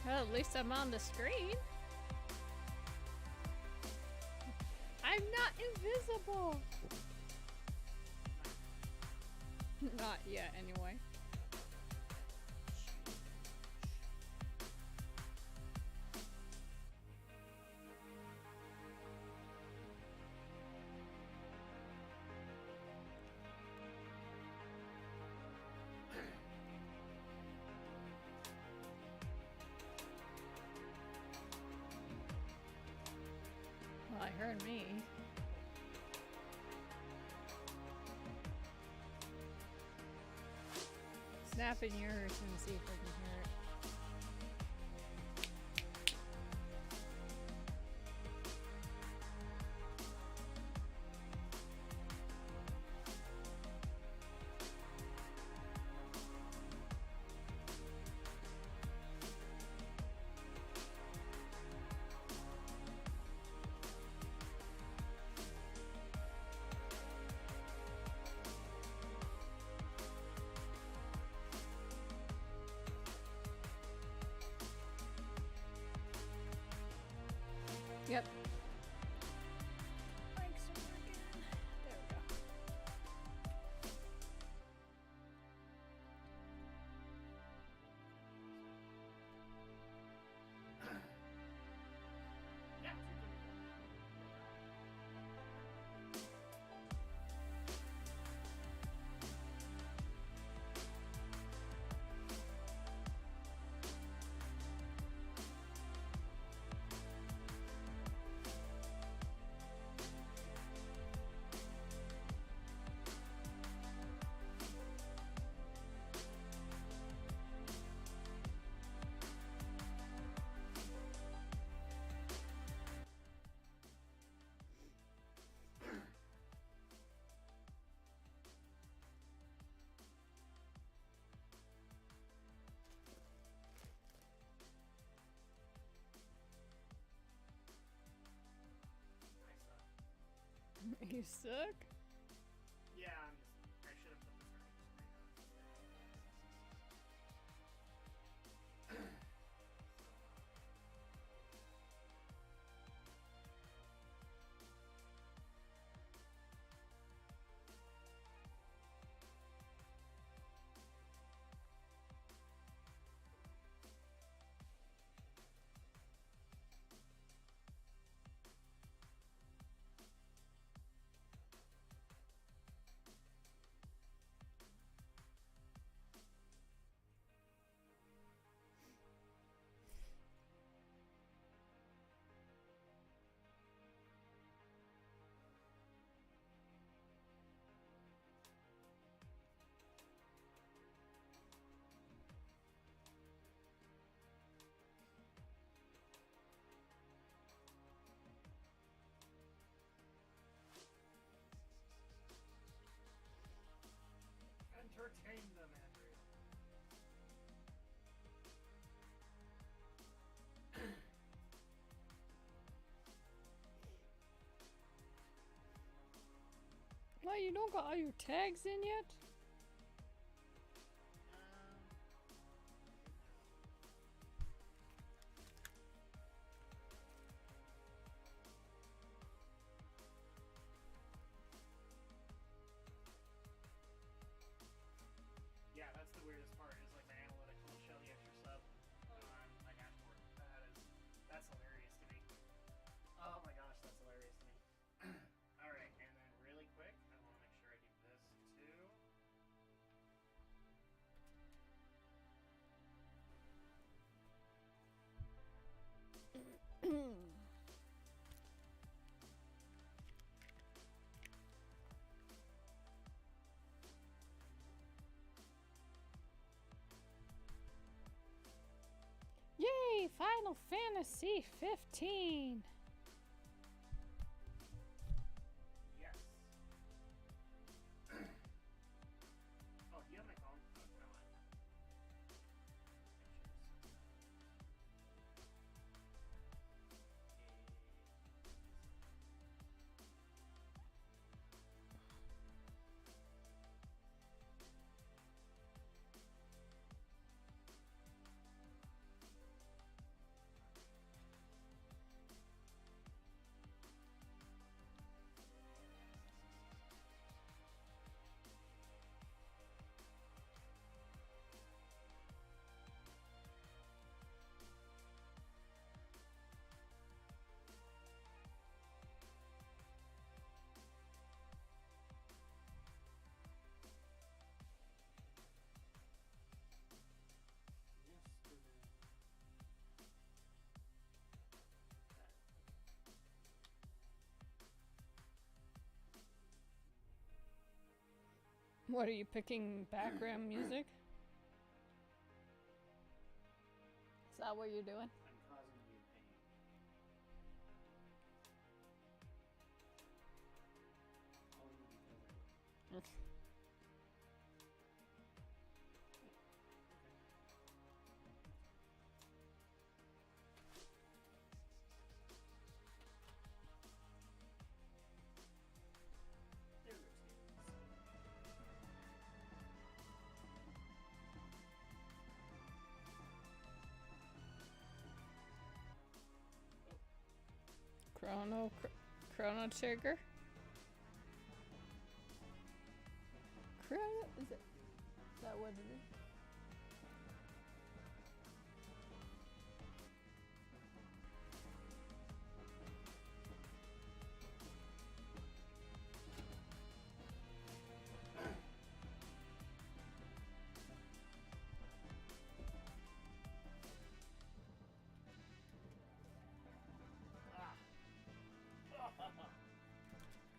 Well, at least I'm on the screen. I'm not invisible! Not yet, anyway. Well, I heard me. Snap in yours and see if I can hear it. Yep. Thanks for working. There we go. You suck? Yeah, I should have put this right. Entertain them, Andrew. Well, you don't got all your tags in yet? Yeah, that's the weirdest part. Is like my analytics will show the extra sub on my dashboard. That's hilarious to me. Oh my gosh, that's hilarious to me. All right, and then really quick, I want to make sure I do this too. Yay! Final Fantasy 15! Yes. Oh, do you have my phone? Oh, no, I don't. What are you picking background music? Is that what you're doing? I'm causing you pain. Only because I will. There goes Chrono Trigger? Chrono? Is that what it is?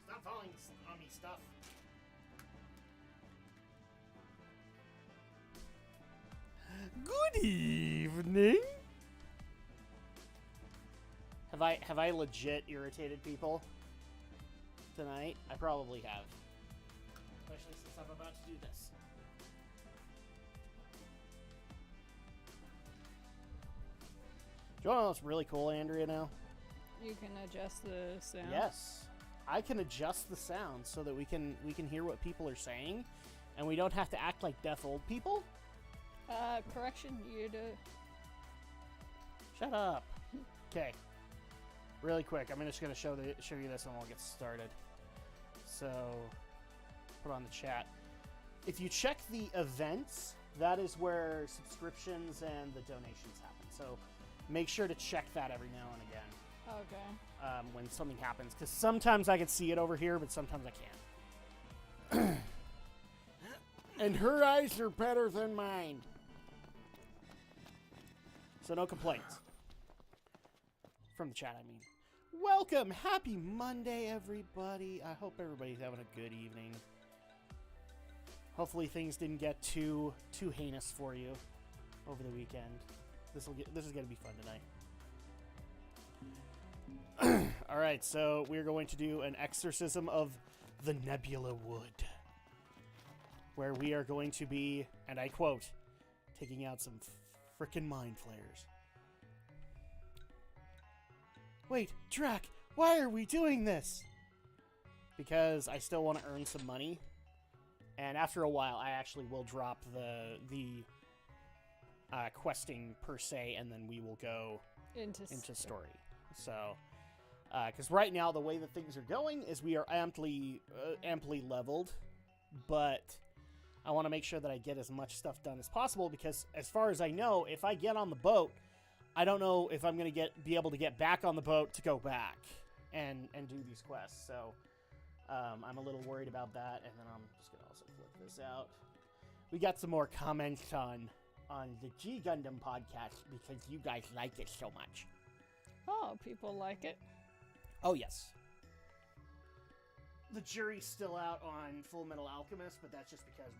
Stop falling on me, stuff. Good evening. Have I legit irritated people tonight? I probably have. Especially since I'm about to do this. Do you want to know what's really cool, Andrea, now? You can adjust the sound. Yes. I can adjust the sound so that we can hear what people are saying, and we don't have to act like deaf old people. Correction, you do. Shut up. Okay. Really quick, I'm just gonna show you this, and we'll get started. So, put on the chat. If you check the events, that is where subscriptions and the donations happen. So, make sure to check that every now and again. Okay. When something happens, because sometimes I can see it over here, but sometimes I can't. And her eyes are better than mine. So no complaints. From the chat, I mean. Welcome! Happy Monday, everybody. I hope everybody's having a good evening. Hopefully things didn't get too heinous for you over the weekend. This is gonna be fun tonight. Alright, so we're going to do an exorcism of the Nebula Wood, where we are going to be, and I quote, taking out some frickin' mind flayers. Wait, Drak, why are we doing this? Because I still want to earn some money, and after a while I actually will drop the questing per se, and then we will go into story. So, because right now the way that things are going is we are amply leveled, but I want to make sure that I get as much stuff done as possible, because as far as I know, if I get on the boat, I don't know if I'm going to be able to get back on the boat to go back and do these quests. So I'm a little worried about that, and then I'm just going to also flip this out. We got some more comments on the G Gundam podcast because you guys like it so much. Oh, people like it. Oh, yes. The jury's still out on Full Metal Alchemist, but that's just because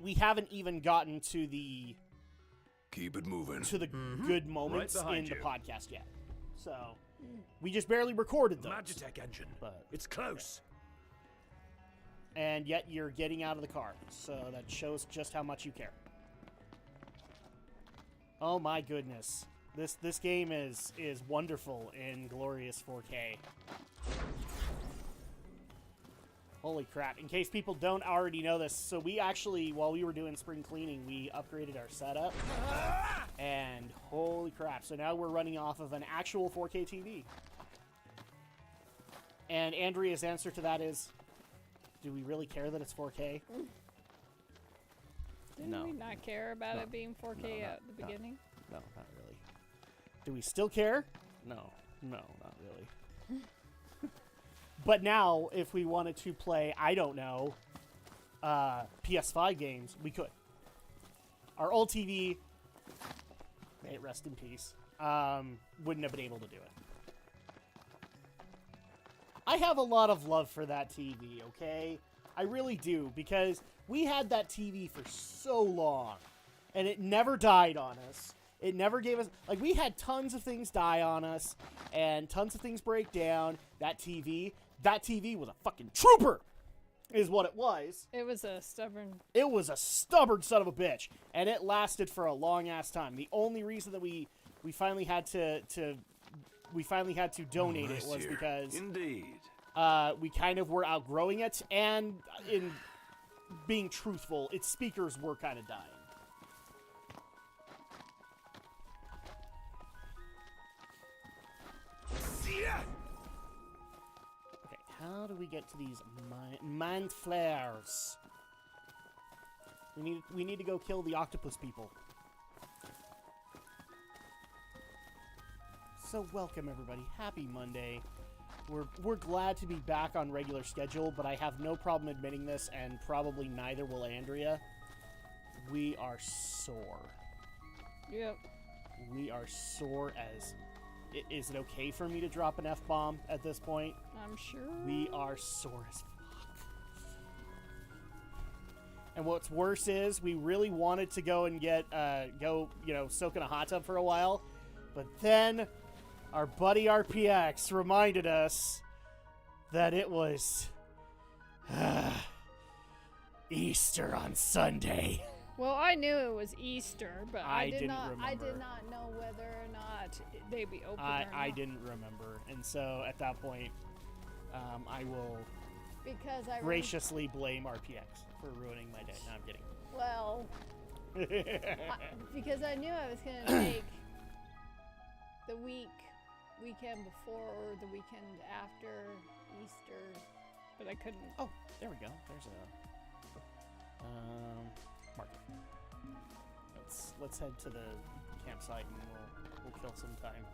we haven't even gotten to the... Keep it moving. To the good moments Right in the you. podcast yet. So, we just barely recorded those. Magitech engine. But, It's close. and yet you're getting out of the car, so that shows just how much you care. Oh my goodness. This game is wonderful in glorious 4K. Holy crap. In case people don't already know this, so we actually, while we were doing spring cleaning, we upgraded our setup. And holy crap. So now we're running off of an actual 4K TV. And Andrea's answer to that is, do we really care that it's 4K? Didn't we not care about it being 4K at the beginning? No, not really. Do we still care? No, not really. But now, if we wanted to play, I don't know, PS5 games, we could. Our old TV, may it rest in peace, wouldn't have been able to do it. I have a lot of love for that TV, okay? I really do, because we had that TV for so long, and it never died on us. It never gave us... Like, we had tons of things die on us, and tons of things break down. That TV was a fucking trooper, is what it was. It was a stubborn... It was a stubborn son of a bitch, and it lasted for a long-ass time. The only reason that we finally had to donate it was because... Indeed. We kind of were outgrowing it, and in being truthful, its speakers were kind of dying. Okay, how do we get to these mind flares? We need to go kill the octopus people. So welcome everybody. Happy Monday. We're glad to be back on regular schedule, but I have no problem admitting this, and probably neither will Andrea. We are sore. Yep. We are sore as... Is it okay for me to drop an F-bomb at this point? I'm sure. We are sore as fuck. And what's worse is, we really wanted to go and soak in a hot tub for a while, but then... Our buddy RPX reminded us that it was Easter on Sunday. Well, I knew it was Easter, but I did not remember. know whether or not they'd be open or not. I didn't remember, and so at that point, I will graciously blame RPX for ruining my day. No, I'm kidding. Well, because I knew I was going to take the weekend before or the weekend after Easter, but I couldn't. Oh, there we go. There's a marker. Let's head to the campsite and we'll kill some time.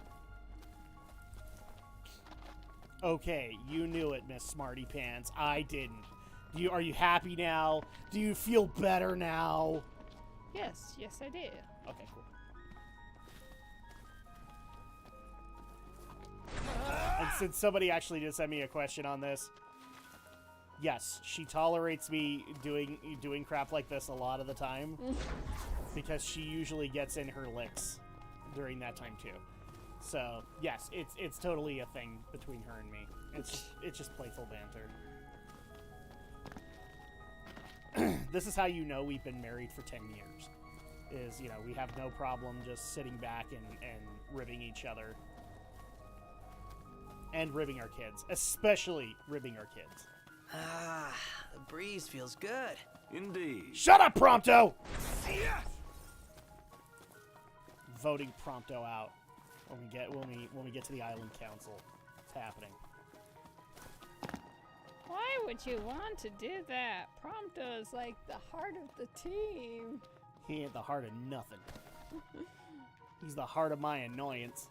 Okay, you knew it, Miss Smarty Pants. I didn't. Are you happy now? Do you feel better now? Yes, I did. Okay, cool. And since somebody actually did send me a question on this, yes, she tolerates me doing crap like this a lot of the time because she usually gets in her licks during that time too. So yes, it's totally a thing between her and me. It's just playful banter. This is how you know we've been married for 10 years. Is, we have no problem just sitting back and ribbing each other. And ribbing our kids. Especially ribbing our kids. Ah, the breeze feels good. Indeed. Shut up, Prompto! Voting Prompto out when we get to the island council. It's happening. Why would you want to do that? Prompto is like the heart of the team. He ain't the heart of nothing. He's the heart of my annoyance.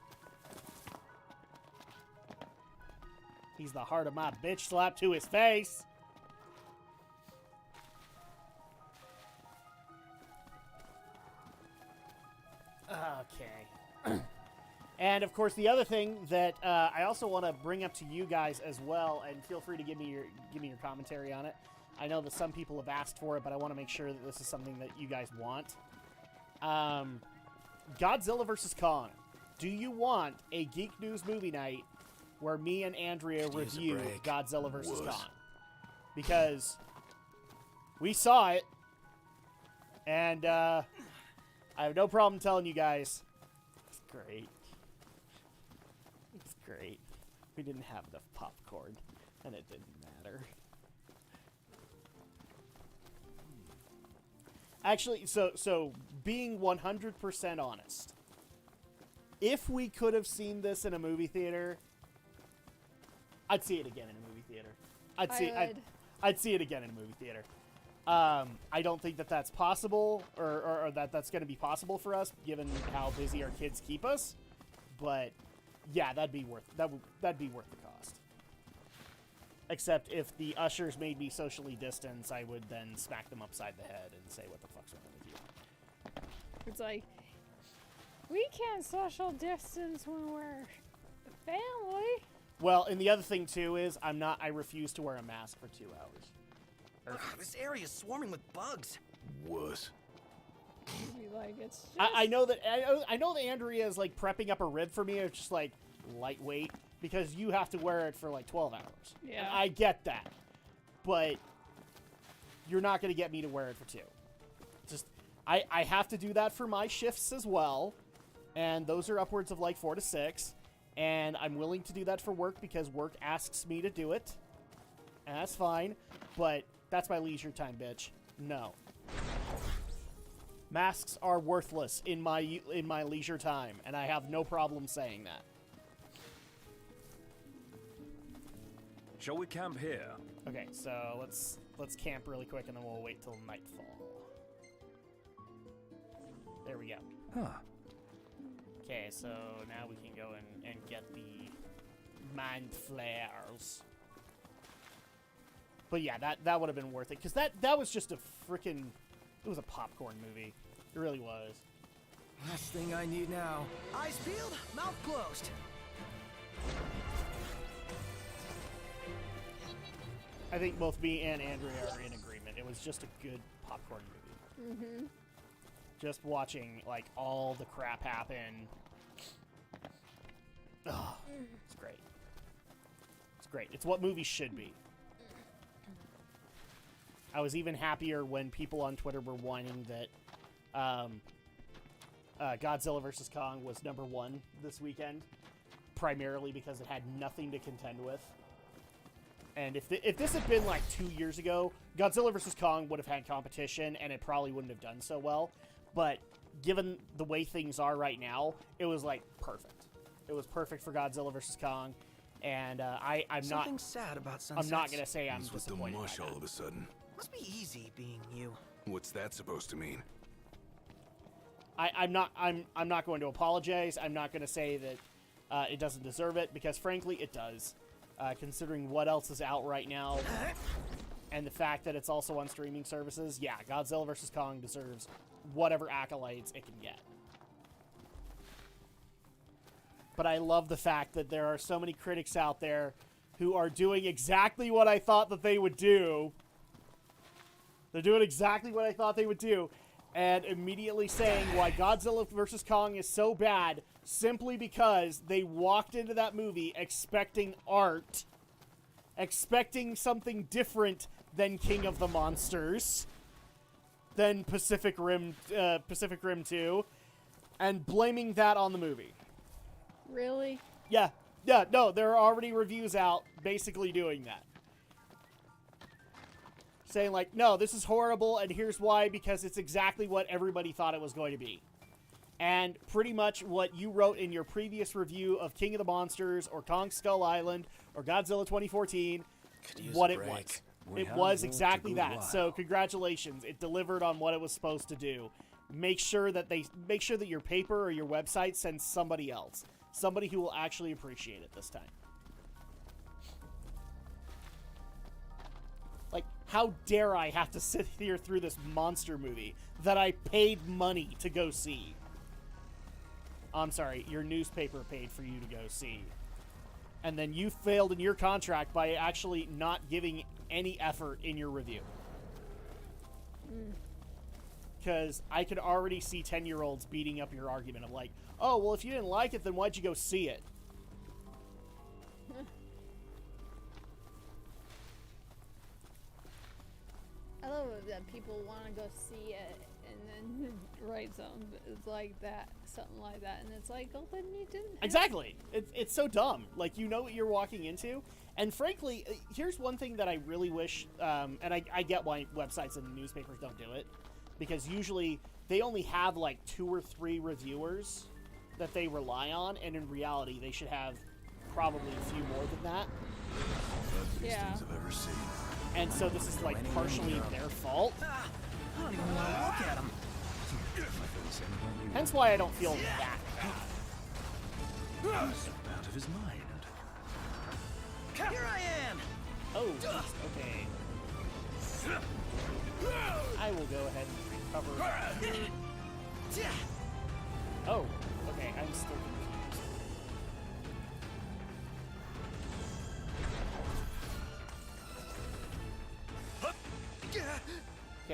He's the heart of my bitch slap to his face. Okay. And of course, the other thing that I also want to bring up to you guys as well, and feel free to give me your commentary on it. I know that some people have asked for it, but I want to make sure that this is something that you guys want. Godzilla vs. Kong. Do you want a Geek News movie night where me and Andrea review Godzilla vs. Kong? Because we saw it, and I have no problem telling you guys, it's great. It's great. We didn't have enough popcorn, and it didn't matter. Actually, so being 100% honest, if we could have seen this in a movie theater, I'd see it again in a movie theater. I'd see it again in a movie theater. I don't think that that's possible, or that's going to be possible for us, given how busy our kids keep us. But yeah, that'd be worth the cost. Except if the ushers made me socially distance, I would then smack them upside the head and say, "What the fuck's wrong with you?" It's like, we can't social distance when we're a family. Well, and the other thing too is I refuse to wear a mask for 2 hours. This area is swarming with bugs. Wuss. Be like, it's just, I know that Andrea is like prepping up a rib for me. It's just like lightweight because you have to wear it for like 12 hours. Yeah. And I get that, but you're not going to get me to wear it for 2. Just I have to do that for my shifts as well, and those are upwards of like 4 to 6, and I'm willing to do that for work because work asks me to do it, and that's fine. But that's my leisure time, bitch. No. Masks are worthless in my leisure time, and I have no problem saying that. Shall we camp here? Okay, so let's camp really quick, and then we'll wait till nightfall. There we go. Huh. Okay, so now we can go and get the mind flares. But yeah, that would have been worth it, because that was just a freaking... It was a popcorn movie. It really was. Last thing I need now. Eyes peeled, mouth closed. I think both me and Andrea are in agreement. It was just a good popcorn movie. mm-hmm. Just watching, like, all the crap happen. Oh, it's great. It's great. It's what movies should be. I was even happier when people on Twitter were whining that Godzilla vs. Kong was #1 this weekend, primarily because it had nothing to contend with. And if this had been like 2 years ago, Godzilla vs. Kong would have had competition, and it probably wouldn't have done so well. But given the way things are right now, it was like perfect. It was perfect for Godzilla vs. Kong, and I'm Something not. sad about sunsets. I'm not gonna say I'm What's with the disappointed. mush by all that. of a sudden? Must be easy being you. What's that supposed to mean? I'm not going to apologize. I'm not going to say that it doesn't deserve it, because frankly it does, considering what else is out right now and the fact that it's also on streaming services. Yeah, Godzilla vs. Kong deserves whatever accolades it can get. But I love the fact that there are so many critics out there who are doing exactly what I thought that they would do. They're doing exactly what I thought they would do, and immediately saying why Godzilla vs. Kong is so bad simply because they walked into that movie expecting art, expecting something different than King of the Monsters, than Pacific Rim 2, and blaming that on the movie. Really? Yeah, no, there are already reviews out basically doing that. Saying like, no, this is horrible, and here's why, because it's exactly what everybody thought it was going to be. And pretty much what you wrote in your previous review of King of the Monsters, or Kong Skull Island, or Godzilla 2014, what it was. It was exactly that. So congratulations, it delivered on what it was supposed to do. Make sure that your paper or your website sends somebody else. Somebody who will actually appreciate it this time. Like, how dare I have to sit here through this monster movie that I paid money to go see? I'm sorry, your newspaper paid for you to go see. And then you failed in your contract by actually not giving any effort in your review. Because I could already see 10-year-olds beating up your argument of like, oh, well, if you didn't like it, then why'd you go see it? I love it that people want to go see it and then write something like that, and it's like, oh, then you didn't. Exactly. It's so dumb. Like, you know what you're walking into. And frankly, here's one thing that I really wish, and I get why websites and newspapers don't do it, because usually they only have like 2 or 3 reviewers that they rely on, and in reality, they should have probably a few more than that. Ugliest Yeah. things I've ever seen. And so this is like partially their fault. Ah, I don't even want to look at him. Hence why I don't feel that. He's out of his mind. Here I am. Oh, okay. I will go ahead and recover. Oh, okay, I'm still confused.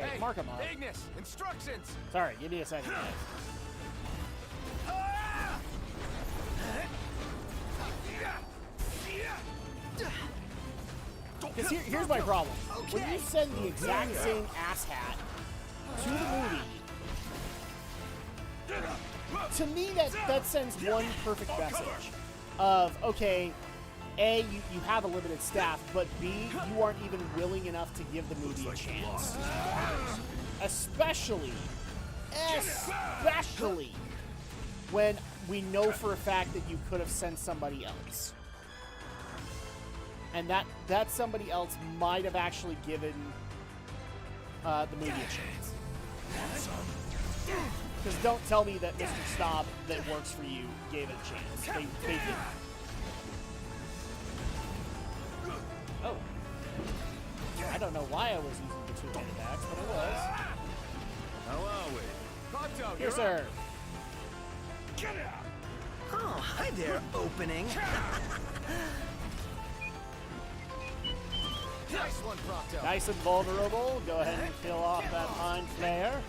Okay, Hey, mark them up. Ignis, instructions. Sorry, give me a second, guys. Because here's my problem. When you send the exact same asshat to the movie, to me that sends one perfect message of, okay, A, you have a limited staff, but B, you aren't even willing enough to give the movie a chance. Especially when we know for a fact that you could have sent somebody else. And that somebody else might have actually given the movie a chance. Because don't tell me that Mr. Snob that works for you gave it a chance. They didn't. Oh. I don't know why I was using the two-handed axe, but I was. How are we? Prompto, Here, you're sir. Oh, hi there, opening. Nice one, Prompto. Nice and vulnerable. Go ahead and kill off that Mind Flayer.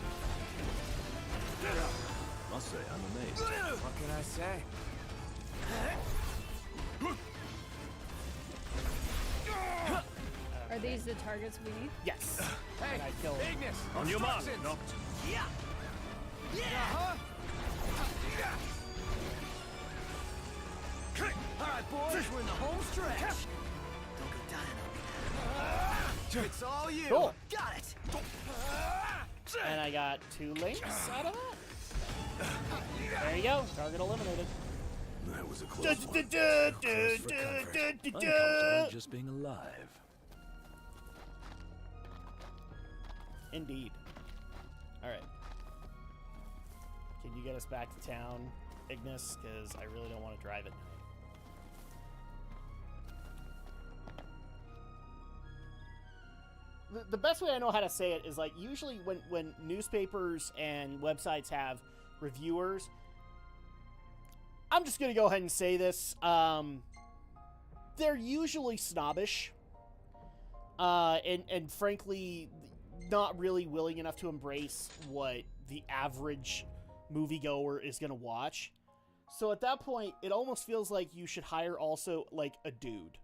Must say, I'm amazed. What can I say? Are these the targets we need? Yes. Hey, And I killed Ignis, On your mark, instructions. Noctis. Yeah. Uh-huh. All right, boys, we're in the home stretch. Don't go dying on me. It's all you. Cool. Got it. And I got 2 links out of it. There you go. Target eliminated. That was a close one. I'm comfortable just being alive. Indeed. Alright. Can you get us back to town, Ignis? Because I really don't want to drive at night. The best way I know how to say it is, like, usually when newspapers and websites have reviewers, I'm just going to go ahead and say this. They're usually snobbish. And frankly, not really willing enough to embrace what the average moviegoer is going to watch. So at that point, it almost feels like you should hire also, like, a dude.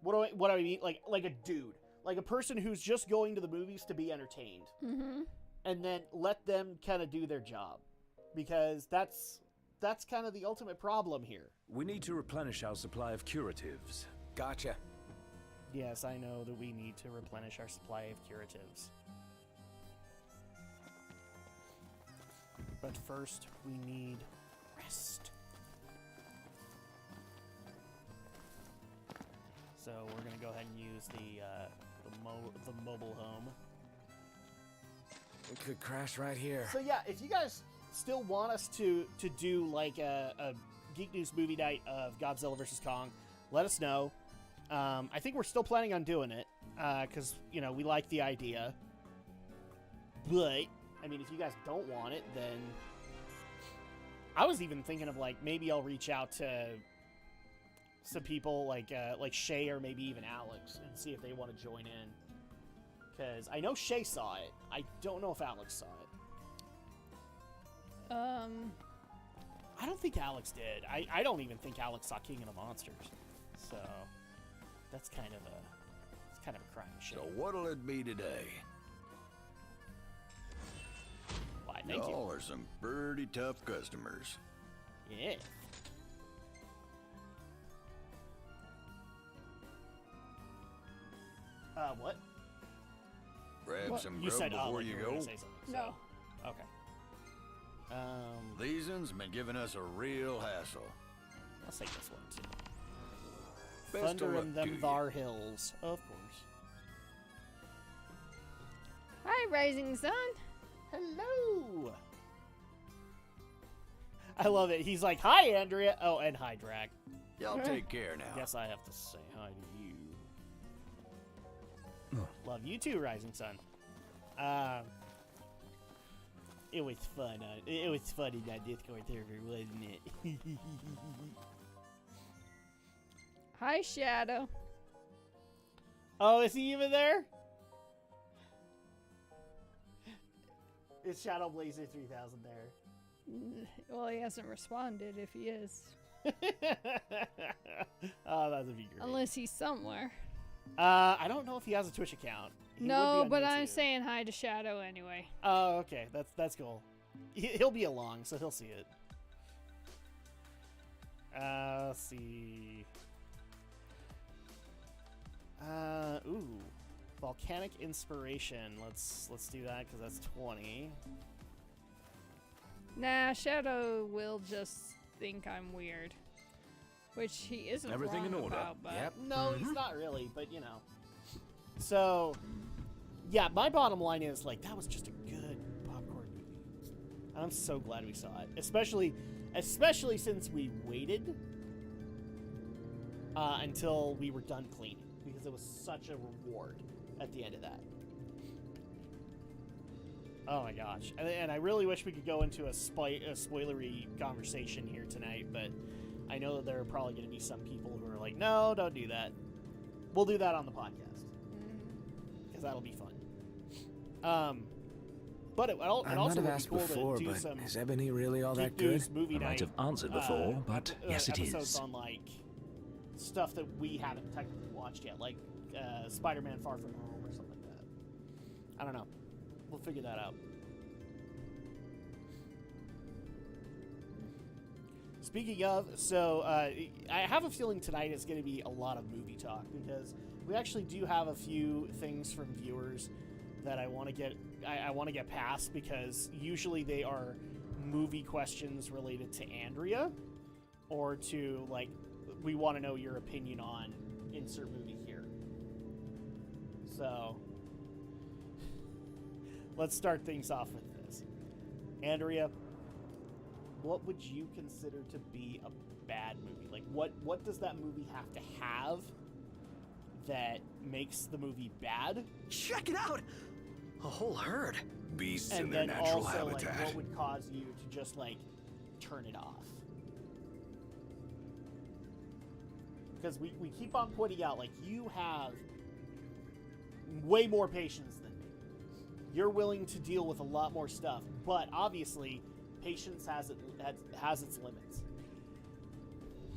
What do I mean? Like a dude. Like a person who's just going to the movies to be entertained. Mm-hmm. And then let them kind of do their job. Because that's kind of the ultimate problem here. We need to replenish our supply of curatives. Gotcha. Yes, I know that we need to replenish our supply of curatives. But first, we need rest. So we're going to go ahead and use the mobile home. We could crash right here. So yeah, if you guys still want us to do like a Geek News movie night of Godzilla vs. Kong, let us know. I think we're still planning on doing it because, you know, we like the idea. But, I mean, if you guys don't want it, then I was even thinking of, like, maybe I'll reach out to some people like Shay or maybe even Alex and see if they want to join in. Because I know Shay saw it. I don't know if Alex saw it. I don't think Alex did. I don't even think Alex saw King of the Monsters. So that's kind of a crime shame. So what'll it be today? Why, thank you. Y'all are some pretty tough customers. Yeah. What? Grab What? some You grub said before like you were go. gonna say something, so- No. Okay. These ones been giving us a real hassle. Let's take this one too. Best Thunder of luck in to them you. thar hills, of course. Hi, Rising Sun. Hello. I love it. He's like, "Hi, Andrea." Oh, and hi, Drak. Y'all take care now. Guess I have to say hi to you. Love you too, Rising Sun. It was fun. It was fun in that Discord server, wasn't it? Hi, Shadow. Oh, is he even there? Is Shadow Blazer 3000 there? Well, he hasn't responded if he is. Oh, that would be great. Unless he's somewhere. I don't know if he has a Twitch account. He would be No, on but I'm YouTube. saying hi to Shadow anyway. Oh, okay. That's cool. He'll be along, so he'll see it. Let's see. Ooh. Volcanic Inspiration. Let's do that because that's 20. Nah, Shadow will just think I'm weird. Which he isn't Everything wrong in order. about, but... Yep. No, he's not really, but you know. So, yeah, my bottom line is, like, that was just a good popcorn movie. And I'm so glad we saw it. Especially since we waited until we were done cleaning. Because it was such a reward at the end of that. Oh my gosh. And I really wish we could go into a spoilery conversation here tonight, but I know that there are probably going to be some people who are like, no, don't do that. We'll do that on the podcast. Because that'll be fun. But it I also might have would be asked cool before, to do but some is Ebony really all that Geek good? News movie I might night, have answered before, but yes, it episodes is. on, like, stuff that we haven't technically watched yet, like Spider-Man Far From Home or something like that. I don't know. We'll figure that out. Speaking of, so I have a feeling tonight is going to be a lot of movie talk because we actually do have a few things from viewers that I want to get past because usually they are movie questions related to Andrea or to, like, we want to know your opinion on insert movie here. So let's start things off with this. Andrea, what would you consider to be a bad movie? Like, what does that movie have to have that makes the movie bad? Check it out! A whole herd. Beasts in And their then natural also, like, habitat. what would cause you to just, like, turn it off? Because we keep on pointing out, like, you have way more patience than me. You're willing to deal with a lot more stuff, but obviously, patience has its limits.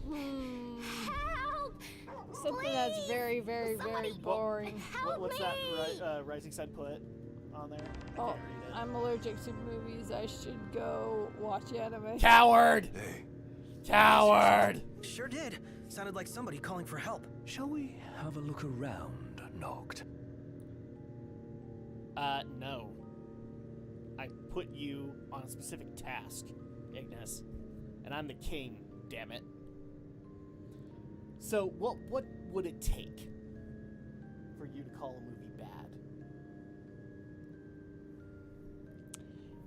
Help! Something that's very, very, very boring. What's that Rising Sun put on there? I Oh, can't read it. I'm allergic to movies. I should go watch anime. Coward! Hey, Coward! Sure did. Sounded like somebody calling for help. Shall we have a look around, Noct? No. I put you on a specific task, Ignis. And I'm the king, damn it. So, what would it take for you to call a movie bad?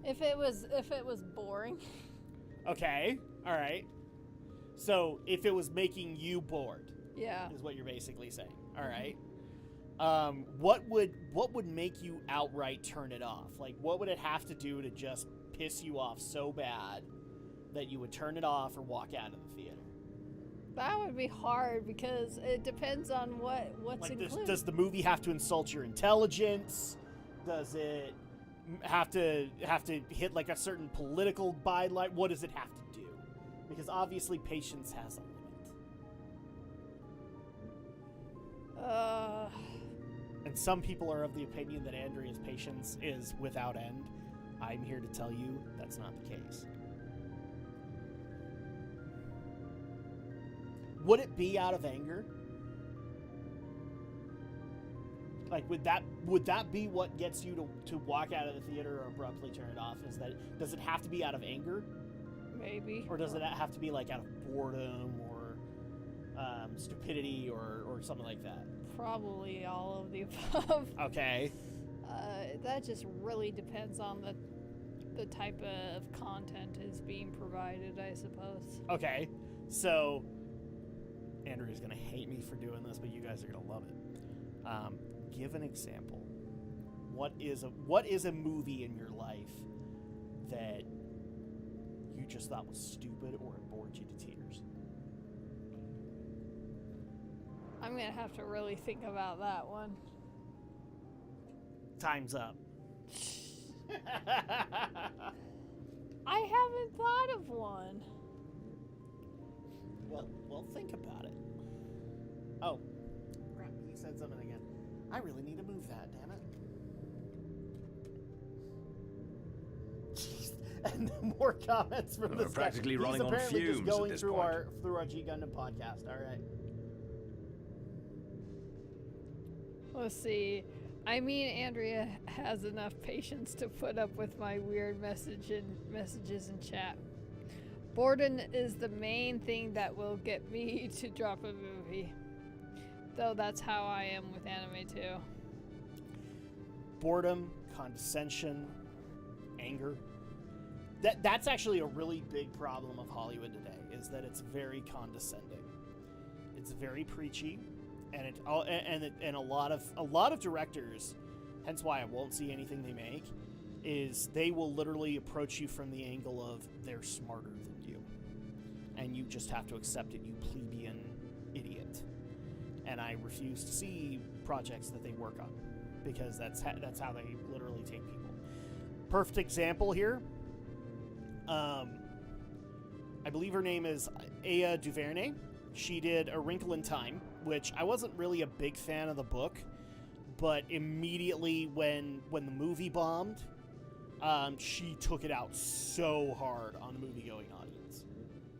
If it was boring, Okay, alright. So, if it was making you bored, yeah. is what you're basically saying. Alright. What would make you outright turn it off? Like, what would it have to do to just piss you off so bad that you would turn it off or walk out of the theater? That would be hard because it depends on what's Like, included. does the movie have to insult your intelligence? Does it have to hit like a certain political byline? What does it have to do? Because obviously patience has a limit. And some people are of the opinion that Andrea's patience is without end. I'm here to tell you that's not the case. Would it be out of anger? Like, would that be what gets you to walk out of the theater or abruptly turn it off? Does it have to be out of anger? Maybe. Or does it have to be like out of boredom or stupidity or something like that? Probably all of the above. Okay. That just really depends on the type of content is being provided, I suppose. Okay. So, Andrea's gonna hate me for doing this, but you guys are gonna love it. Give an example. What is a movie in your life that you just thought was stupid or it bored you to tears? I'm gonna have to really think about that one. Time's up. I haven't thought of one. Well, think about it. Oh, crap! He said something again. I really need to move that. Damn it! Jeez. And more comments from We're this practically guy. running He's on apparently fumes just at going this through point. our G Gundam podcast. All right. Let's see. I mean, Andrea has enough patience to put up with my weird messages in chat. Boredom is the main thing that will get me to drop a movie. Though that's how I am with anime too. Boredom, condescension, anger. That's actually a really big problem of Hollywood today, is that it's very condescending. It's very preachy, and a lot of directors, hence why I won't see anything they make, is they will literally approach you from the angle of they're smarter than you, and you just have to accept it, you plebeian idiot. And I refuse to see projects that they work on, because that's how they literally take people. Perfect example here. I believe her name is Aya DuVernay. She did A Wrinkle in Time, which I wasn't really a big fan of the book, but immediately when the movie bombed, she took it out so hard on the movie-going audience.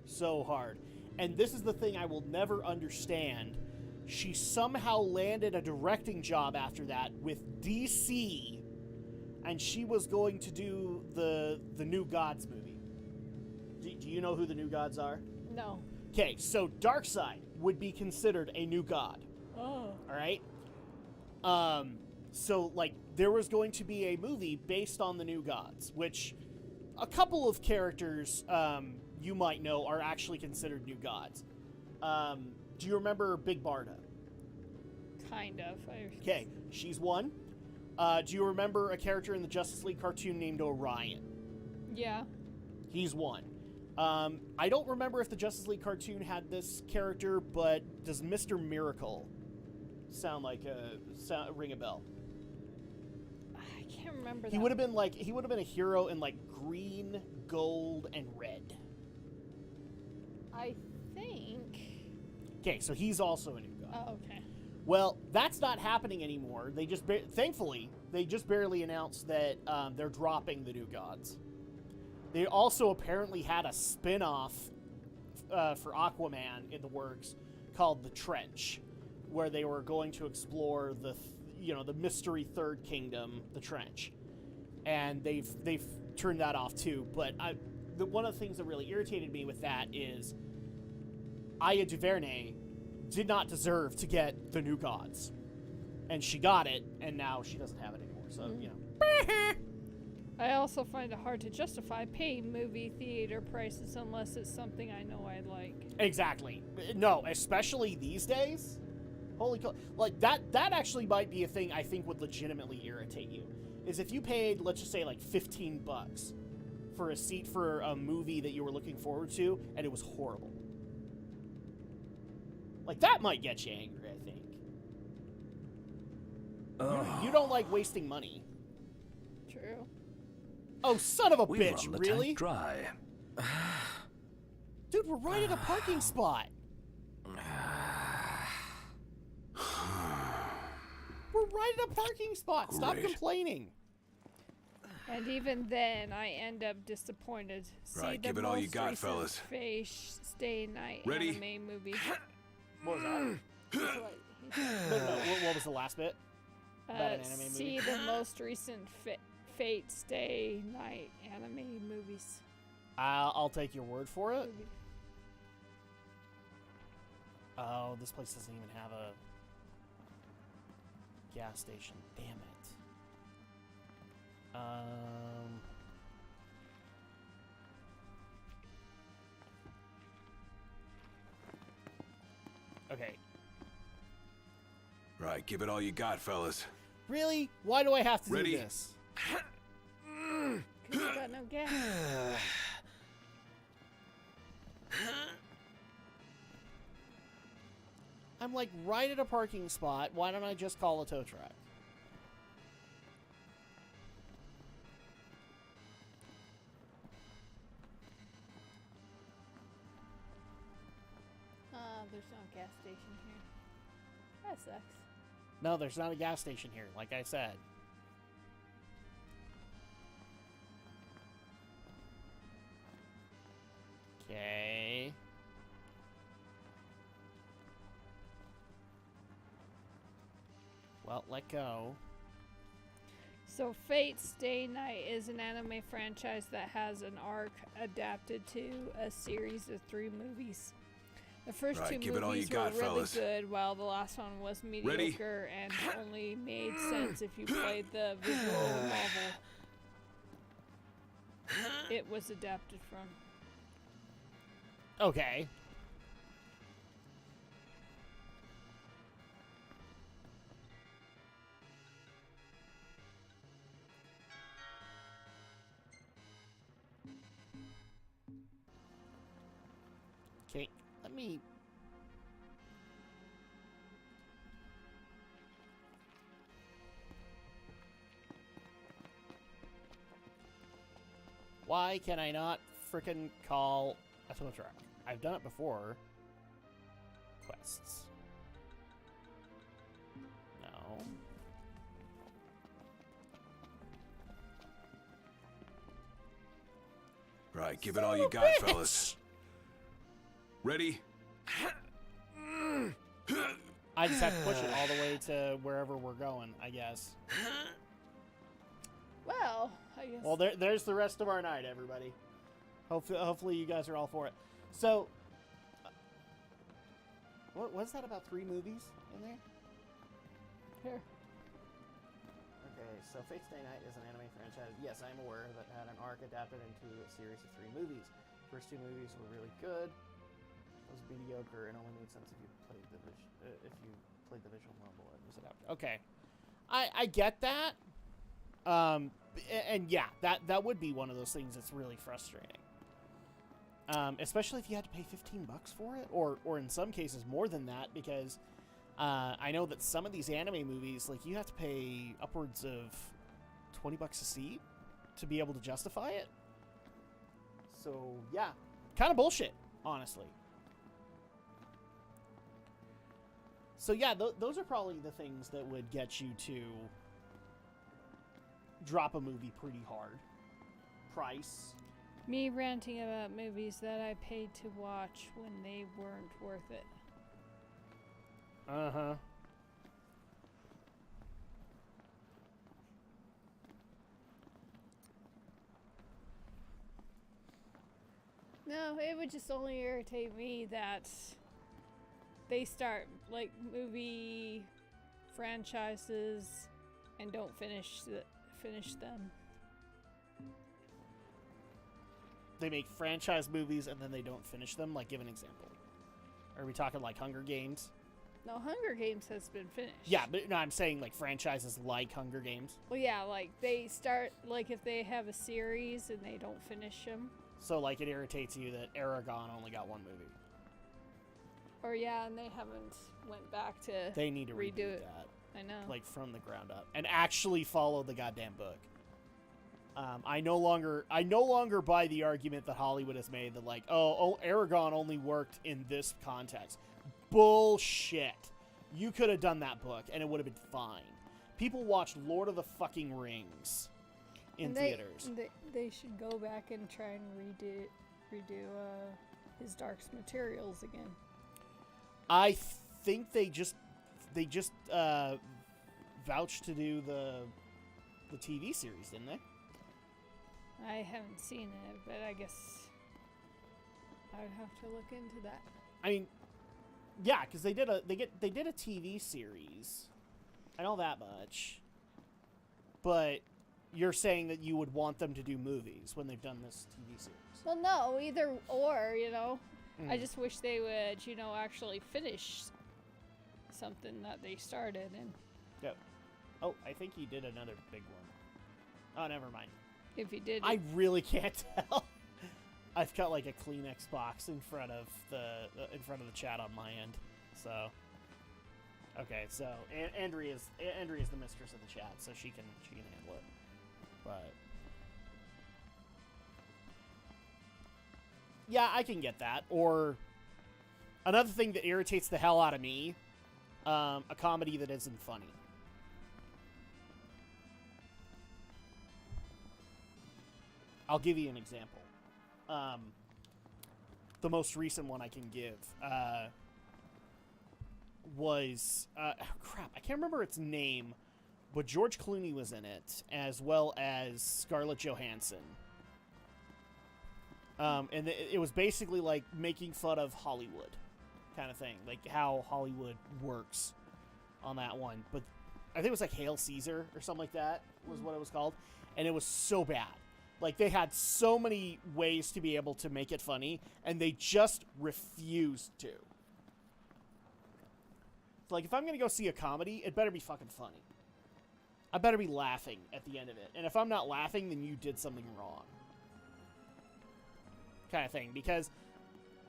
So hard. And this is the thing I will never understand. She somehow landed a directing job after that with DC, and she was going to do the New Gods movie. Do you know who the New Gods are? No. Okay, so Darkseid would be considered a new god. Oh. All right? So, like, there was going to be a movie based on the New Gods, which a couple of characters you might know are actually considered new gods. Do you remember Big Barda? Kind of. Okay, she's one. Do you remember a character in the Justice League cartoon named Orion? Yeah. He's one. I don't remember if the Justice League cartoon had this character, but does Mr. Miracle ring a bell? I can't remember that. He would have been a hero in like green, gold, and red. I think. Okay, so he's also a new god. Oh, okay. Well, that's not happening anymore. They just thankfully they just barely announced that they're dropping the New Gods. They also apparently had a spin-off for Aquaman in the works called The Trench, where they were going to explore the mystery third kingdom, the Trench, and they've turned that off too. But one of the things that really irritated me with that is Aya DuVernay did not deserve to get the New Gods, and she got it, and now she doesn't have it anymore. So I also find it hard to justify paying movie theater prices unless it's something I know I like. Exactly. No, especially these days. Holy cow. Like, that actually might be a thing I think would legitimately irritate you. Is if you paid, let's just say, like $15 for a seat for a movie that you were looking forward to, and it was horrible. Like, that might get you angry, I think. You don't like wasting money. True. Oh, son of a We've bitch, run the really? tank dry. Dude, we're right at a parking spot. We're right at a parking spot. Stop Great. complaining. And even then, I end up disappointed. Right, give it all you got, fellas. Face Stay Night Ready? anime movie. What was that? What was the last bit? About an anime movie? See the most recent Fate Stay Night anime movies. I'll take your word for it. Oh, this place doesn't even have a gas station. Damn it. Okay. Right, give it all you got, fellas. Really? Why do I have to Ready? do this? 'Cause you got no gas. I'm like right at a parking spot. Why don't I just call a tow truck? there's no gas station here. That sucks. No, there's not a gas station here, like I said. Okay. Well, let go. So Fate Stay Night is an anime franchise that has an arc adapted to a series of 3 movies. The first Right, 2 give it all you movies were got, really fellas. good, while the last one was mediocre and only made sense if you played the visual novel it was adapted from. Okay. Okay, let me... Why can I not frickin' call a tow truck? I've done it before. Quests. No. Right, give it all you got, fellas. Ready? I just have to push it all the way to wherever we're going, I guess. Well, I guess. Well, there's the rest of our night, everybody. Hopefully you guys are all for it. So, what was that about 3 movies in there? Here. Okay, so Fate Stay Night is an anime franchise. Yes, I'm aware that had an arc adapted into a series of 3 movies. First 2 movies were really good. It was mediocre and only made sense if you played the visual novel it was adapted. Okay, I get that. And yeah, that would be one of those things that's really frustrating. Especially if you had to pay $15 for it, or in some cases more than that, because I know that some of these anime movies, like, you have to pay upwards of $20 a seat to be able to justify it. So yeah, kind of bullshit, honestly. So yeah, those are probably the things that would get you to drop a movie pretty hard. Price. Me ranting about movies that I paid to watch when they weren't worth it. Uh-huh. No, it would just only irritate me that they start, like, movie franchises and don't finish them. They make franchise movies and then they don't finish them. Like, give an example. Are we talking like Hunger Games? No, Hunger Games has been finished. Yeah, but no, I'm saying like franchises like Hunger Games. Well, yeah, like they start, like if they have a series and they don't finish them. So like it irritates you that Aragon only got 1 movie. Or yeah, and they haven't went back to They need to redo redo it. that, I know. like from the ground up, and actually follow the goddamn book. I no longer buy the argument that Hollywood has made that like, oh, Aragon only worked in this context. Bullshit. You could have done that book and it would have been fine. People watched Lord of the fucking Rings in theaters. They should go back and try and redo his Dark Materials again. I think they just vouched to do the TV series, didn't they? I haven't seen it, but I guess I would have to look into that. I mean, yeah, because they did a TV series. I know that much. But you're saying that you would want them to do movies when they've done this TV series. Well, no, either or, you know. Mm. I just wish they would, you know, actually finish something that they started. And Yep. Oh, I think he did another big one. Oh, never mind. if he did, I really can't tell. I've got like a Kleenex box in front of the chat on my end. So, okay, so Andrea's the mistress of the chat, so she can handle it. But yeah, I can get that. Or Another thing that irritates the hell out of me, a comedy that isn't funny. I'll give you an example. The most recent one I can give was... crap, I can't remember its name, but George Clooney was in it, as well as Scarlett Johansson. And it was basically like making fun of Hollywood kind of thing, like how Hollywood works on that one. But I think it was like Hail Caesar or something like that was what it was called. And it was so bad. Like, they had so many ways to be able to make it funny, and they just refused to. Like, if I'm going to go see a comedy, it better be fucking funny. I better be laughing at the end of it. And if I'm not laughing, then you did something wrong. Kind of thing. Because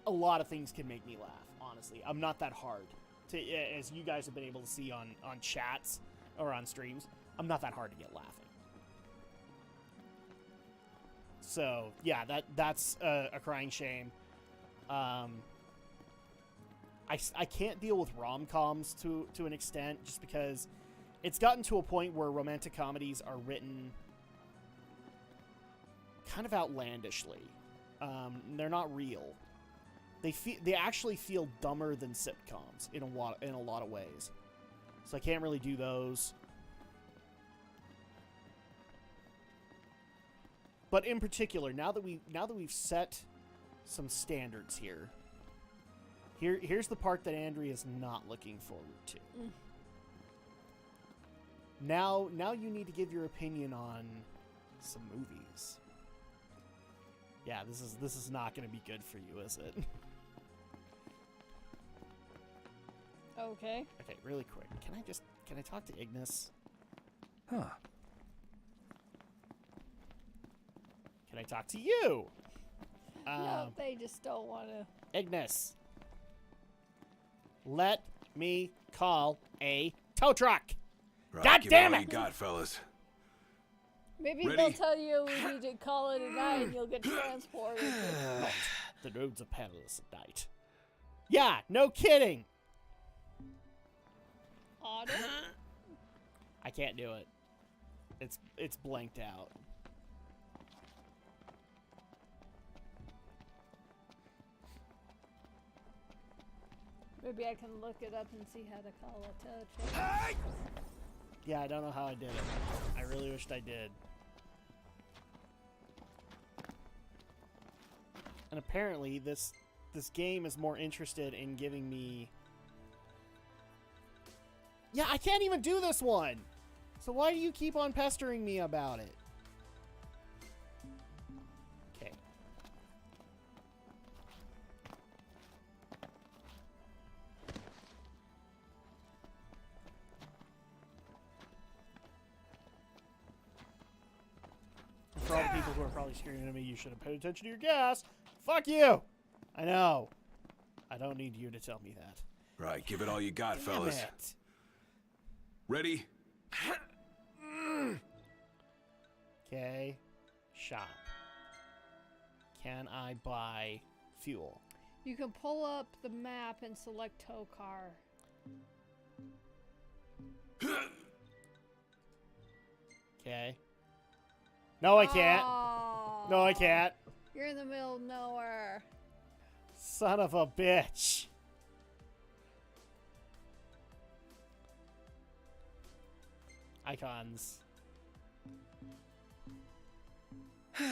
a lot of things can make me laugh, honestly. I'm not that hard. As you guys have been able to see on chats or on streams, I'm not that hard to get laughing. So, yeah, that's a crying shame. I can't deal with rom-coms to an extent, just because it's gotten to a point where romantic comedies are written kind of outlandishly. They're not real. They actually feel dumber than sitcoms in a lot of ways. So I can't really do those. But in particular, now that we've set some standards here, here's the part that Andrea's not looking forward to. Now you need to give your opinion on some movies. Yeah, this is not going to be good for you, is it? Okay. Okay, really quick. Can I talk to Ignis? Huh. Can I talk to you? No, they just don't want to. Ignis. Let me call a tow truck. Right, God give damn all it! you got, fellas. Maybe Ready? they'll tell you we need to call it a night and you'll get transported. The roads are perilous at night. Yeah, no kidding. Auto? I can't do it. It's blanked out. Maybe I can look it up and see how to call a tow truck. Yeah, I don't know how I did it. I really wished I did. And apparently this game is more interested in giving me... Yeah, I can't even do this one! So why do you keep on pestering me about it? Okay. For all the people who are probably screaming at me, you should have paid attention to your gas. Fuck you! I know. I don't need you to tell me that. Right, give it all you got, Damn fellas. it. Ready? Okay. Shop. Can I buy fuel? You can pull up the map and select tow car. Okay. No, I can't. Oh, No, I can't. You're in the middle of nowhere. Son of a bitch. Icons. So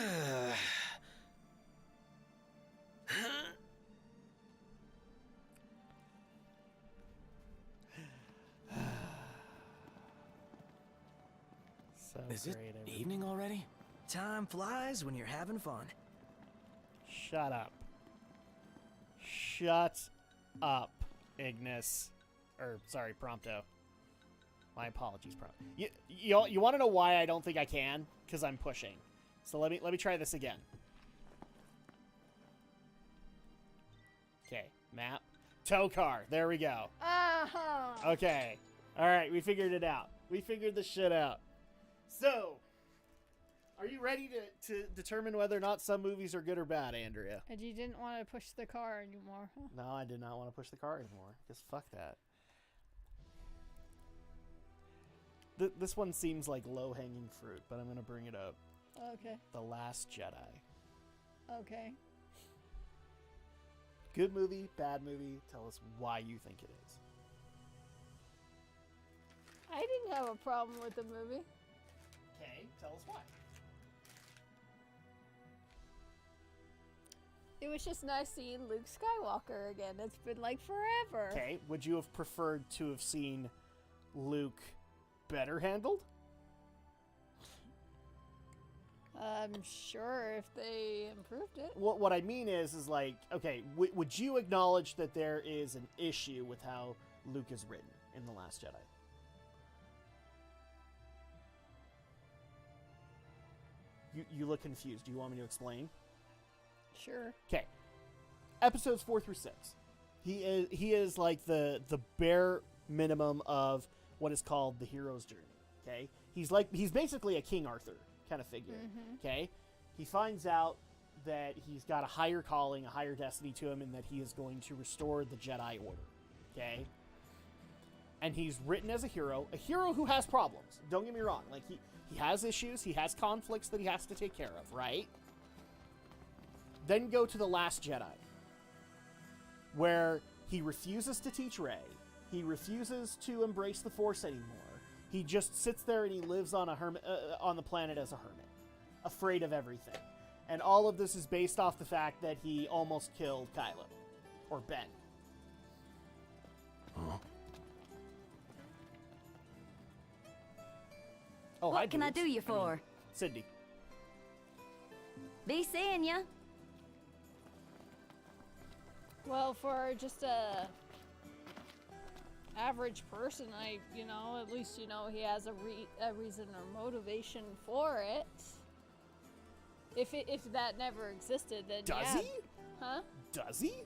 Is it great. evening already? Time flies when you're having fun. Shut up. Shut up, Ignis. Or, sorry, Prompto. My apologies, Prompto. You want to know why I don't think I can? Because I'm pushing. So let me try this again. Okay, map. Tow car. There we go. Uh-huh. Okay. All right, we figured it out. We figured this shit out. So, Are you ready to determine whether or not some movies are good or bad, Andrea? And you didn't want to push the car anymore, huh? No, I did not want to push the car anymore. Because fuck that. This one seems like low-hanging fruit, but I'm going to bring it up. Okay. The Last Jedi. Okay. Good movie, bad movie. Tell us why you think it is. I didn't have a problem with the movie. Okay, tell us why. It was just nice seeing Luke Skywalker again. It's been like forever. Okay, would you have preferred to have seen Luke better handled? I'm sure if they improved it. What I mean is like, okay, would you acknowledge that there is an issue with how Luke is written in The Last Jedi? You look confused. Do you want me to explain? Sure. Okay. Episodes 4 through 6. He is like the bare minimum of what is called the hero's journey. Okay? He's basically a King Arthur kind of figure. Okay? He finds out that he's got a higher calling, a higher destiny to him, and that he is going to restore the Jedi Order. Okay? And he's written as a hero who has problems. Don't get me wrong. Like he has issues, he has conflicts that he has to take care of, right? Then go to The Last Jedi, where he refuses to teach Rey. He refuses to embrace the Force anymore. He just sits there and he lives on on the planet as a hermit, afraid of everything. And all of this is based off the fact that he almost killed Kylo, or Ben. Huh? Oh, hi, What can I dudes. do you for? Sydney. Be seeing ya. Well, for just a average person, at least he has a reason or motivation for it. If that never existed, then Does yeah. he? Huh? Does he?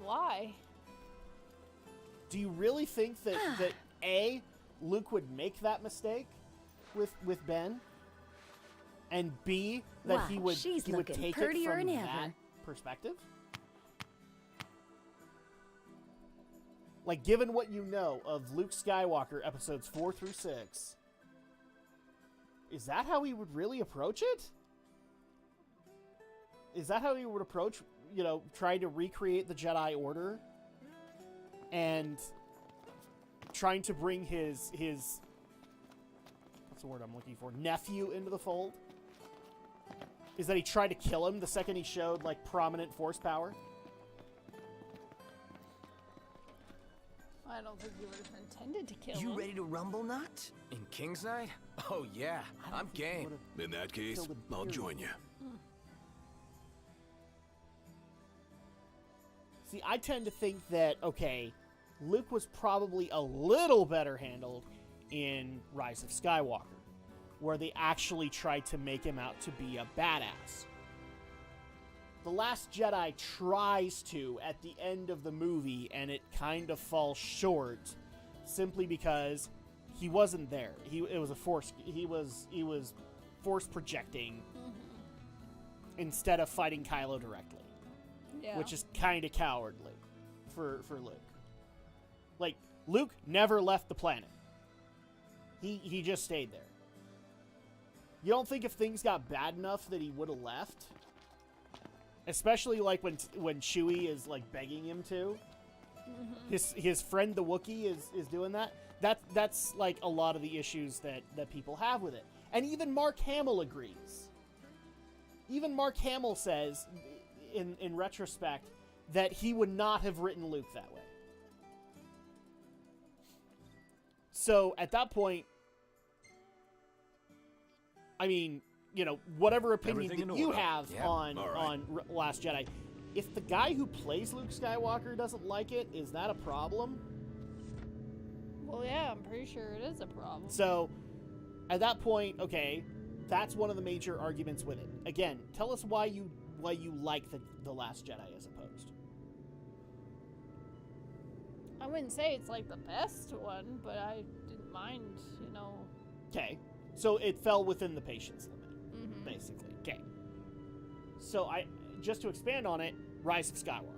Why? Do you really think that A, Luke would make that mistake with Ben, and B, that Why, he would she's take looking it prettier from than that ever. perspective? Like, given what you know of Luke Skywalker episodes 4 through 6, is that how he would really approach it? Is that how he would approach, trying to recreate the Jedi Order and trying to bring his what's the word I'm looking for? Nephew into the fold? Is that he tried to kill him the second he showed, like, prominent Force power? I don't think he would have intended to kill You him. ready to rumble, Not? In King's Night? Oh yeah, I don't I'm think he game. would've In that case, killed him, I'll period. join you. See, I tend to think that, okay, Luke was probably a little better handled in Rise of Skywalker, where they actually tried to make him out to be a badass. The Last Jedi tries to at the end of the movie, and it kind of falls short, simply because he wasn't there. He was force projecting instead of fighting Kylo directly. Yeah. Which is kind of cowardly for Luke. Like, Luke never left the planet. He just stayed there. You don't think if things got bad enough that he would have left? Especially like when Chewie is like begging him to. His friend the Wookiee is doing that. That's like a lot of the issues that people have with it. And even Mark Hamill agrees. Even Mark Hamill says in retrospect that he would not have written Luke that way. So at that point, I mean, whatever opinion Everything that in you order. have Yeah, on all right. Last Jedi, if the guy who plays Luke Skywalker doesn't like it, is that a problem? Well, yeah, I'm pretty sure it is a problem. So at that point, okay, that's one of the major arguments with it. Again, tell us why you like the Last Jedi as opposed. I wouldn't say it's like the best one, but I didn't mind, Okay. So it fell within the patience limit, basically. Okay. So just to expand on it, Rise of Skywalker.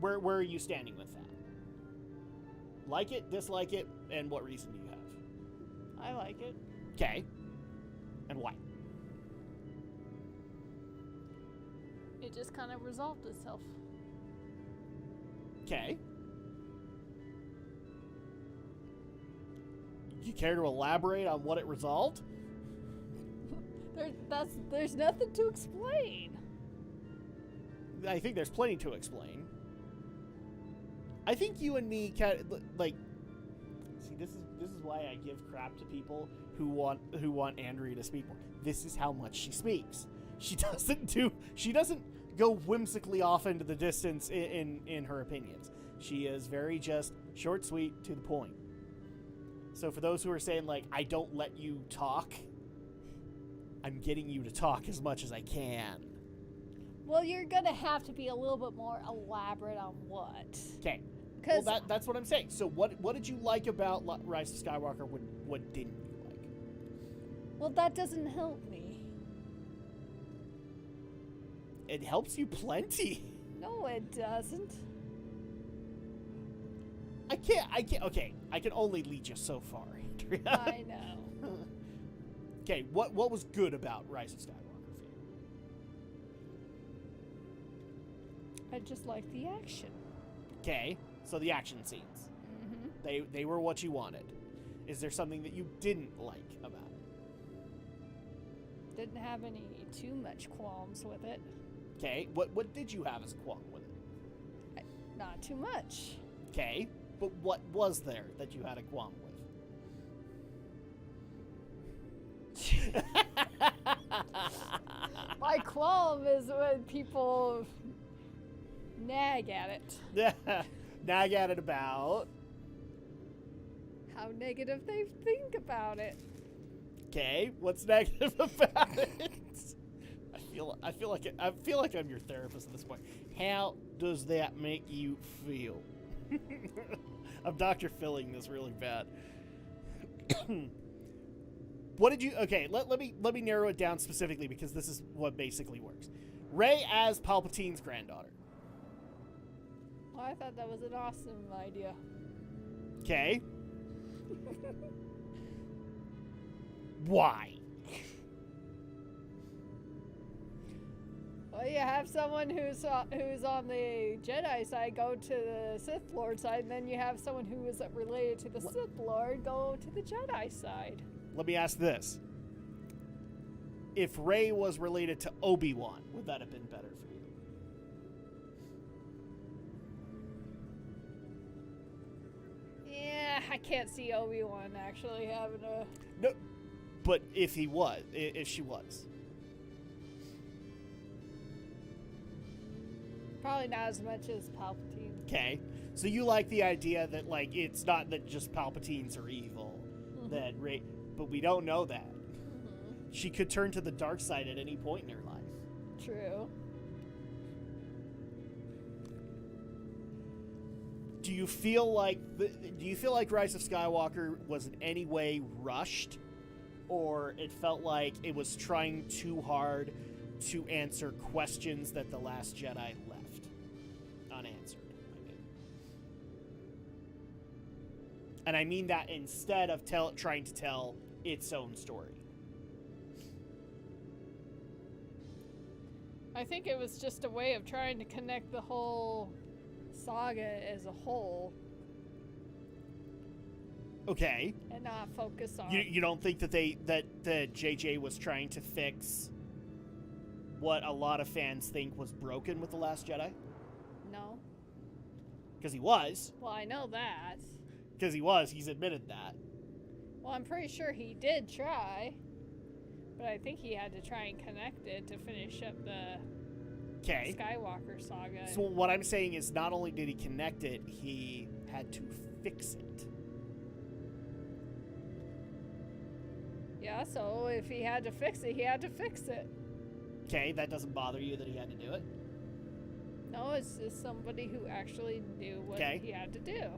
Where are you standing with that? Like it, dislike it, and what reason do you have? I like it. Okay. And why? It just kind of resolved itself. Okay. You care to elaborate on what it resolved? There's nothing to explain. I think there's plenty to explain. I think you and me like. See, this is why I give crap to people who want Andrea to speak more. This is how much she speaks. She doesn't go whimsically off into the distance in her opinions. She is very just short, sweet, to the point. So for those who are saying, like, I don't let you talk, I'm getting you to talk as much as I can. Well, you're gonna have to be a little bit more elaborate on what. Okay. Well, that's what I'm saying. So what did you like about Rise of Skywalker? What didn't you like? Well, that doesn't help me. It helps you plenty. No, it doesn't. I can't. Okay, I can only lead you so far, Andrea. I know. Okay, what was good about Rise of Skywalker for you? I just like the action. Okay, so the action scenes. Mm-hmm. They were what you wanted. Is there something that you didn't like about it? Didn't have any too much qualms with it. Okay, what did you have as a qualm with it? Not too much. Okay, but what was there that you had a qualm with? My qualm is when people nag at it. Nag at it about. How negative they think about it. Okay, what's negative about it? I feel like I'm your therapist at this point. How does that make you feel? I'm Dr. Filling this really bad. What did you? Okay, let me narrow it down specifically because this is what basically works. Rey as Palpatine's granddaughter. Well, I thought that was an awesome idea. Okay. Why? Well, you have someone who's on the Jedi side go to the Sith Lord side, and then you have someone who is related to the Sith Lord go to the Jedi side. Let me ask this. If Rey was related to Obi-Wan, would that have been better for you? Yeah, I can't see Obi-Wan actually having a... No, but if she was. Probably not as much as Palpatine. Okay. So you like the idea that, like, it's not that just Palpatines are evil, that Rey... But we don't know that. She could turn to the dark side at any point in her life. True. Do you feel like Rise of Skywalker was in any way rushed, or it felt like it was trying too hard to answer questions that The Last Jedi left unanswered? And I mean that instead of trying to tell its own story. I think it was just a way of trying to connect the whole saga as a whole. Okay. And not focus on... You don't think that that JJ was trying to fix what a lot of fans think was broken with The Last Jedi? No. Because he was. Well, I know that. Because he was. He's admitted that. Well, I'm pretty sure he did try. But I think he had to try and connect it to finish up the Skywalker saga. So what I'm saying is not only did he connect it, he had to fix it. Yeah, so if he had to fix it, he had to fix it. Okay, that doesn't bother you that he had to do it? No, it's just somebody who actually knew what he had to do.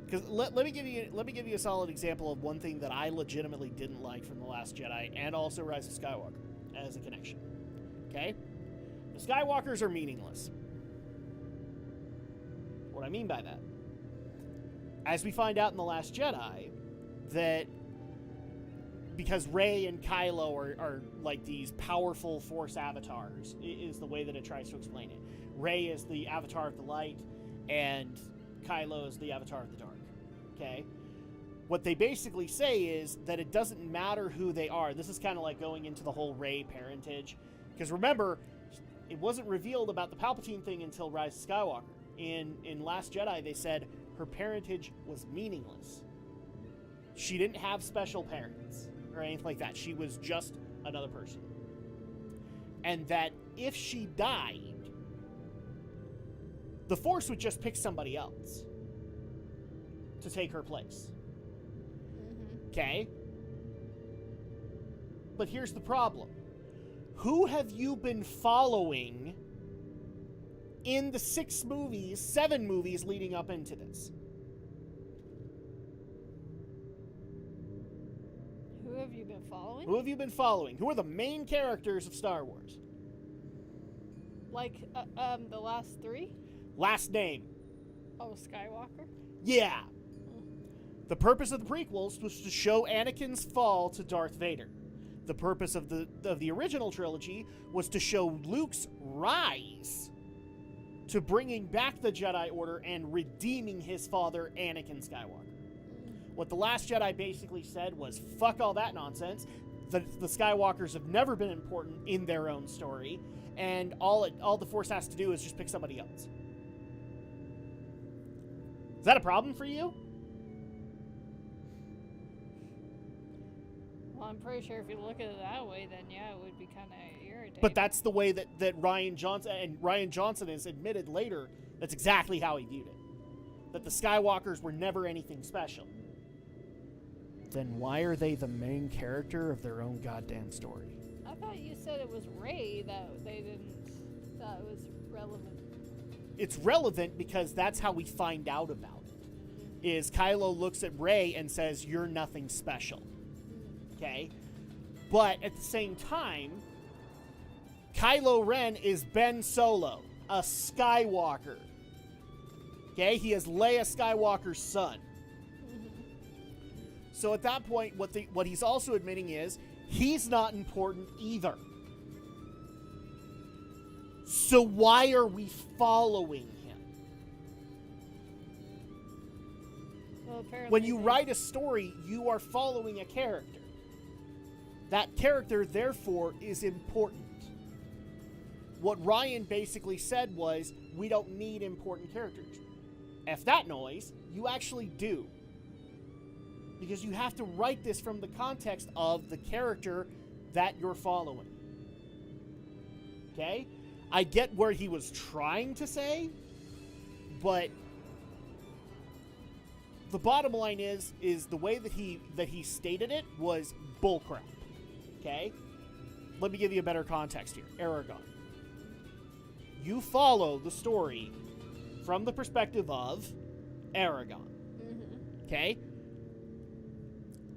Because let me give you a solid example of one thing that I legitimately didn't like from The Last Jedi and also Rise of Skywalker as a connection. Okay? The Skywalkers are meaningless. What I mean by that, as we find out in The Last Jedi, that because Rey and Kylo are like these powerful Force avatars, is the way that it tries to explain it. Rey is the avatar of the light, and Kylo is the avatar of the dark. Okay? What they basically say is that it doesn't matter who they are. This is kind of like going into the whole Rey parentage. Because remember, it wasn't revealed about the Palpatine thing until Rise of Skywalker. In Last Jedi, they said her parentage was meaningless. She didn't have special parents or anything like that. She was just another person. And that if she died, the Force would just pick somebody else to take her place. Okay? But here's the problem. Who have you been following in the 7 movies leading up into this? Who have you been following? Who have you been following? Who are the main characters of Star Wars? Like, the last 3? Last name. Oh, Skywalker? Yeah. The purpose of the prequels was to show Anakin's fall to Darth Vader. The purpose of the original trilogy was to show Luke's rise to bringing back the Jedi Order and redeeming his father, Anakin Skywalker. What The Last Jedi basically said was, fuck all that nonsense. The Skywalkers have never been important in their own story, and all the Force has to do is just pick somebody else. Is that a problem for you? Well, I'm pretty sure if you look at it that way, then yeah, it would be kind of irritating. But that's the way that Ryan Johnson has admitted later. That's exactly how he viewed it. That the Skywalkers were never anything special. Then why are they the main character of their own goddamn story? I thought you said it was Rey that they didn't. That was relevant. It's relevant because that's how we find out about it. Is Kylo looks at Rey and says, "You're nothing special." Okay? But at the same time, Kylo Ren is Ben Solo, a Skywalker. Okay? He is Leia Skywalker's son. So at that point, what he's also admitting is he's not important either. So why are we following him? Well, apparently When you write a story, you are following a character. That character, therefore, is important. What Ryan basically said was, we don't need important characters. F that noise, you actually do. Because you have to write this from the context of the character that you're following. Okay? I get where he was trying to say, but the bottom line is the way that he stated it was bullcrap. Okay? Let me give you a better context here. Aragon. You follow the story from the perspective of Aragon. Okay?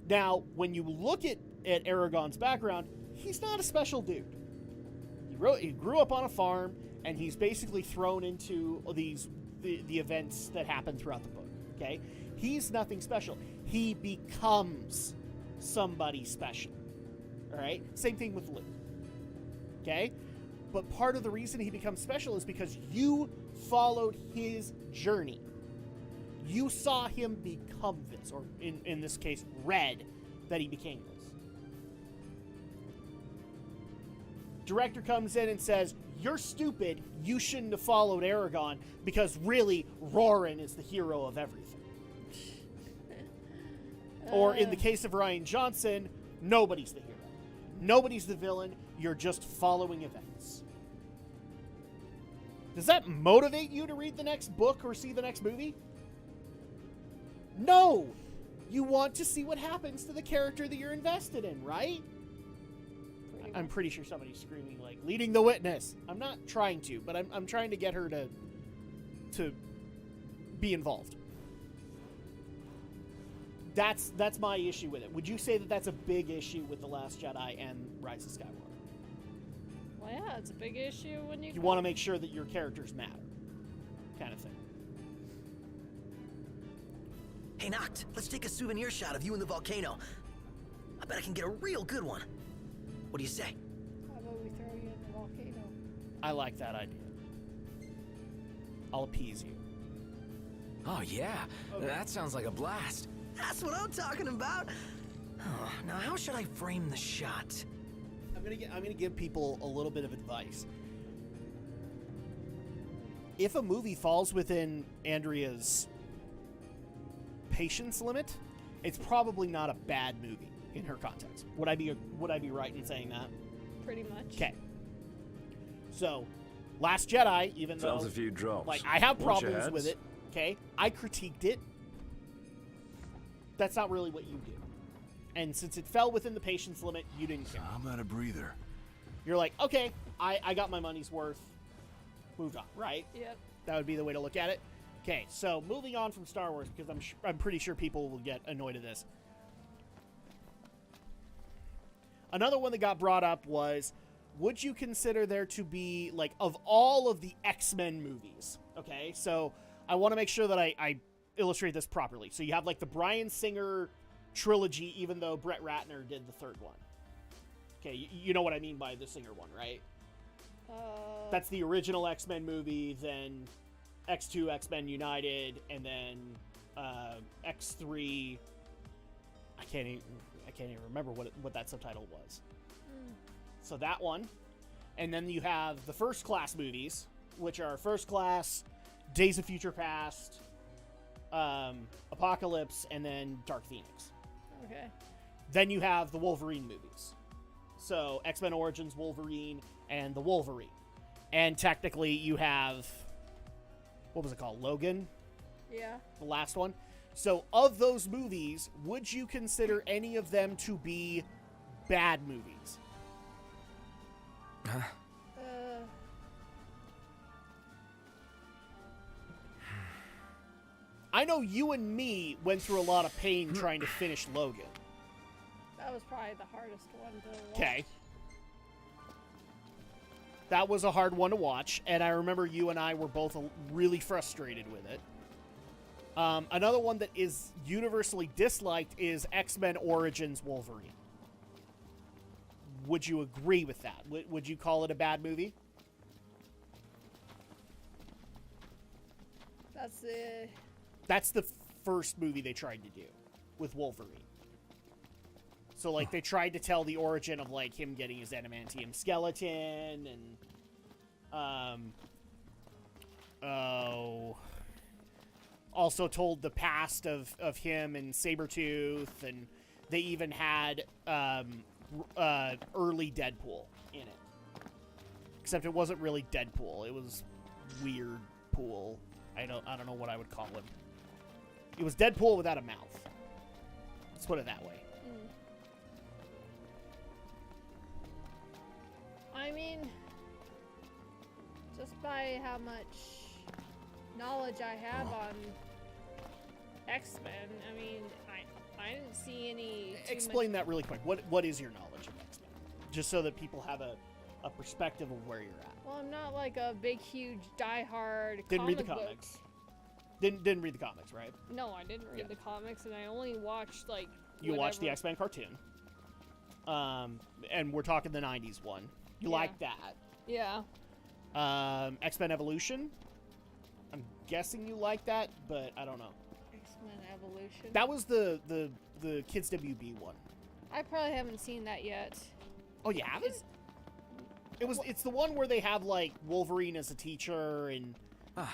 Now, when you look at Aragon's background, he's not a special dude. He grew up on a farm, and he's basically thrown into the events that happen throughout the book. Okay? He's nothing special. He becomes somebody special. All right? Same thing with Luke. Okay? But part of the reason he becomes special is because you followed his journey. You saw him become this, or in this case, read that he became this. Director comes in and says, "You're stupid. You shouldn't have followed Aragon because really, Roran is the hero of everything." Or in the case of Ryan Johnson, nobody's the hero. Nobody's the villain. You're just following events. Does that motivate you to read the next book or see the next movie? No! You want to see what happens to the character that you're invested in, right? I'm pretty sure somebody's screaming, like, leading the witness. I'm not trying to, but I'm trying to get her to be involved. That's my issue with it. Would you say that that's a big issue with The Last Jedi and Rise of Skywalker? Well, yeah, it's a big issue when you. You want to make sure that your characters matter, kind of thing. Hey, Noct, let's take a souvenir shot of you in the volcano. I bet I can get a real good one. What do you say? How about we throw you in the volcano? I like that idea. I'll appease you. Oh, yeah. That sounds like a blast. That's what I'm talking about. Oh, now how should I frame the shot? I'm gonna give people a little bit of advice. If a movie falls within Andrea's patience limit, it's probably not a bad movie in her context. Would I be right in saying that? Pretty much. Okay. So, Last Jedi, even Sounds though a few drops. like I have Watch your problems with heads. it, okay? I critiqued it. That's not really what you do. And since it fell within the patience limit, you didn't care. I'm out of breather. You're like, okay, I got my money's worth. Moved on, right? Yep. That would be the way to look at it. Okay, so moving on from Star Wars, because I'm pretty sure people will get annoyed at this. Another one that got brought up was, would you consider there to be, like, of all of the X-Men movies, okay? So I want to make sure that I illustrate this properly. So you have, like, the Bryan Singer trilogy, even though Brett Ratner did the third one. Okay, you know what I mean by the Singer one, right? That's the original X-Men movie, then X2, X-Men United, and then X3. I can't even remember what that subtitle was. So that one, and then you have the First Class movies, which are First Class, Days of Future Past, Apocalypse, and then Dark Phoenix. Okay. Then you have the Wolverine movies. So X-Men Origins Wolverine and the Wolverine. And technically you have, what was it called? Logan? Yeah. The last one. So of those movies, would you consider any of them to be bad movies? I know you and me went through a lot of pain trying to finish Logan. That was probably the hardest one to watch. Okay. That was a hard one to watch, and I remember you and I were both really frustrated with it. Another one that is universally disliked is X-Men Origins Wolverine. Would you agree with that? Would you call it a bad movie? That's the first movie they tried to do with Wolverine. So, like, they tried to tell the origin of, like, him getting his adamantium skeleton and, also told the past of him and Sabretooth, and they even had, early Deadpool in it. Except it wasn't really Deadpool. It was Weird Pool. I don't know what I would call him. It was Deadpool without a mouth. Let's put it that way. I mean, just by how much knowledge I have on X-Men, I mean, I didn't see any. Explain that really quick. What is your knowledge of X-Men? Just so that people have a perspective of where you're at. Well, I'm not like a big, huge, diehard. Didn't read the comic comics. book. Didn't read the comics, right? No, I didn't read the comics, and I only watched like. You watched the whatever- X-Men cartoon. And we're talking the 90s one. You like that. Yeah. X-Men Evolution. I'm guessing you like that, but I don't know. X-Men Evolution. That was the Kids WB one. I probably haven't seen that yet. Oh, you haven't? It's the one where they have, like, Wolverine as a teacher and Why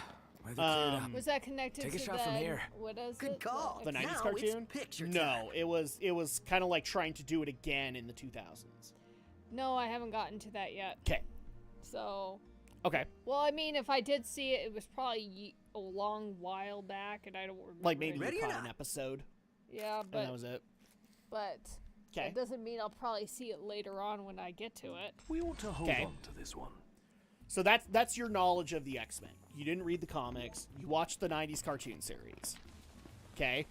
they cleared up? Was that connected Take to a shot from here. What is Good it? call. the 90s Now cartoon. it's picture No, time. it was kind of like trying to do it again in the 2000s. No, I haven't gotten to that yet. Okay. So, Okay. well, I mean, if I did see it, it was probably a long while back, and I don't remember. Like maybe Ready you or caught an not? episode, Yeah, and that but was it. Okay. that doesn't mean I'll probably see it later on when I get to it. We ought to hold Okay. on to this one. So that's your knowledge of the X-Men. You didn't read the comics. You watched the 90s cartoon series. Okay?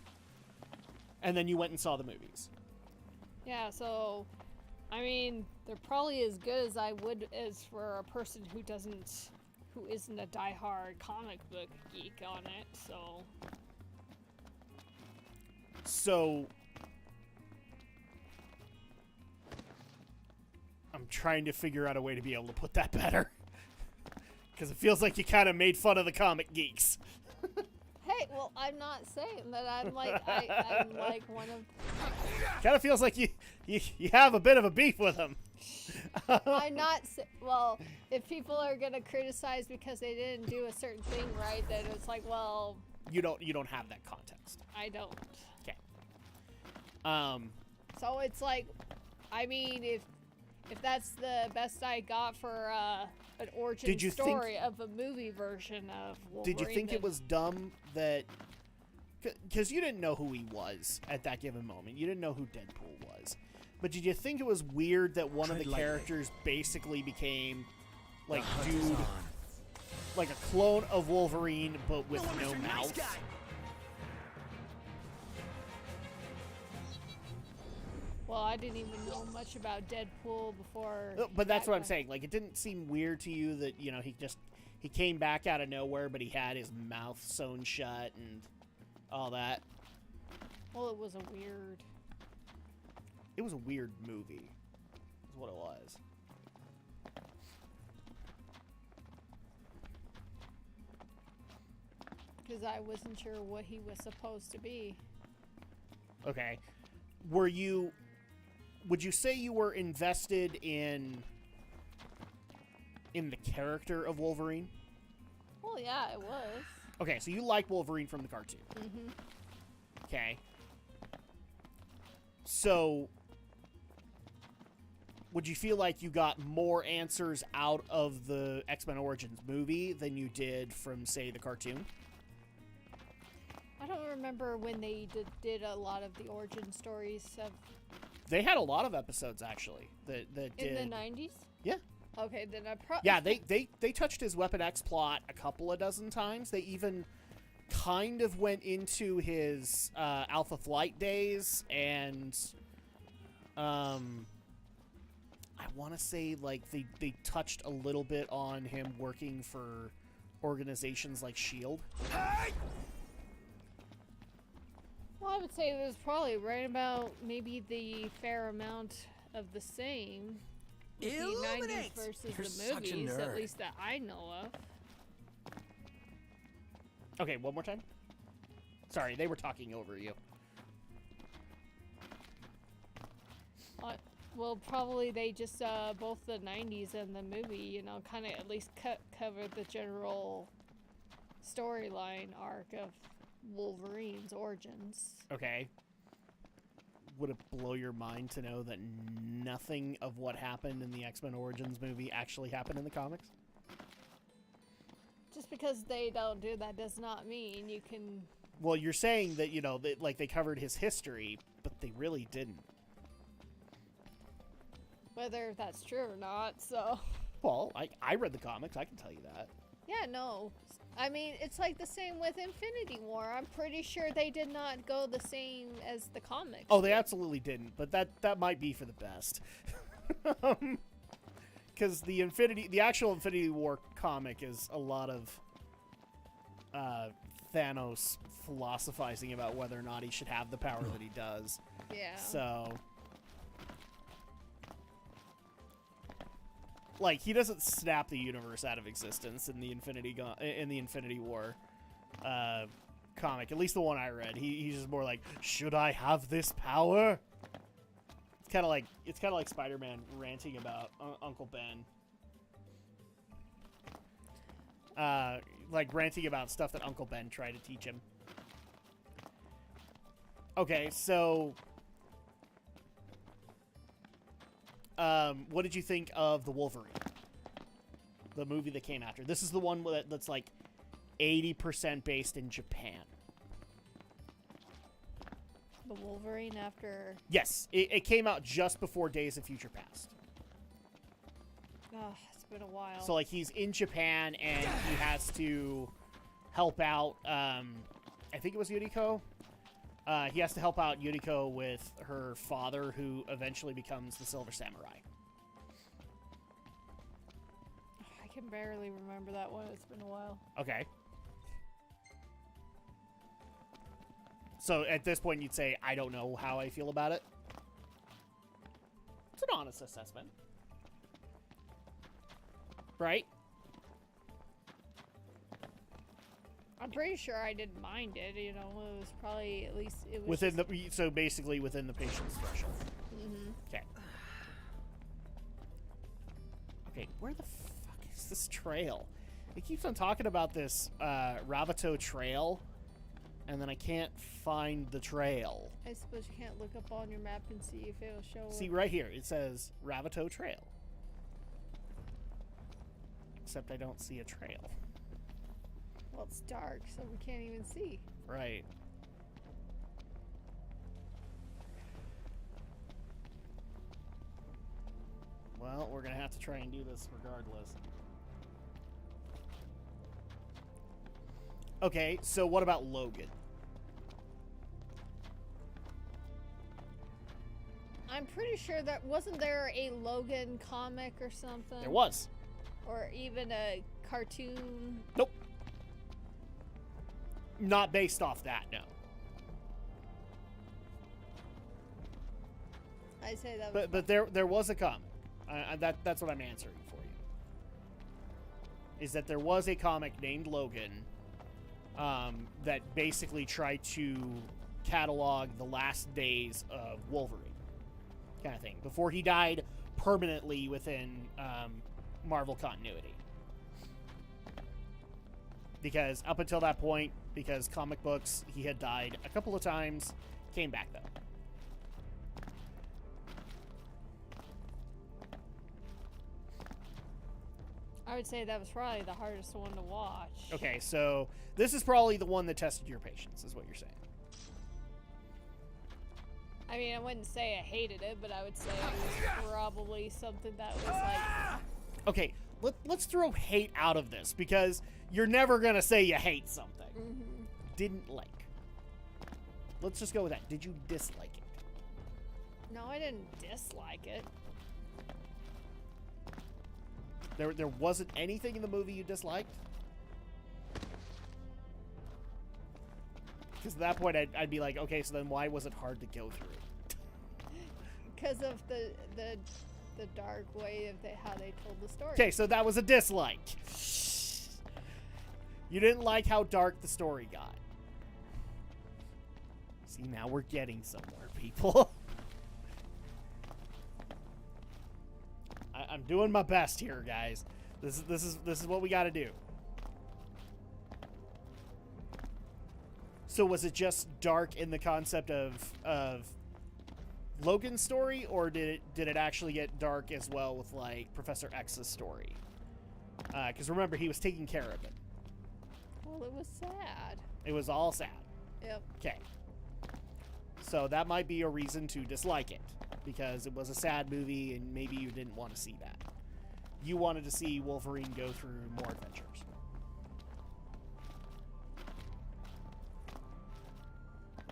And then you went and saw the movies. Yeah, so, I mean, they're probably as good as I would as for a person who isn't a diehard comic book geek on it, so. So, I'm trying to figure out a way to be able to put that better. Because it feels like you kind of made fun of the comic geeks. Hey, well, I'm not saying that I'm like, I'm like one of... Kind of feels like you have a bit of a beef with them. I'm not... Well, if people are going to criticize because they didn't do a certain thing right, then it's like, well... You don't have that context. I don't. Okay. So it's like, I mean, if that's the best I got for an origin story of a movie version of Wolverine, did you think it was dumb that... Because you didn't know who he was at that given moment. You didn't know who Deadpool was. But did you think it was weird that one of the characters basically became, like, dude... Like a clone of Wolverine, but with no mouth? Well, I didn't even know much about Deadpool before. But that's what I'm saying. Like, it didn't seem weird to you that, you know, he came back out of nowhere, but he had his mouth sewn shut and all that. Well, it was a weird movie, is what it was. Because I wasn't sure what he was supposed to be. Okay. Would you say you were invested in the character of Wolverine? Well, yeah, it was. Okay, so you like Wolverine from the cartoon. Mm-hmm. Okay. So, would you feel like you got more answers out of the X-Men Origins movie than you did from, say, the cartoon? I don't remember when they did a lot of the origin stories of... They had a lot of episodes, actually, that did... In the 90s? Yeah. Okay, then I probably... Yeah, they touched his Weapon X plot a couple of dozen times. They even kind of went into his Alpha Flight days, and I want to say, like, they touched a little bit on him working for organizations like S.H.I.E.L.D. Well, I would say it was probably right about maybe the fair amount of the same. The 90s versus the movies, at least that I know of. Okay, one more time. Sorry, they were talking over you. Well, probably they just, both the 90s and the movie, you know, kind of at least covered the general storyline arc of Wolverine's origins. Okay. Would it blow your mind to know that nothing of what happened in the X-Men Origins movie actually happened in the comics? Just because they don't do that does not mean you can... Well, you're saying that, you know, they covered his history, but they really didn't. Whether that's true or not, so... Well, I read the comics, I can tell you that. Yeah, no. I mean, it's like the same with Infinity War. I'm pretty sure they did not go the same as the comics. Oh, they absolutely didn't, but that might be for the best. Because the actual Infinity War comic is a lot of Thanos philosophizing about whether or not he should have the power that he does. Yeah. So, like, he doesn't snap the universe out of existence in the Infinity War comic. At least the one I read. He's just more like, should I have this power? It's kind of like Spider-Man ranting about Uncle Ben. Like ranting about stuff that Uncle Ben tried to teach him. Okay, so what did you think of the Wolverine? The movie that came after. This is the one that's like 80% based in Japan. The Wolverine after... Yes, it came out just before Days of Future Past. Oh, it's been a while. So, like, he's in Japan, and he has to help out, I think it was Yuriko, He has to help out Yuriko with her father, who eventually becomes the Silver Samurai. I can barely remember that one. It's been a while. Okay. So at this point, you'd say, I don't know how I feel about it. It's an honest assessment. Right? I'm pretty sure I didn't mind it. You know, it was probably at least it was Within the so basically within the patient's threshold. Mm-hmm. Okay. Okay, where the fuck is this trail? It keeps on talking about this Ravito trail, and then I can't find the trail. I suppose you can't look up on your map and see if it'll show. See right here, it says Ravito Trail. Except I don't see a trail. Well, it's dark, so we can't even see. Right. Well, we're gonna have to try and do this regardless. Okay, so what about Logan? I'm pretty sure that wasn't there a Logan comic or something? There was. Or even a cartoon? Nope. Not based off that, no. I say that was But there was a comic. That's what I'm answering for you. Is that there was a comic named Logan that basically tried to catalog the last days of Wolverine, kind of thing, before he died permanently within Marvel continuity. Because up until that point, because comic books, he had died a couple of times, came back though. I would say that was probably the hardest one to watch. Okay, so this is probably the one that tested your patience, is what you're saying. I mean, I wouldn't say I hated it, but I would say it was probably something that was like... Okay, let's throw hate out of this, because you're never going to say you hate something. Mm-hmm. Didn't like. Let's just go with that. Did you dislike it? No, I didn't dislike it. There wasn't anything in the movie you disliked? Because at that point, I'd be like, okay, so then why was it hard to go through? Because of the dark way of how they told the story. Okay, so that was a dislike. You didn't like how dark the story got. See, now we're getting somewhere, people. I'm doing my best here, guys. This is what we got to do. So was it just dark in the concept of Logan's story, or did it actually get dark as well with like Professor X's story? Because remember, he was taking care of it. Well, it was sad. It was all sad. Yep. Okay. So that might be a reason to dislike it, because it was a sad movie and maybe you didn't want to see that. You wanted to see Wolverine go through more adventures.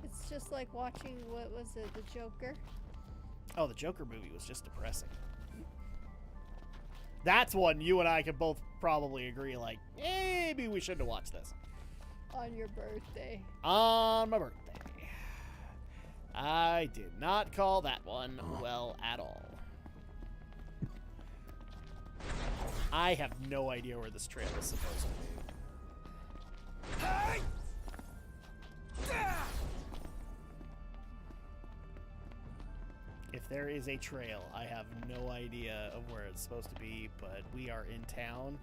It's just like watching, what was it, The Joker? Oh, the Joker movie was just depressing. That's one you and I could both probably agree, like, maybe we shouldn't have watched this. On your birthday. On my birthday. I did not call that one well at all. I have no idea where this trail is supposed to be. If there is a trail, I have no idea of where it's supposed to be, but we are in town.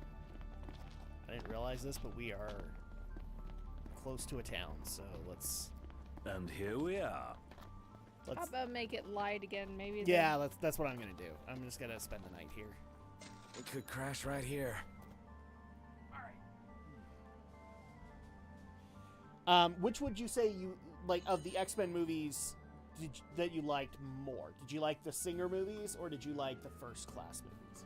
I didn't realize this, but we are close to a town, so let's... And here we are. How about make it light again? Maybe. Yeah, that's what I'm gonna do. I'm just gonna spend the night here. We could crash right here. Which would you say you like of the X-Men movies that you liked more? Did you like the Singer movies, or did you like the First Class movies?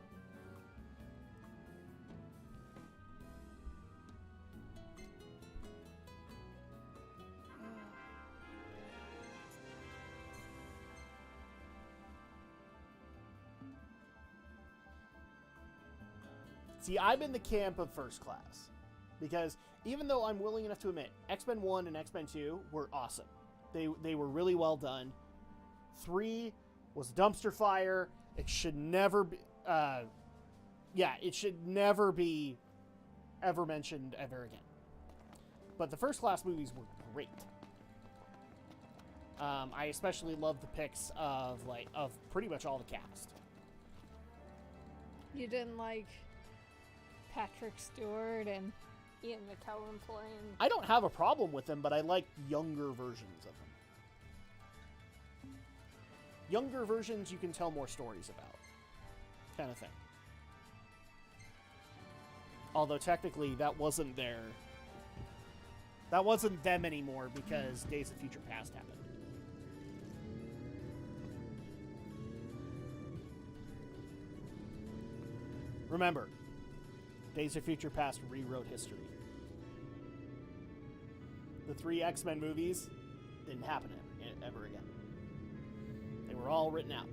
See, I'm in the camp of First Class. Because even though I'm willing enough to admit, X-Men 1 and X-Men 2 were awesome. They were really well done. 3 was a dumpster fire. It should never be... it should never be ever mentioned ever again. But the First Class movies were great. I especially love the picks of pretty much all the cast. You didn't like Patrick Stewart and Ian McKellen playing? I don't have a problem with them, but I like younger versions of them. Younger versions you can tell more stories about. Kind of thing. Although technically that wasn't them anymore because Days of Future Past happened. Remember, Days of Future Past rewrote history. The 3 X-Men movies didn't happen ever again. They were all written out.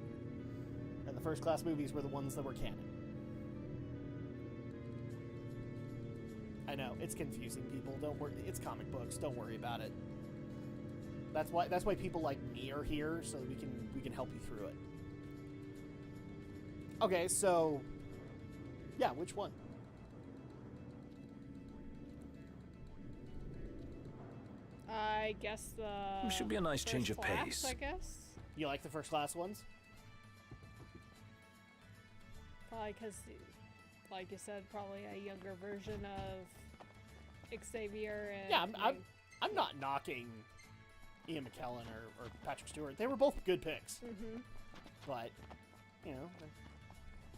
And the First Class movies were the ones that were canon. I know, it's confusing, people. Don't worry. It's comic books. Don't worry about it. That's why people like me are here, so that we can help you through it. Okay, so yeah, which one? I guess the... Should be a nice change of Class, pace. I guess. You like the First Class ones? Probably because, like you said, probably a younger version of Xavier and... Yeah, I'm not knocking Ian McKellen or Patrick Stewart. They were both good picks. Mm-hmm. But, you know,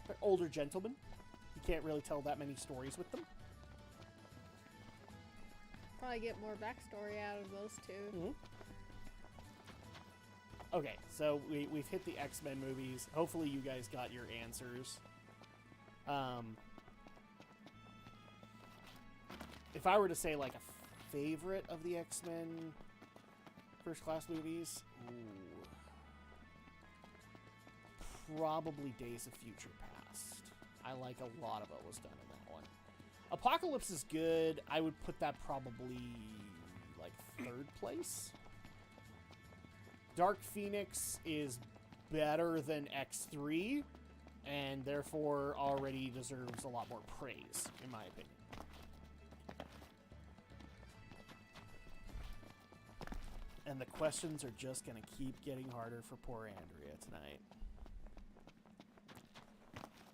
they're older gentlemen. You can't really tell that many stories with them. Probably get more backstory out of those two. Mm-hmm. Okay, so we've hit the X-Men movies. Hopefully you guys got your answers. If I were to say, like, a favorite of the X-Men First Class movies, probably Days of Future Past. I like a lot of what was done in that one. Apocalypse is good. I would put that probably, like, 3rd place. Dark Phoenix is better than X3, and therefore already deserves a lot more praise, in my opinion. And the questions are just going to keep getting harder for poor Andrea tonight.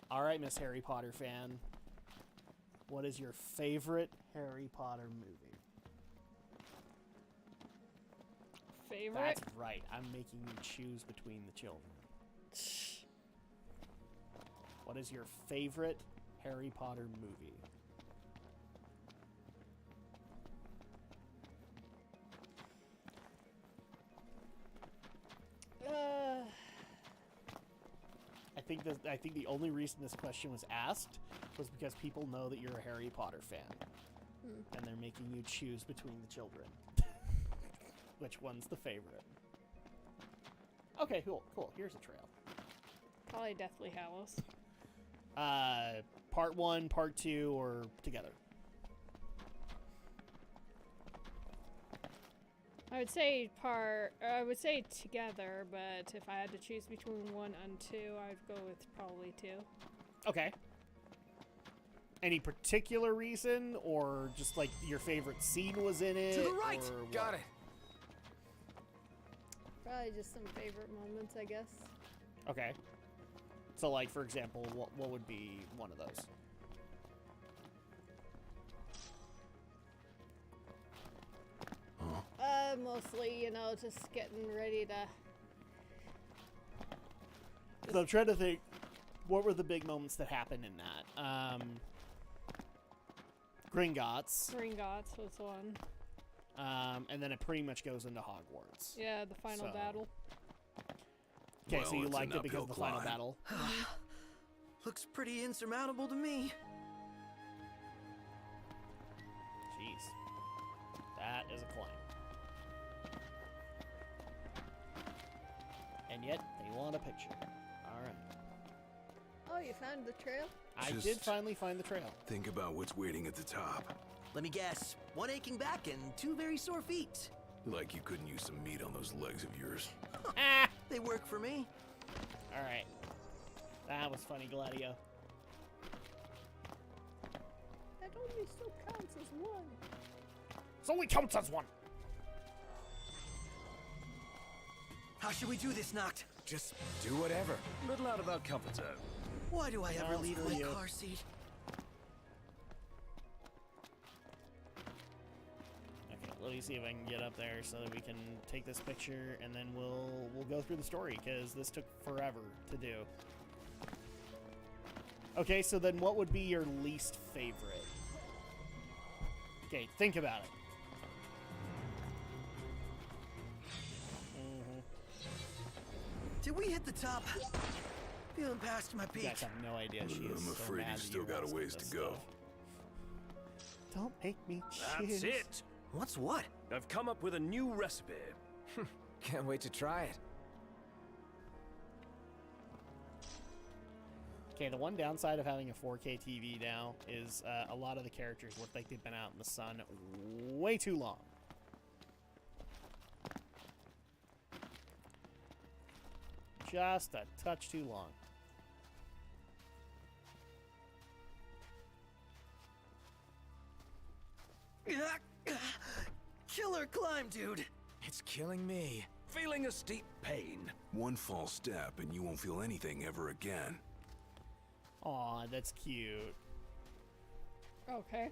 All right, Miss Harry Potter fan. What is your favorite Harry Potter movie? Favorite? That's right. I'm making you choose between the children. What is your favorite Harry Potter movie? I think the only reason this question was asked was because people know that you're a Harry Potter fan. And they're making you choose between the children. Which one's the favorite? Okay, cool. Here's a trail. Probably Deathly Hallows. Part 1, part 2, or together? I would say together, but if I had to choose between 1 and 2, I'd go with probably 2. Okay. Any particular reason, or just like your favorite scene was in it? To the right! Or what? Got it. Probably just some favorite moments, I guess. Okay. So, like, for example, what would be one of those? Mostly, just getting ready to... So I'm trying to think, what were the big moments that happened in that? Gringotts. Gringotts was one. And then it pretty much goes into Hogwarts. Yeah, the final battle. Okay, Well, so you it's liked an it because of the uphill final climb. battle. Looks pretty insurmountable to me. Jeez. That is a climb. And yet, they want a picture. Alright. Oh, you found the trail? I Just- did finally find the trail. Think about what's waiting at the top. Let me guess. One aching back and two very sore feet. Like you couldn't use some meat on those legs of yours. Ah! They work for me. All right. That was funny, Gladio. That only still counts as one. It only counts as one. How should we do this, Noct? Just do whatever. A little out of our comfort zone. Why do I ever Sounds leave for my you. car seat? Okay, let me see if I can get up there so that we can take this picture, and then we'll go through the story because this took forever to do. Okay, so then what would be your least favorite? Okay, think about it. Did we hit the top? Feeling past my You peak. guys have no idea. She is I'm so afraid mad you've that still you're got a asking ways this to go. stuff. Don't make me That's choose. it. What's what? I've come up with a new recipe. Can't wait to try it. Okay, the one downside of having a 4K TV now is a lot of the characters look like they've been out in the sun way too long. Just a touch too long. Killer climb, dude. It's killing me. Feeling a steep pain. One false step and you won't feel anything ever again. Aw, that's cute. Okay.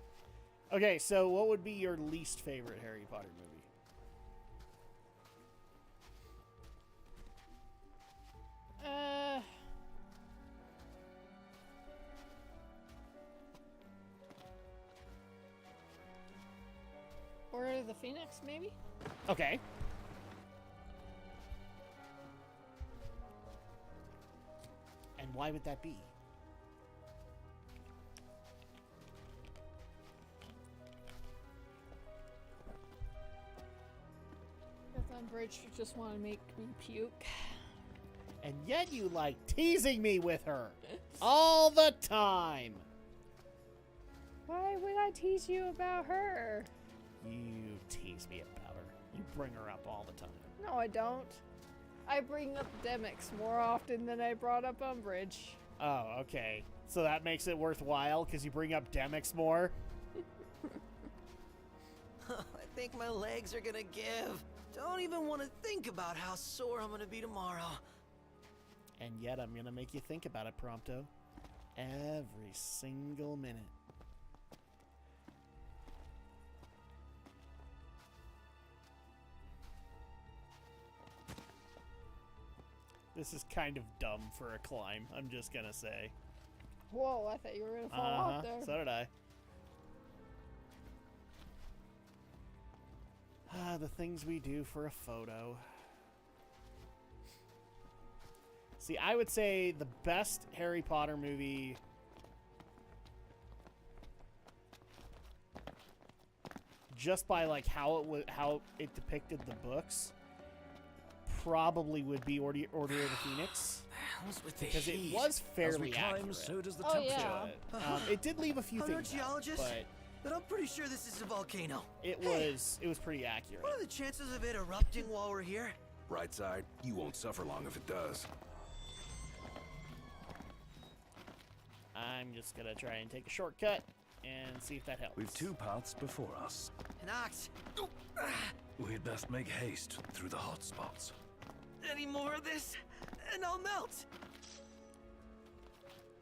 Okay, so what would be your least favorite Harry Potter movie? Order of the Phoenix, maybe? Okay. And why would that be? Because Umbridge just want to make me puke. And yet you like teasing me with her all the time. Why would I tease you about her? You tease me about her. You bring her up all the time. No, I don't. I bring up Demix more often than I brought up Umbridge. Oh, okay. So that makes it worthwhile because you bring up Demix more? I think my legs are gonna give. Don't even want to think about how sore I'm gonna be tomorrow. And yet I'm going to make you think about it, Prompto. Every single minute. This is kind of dumb for a climb, I'm just going to say. Whoa, I thought you were going to fall off there. So did I. Ah, the things we do for a photo. See, I would say the best Harry Potter movie just by like how it depicted the books probably would be Order of the Phoenix. How's with the Because it heat? was As we fairly climb, accurate. so does the Oh, temperature. yeah. It did leave a few I'm no things out, geologist, but but I'm pretty sure this is a volcano. it Hey, was pretty accurate. what are the chances of it erupting while we're here? Right side, you won't suffer long if it does. I'm just gonna try and take a shortcut and see if that helps. We've two paths before us. Nox, We'd best make haste through the hot spots. any more of this, and I'll melt.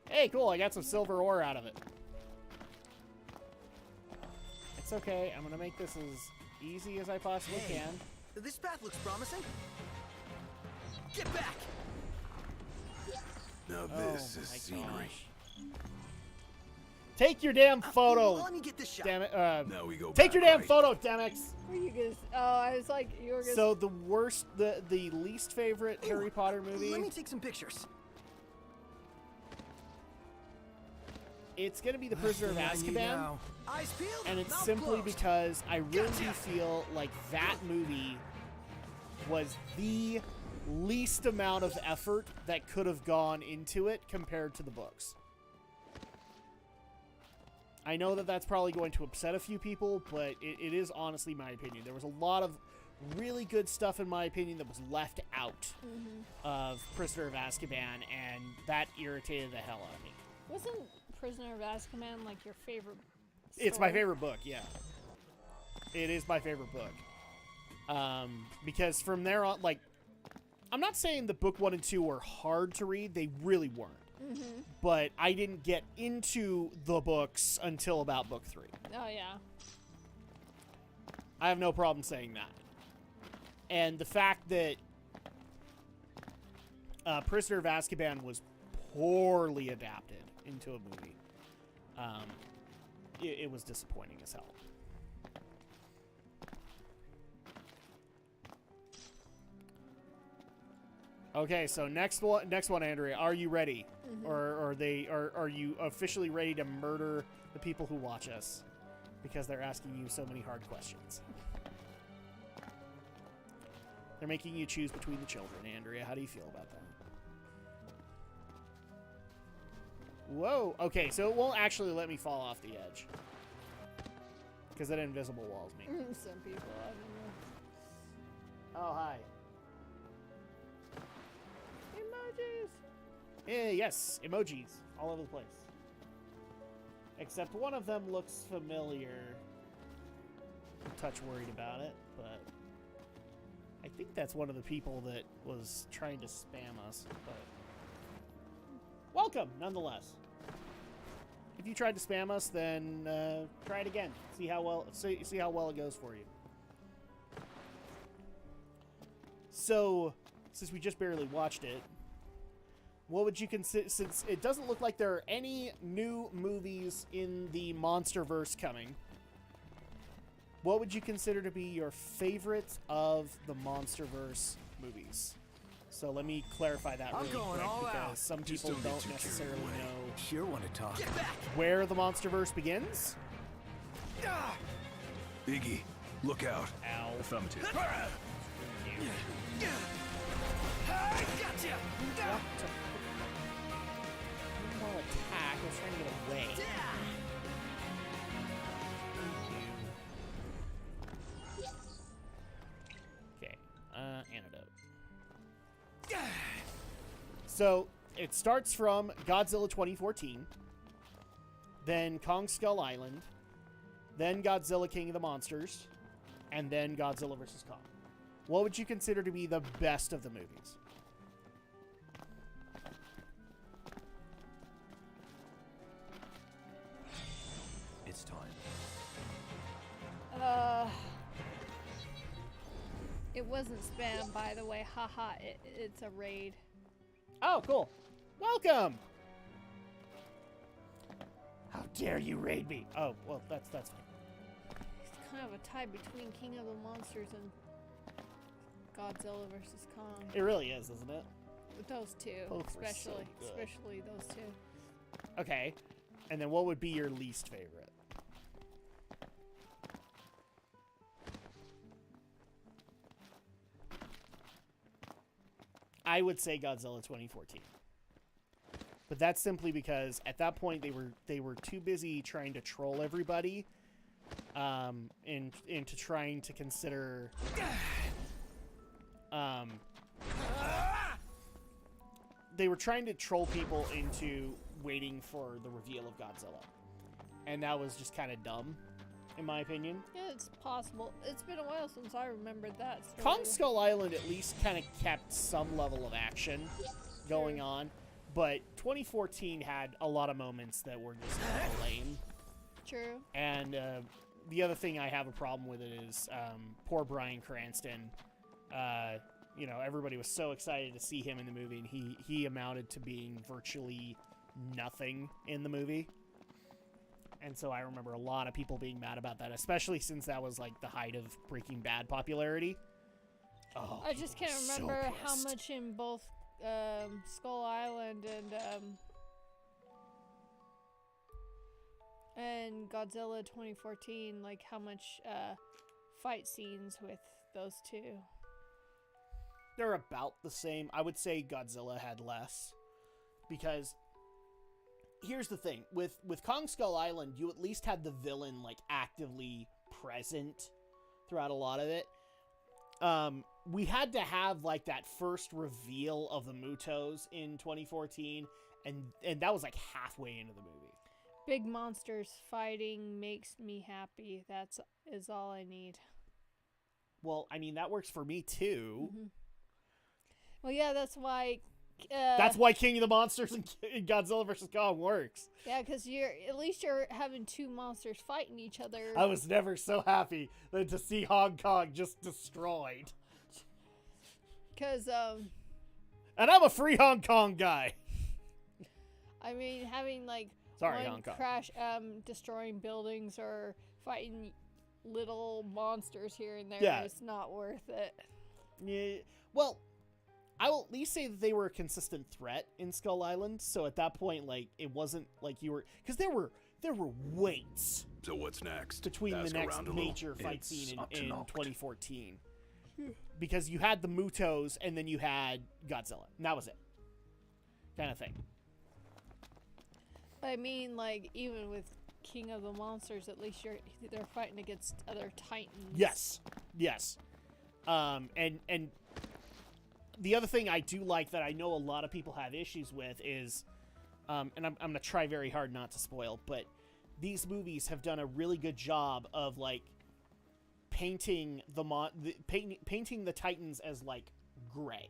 Hey, cool, I got some silver ore out of it. It's okay, I'm gonna make this as easy as I possibly Hey. can. This path looks promising. Get back! Now this is my scenery. gosh. Take your damn photo, Let me get this shot. damn it. Now we go Take back your damn right. photo, Demix. Were you gonna? Oh, I was like, you were gonna. So the worst, the least favorite Harry Potter movie, Let me take some pictures. it's gonna be The Prisoner of Nothing on you Azkaban. now. Eyes peeled, And it's mouth simply closed. because I really do Gotcha. feel like that movie was the least amount of effort that could have gone into it compared to the books. I know that that's probably going to upset a few people, but it is honestly my opinion. There was a lot of really good stuff, in my opinion, that was left out of Prisoner of Azkaban, and that irritated the hell out of me. Wasn't Prisoner of Azkaban like your favorite It's my story? favorite book, yeah. It is my favorite book. Because from there on, like, I'm not saying the book 1 and 2 were hard to read. They really weren't. But I didn't get into the books until about book 3. Oh, yeah. I have no problem saying that. And the fact that Prisoner of Azkaban was poorly adapted into a movie, it was disappointing as hell. Okay, so next one, Andrea. Are you ready, or are you officially ready to murder the people who watch us because they're asking you so many hard questions? They're making you choose between the children, Andrea. How do you feel about that? Whoa. Okay, so it won't actually let me fall off the edge because that invisible walls me. Some people, I don't know. Oh, hi. Emojis. Yes, emojis all over the place. Except one of them looks familiar. I'm a touch worried about it, but I think that's one of the people that was trying to spam us. But welcome, nonetheless. If you tried to spam us, then try it again. See how well it goes for you. So, since we just barely watched it, what would you consider, since it doesn't look like there are any new movies in the Monsterverse coming, what would you consider to be your favorite of the Monsterverse movies? So let me clarify that really going quick, all because out. some Just people don't get don't too carried necessarily away. know Sure want to talk. Get back! where the Monsterverse begins. Iggy, look out. Ow. Affirmative. I gotcha! No attack. I was trying to get away. Okay. Antidote. So it starts from Godzilla 2014, then Kong Skull Island, then Godzilla King of the Monsters, and then Godzilla vs. Kong. What would you consider to be the best of the movies? It's time. It wasn't spam, by the way. Haha, it's a raid. Oh, cool. Welcome! How dare you raid me? Oh, well, that's fine. It's kind of a tie between King of the Monsters and Godzilla vs. Kong. It really is, isn't it? Those two, Both were so especially, good. especially those two. Okay. And then what would be your least favorite? I would say Godzilla 2014. But that's simply because at that point they were too busy trying to troll everybody, into trying to consider they were trying to troll people into waiting for the reveal of Godzilla. And that was just kind of dumb, in my opinion. Yeah, it's possible. It's been a while since I remembered that story. Kong Skull Island at least kind of kept some level of action going on, but 2014 had a lot of moments that were just kind of lame. True. And the other thing I have a problem with it is poor Bryan Cranston. You know, everybody was so excited to see him in the movie, and he amounted to being virtually nothing in the movie. And so I remember a lot of people being mad about that, especially since that was like the height of Breaking Bad popularity. Oh, I just people can't were so remember how pissed. much in both Skull Island and Godzilla 2014, like how much fight scenes with those two. They're about the same. I would say Godzilla had less. Because here's the thing. With Kong Skull Island, you at least had the villain, like, actively present throughout a lot of it. We had to have, like, that first reveal of the Mutos in 2014, and that was, like, halfway into the movie. Big monsters fighting makes me happy. Is all I need. Well, I mean, that works for me, too. Mm-hmm. Well, yeah, that's why... that's why King of the Monsters and Godzilla vs. Kong works. Yeah, because at least you're having two monsters fighting each other. I was never so happy than to see Hong Kong just destroyed. Because, And I'm a free Hong Kong guy. I mean, having, like, Sorry, one Hong Kong. crash, destroying buildings or fighting little monsters here and there is not worth it. Yeah, well, I will at least say that they were a consistent threat in Skull Island. So at that point, like, it wasn't like you were, because there were weights So what's next? between Ask the next around a little. major fight It's scene up to in Noct. 2014, because you had the Mutos and then you had Godzilla, and that was it, kind of thing. I mean, like, even with King of the Monsters, at least they're fighting against other titans. Yes. And the other thing I do like that I know a lot of people have issues with is, and I'm going to try very hard not to spoil, but these movies have done a really good job of, like, painting painting the Titans as, like, gray.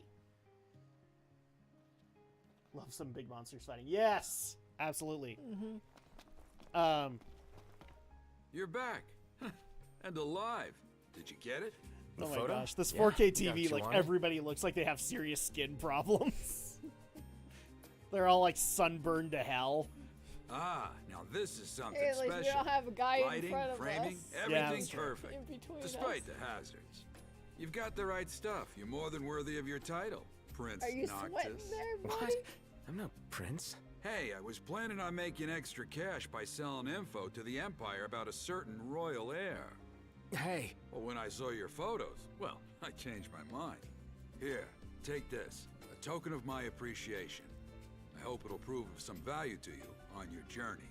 Love some big monsters fighting. Yes, absolutely. Mm-hmm. You're back. And alive. Did you get it? The Oh my photo? gosh, this Yeah, 4K got TV, you like, on it. everybody looks like they have serious skin problems. They're all, like, sunburned to hell. Ah, now this is something Hey, at least special. we don't have a guy Lighting, in front of framing, us. everything's that's true. perfect. In between Despite us. the hazards. You've got the right stuff. You're more than worthy of your title, Prince Are you Noctis. sweating there, buddy? What? I'm no prince. Hey, I was planning on making extra cash by selling info to the Empire about a certain royal heir. Hey, Well, when I saw your photos, well, I changed my mind. Here, take this. A token of my appreciation. I hope it'll prove of some value to you on your journey.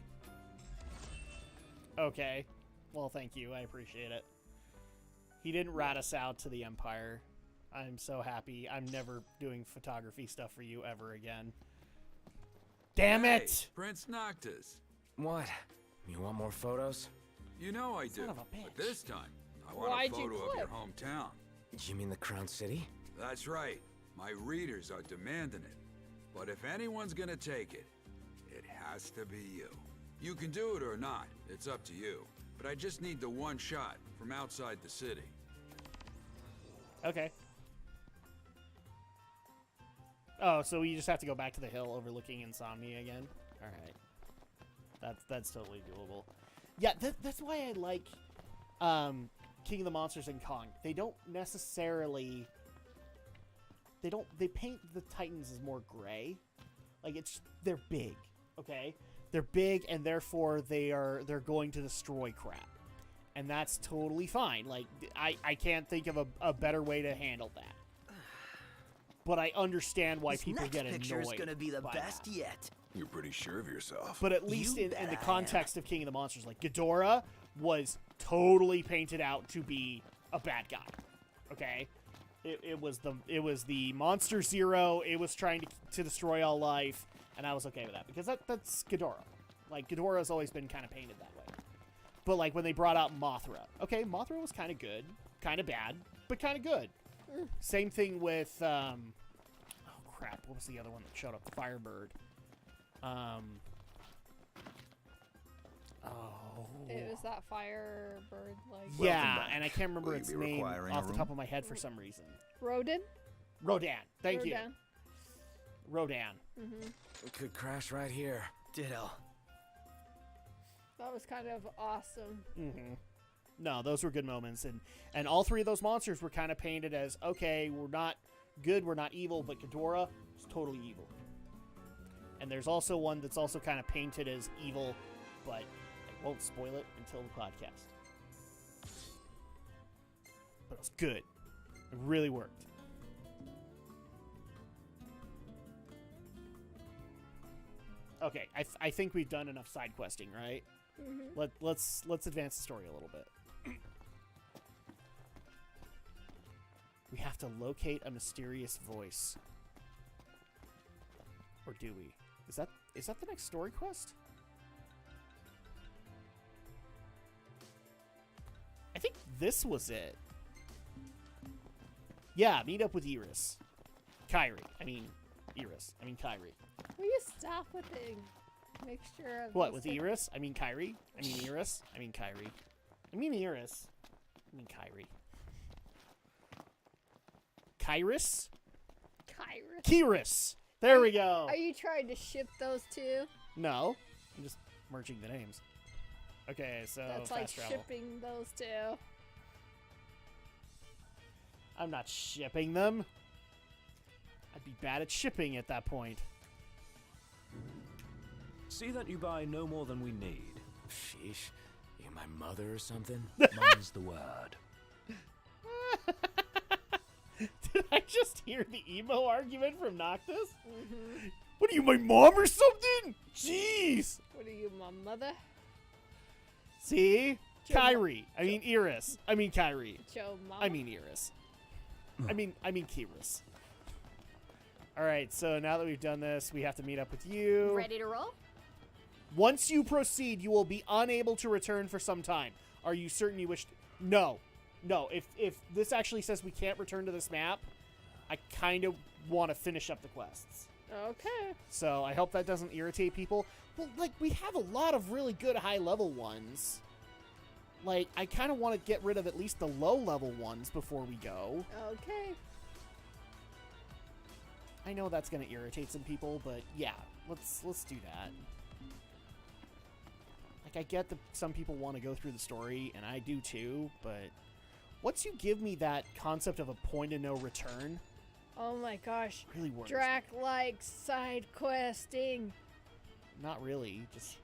Okay. Well, thank you. I appreciate it. He didn't rat us out to the Empire. I'm so happy. I'm never doing photography stuff for you ever again. Damn Hey, it! Prince Noctis. what? You want more photos? You know I do. Son of a But bitch. this time, I want Why'd a you photo of your clip? hometown. You mean the Crown City? That's right. My readers are demanding it. But if anyone's gonna take it, it has to be you. You can do it or not. It's up to you. But I just need the one shot from outside the city. Okay. Oh, so we just have to go back to the hill overlooking Insomnia again? Alright. That's totally doable. Yeah, that's why I like King of the Monsters and Kong. They don't necessarily... They paint the Titans as more gray. Like, they're big, okay? They're big, and therefore they're going to destroy crap. And that's totally fine. Like, I can't think of a better way to handle that. But I understand why This people next get annoyed. picture is gonna be the by best that. yet. You're pretty sure of yourself. But at least You in bet the I am. context of King of the Monsters, like, Ghidorah was totally painted out to be a bad guy. Okay? It was the Monster Zero. It was trying to destroy all life, and I was okay with that because that's Ghidorah. Like, Ghidorah's always been kind of painted that way. But, like, when they brought out Mothra, okay, Mothra was kind of good, kind of bad, but kind of good. Same thing with oh crap, what was the other one that showed up? Firebird. It was that Firebird, like... Yeah, back. and I can't remember Will you its be name requiring off a the room? top of my head for some reason. Rodan? Rodan. Thank you. Rodan. Rodan. Mm-hmm. We could crash right here. Ditto. That was kind of awesome. Mm-hmm. No, those were good moments, and all three of those monsters were kind of painted as, okay, we're not good, we're not evil, but Ghidorah is totally evil. And there's also one that's also kind of painted as evil, but I won't spoil it until the podcast. But it was good. It really worked. Okay, I think we've done enough side questing, right? Mm-hmm. Let's advance the story a little bit. We have to locate a mysterious voice. Or do we? Is that the next story quest? I think this was it. Yeah, meet up with Iris. Kyrie. I mean, Iris. I mean, Kyrie. Will you stop with the mixture of What, these with different- Iris? I mean, Kyrie. I mean, Iris. I mean, Kyrie. I mean, Iris. I mean, Kyrie. Kyrus? Kyra? Kyrus! There we go! Are you trying to ship those two? No. I'm just merging the names. Okay, so That's like fast travel. shipping those two. I'm not shipping them. I'd be bad at shipping at that point. See that you buy no more than we need. Sheesh. You my mother or something? Money's the word. Did I just hear the emo argument from Noctis? Mm-hmm. What are you, my mom or something? Jeez! What are you, my mother? See? Joe Kyrie. I mean Iris. I mean Kyrie. Joe, mama? I mean Iris. I mean Kyrus. Alright, so now that we've done this, we have to meet up with you. Ready to roll? Once you proceed, you will be unable to return for some time. Are you certain you wish to? No. No, if this actually says we can't return to this map, I kind of want to finish up the quests. Okay. So I hope that doesn't irritate people. Well, like, we have a lot of really good high-level ones. Like, I kind of want to get rid of at least the low-level ones before we go. Okay. I know that's going to irritate some people, but yeah, let's do that. Like, I get that some people want to go through the story, and I do too, but once you give me that concept of a point of no return, Oh my gosh. it really works. Drak likes side questing. Not really, just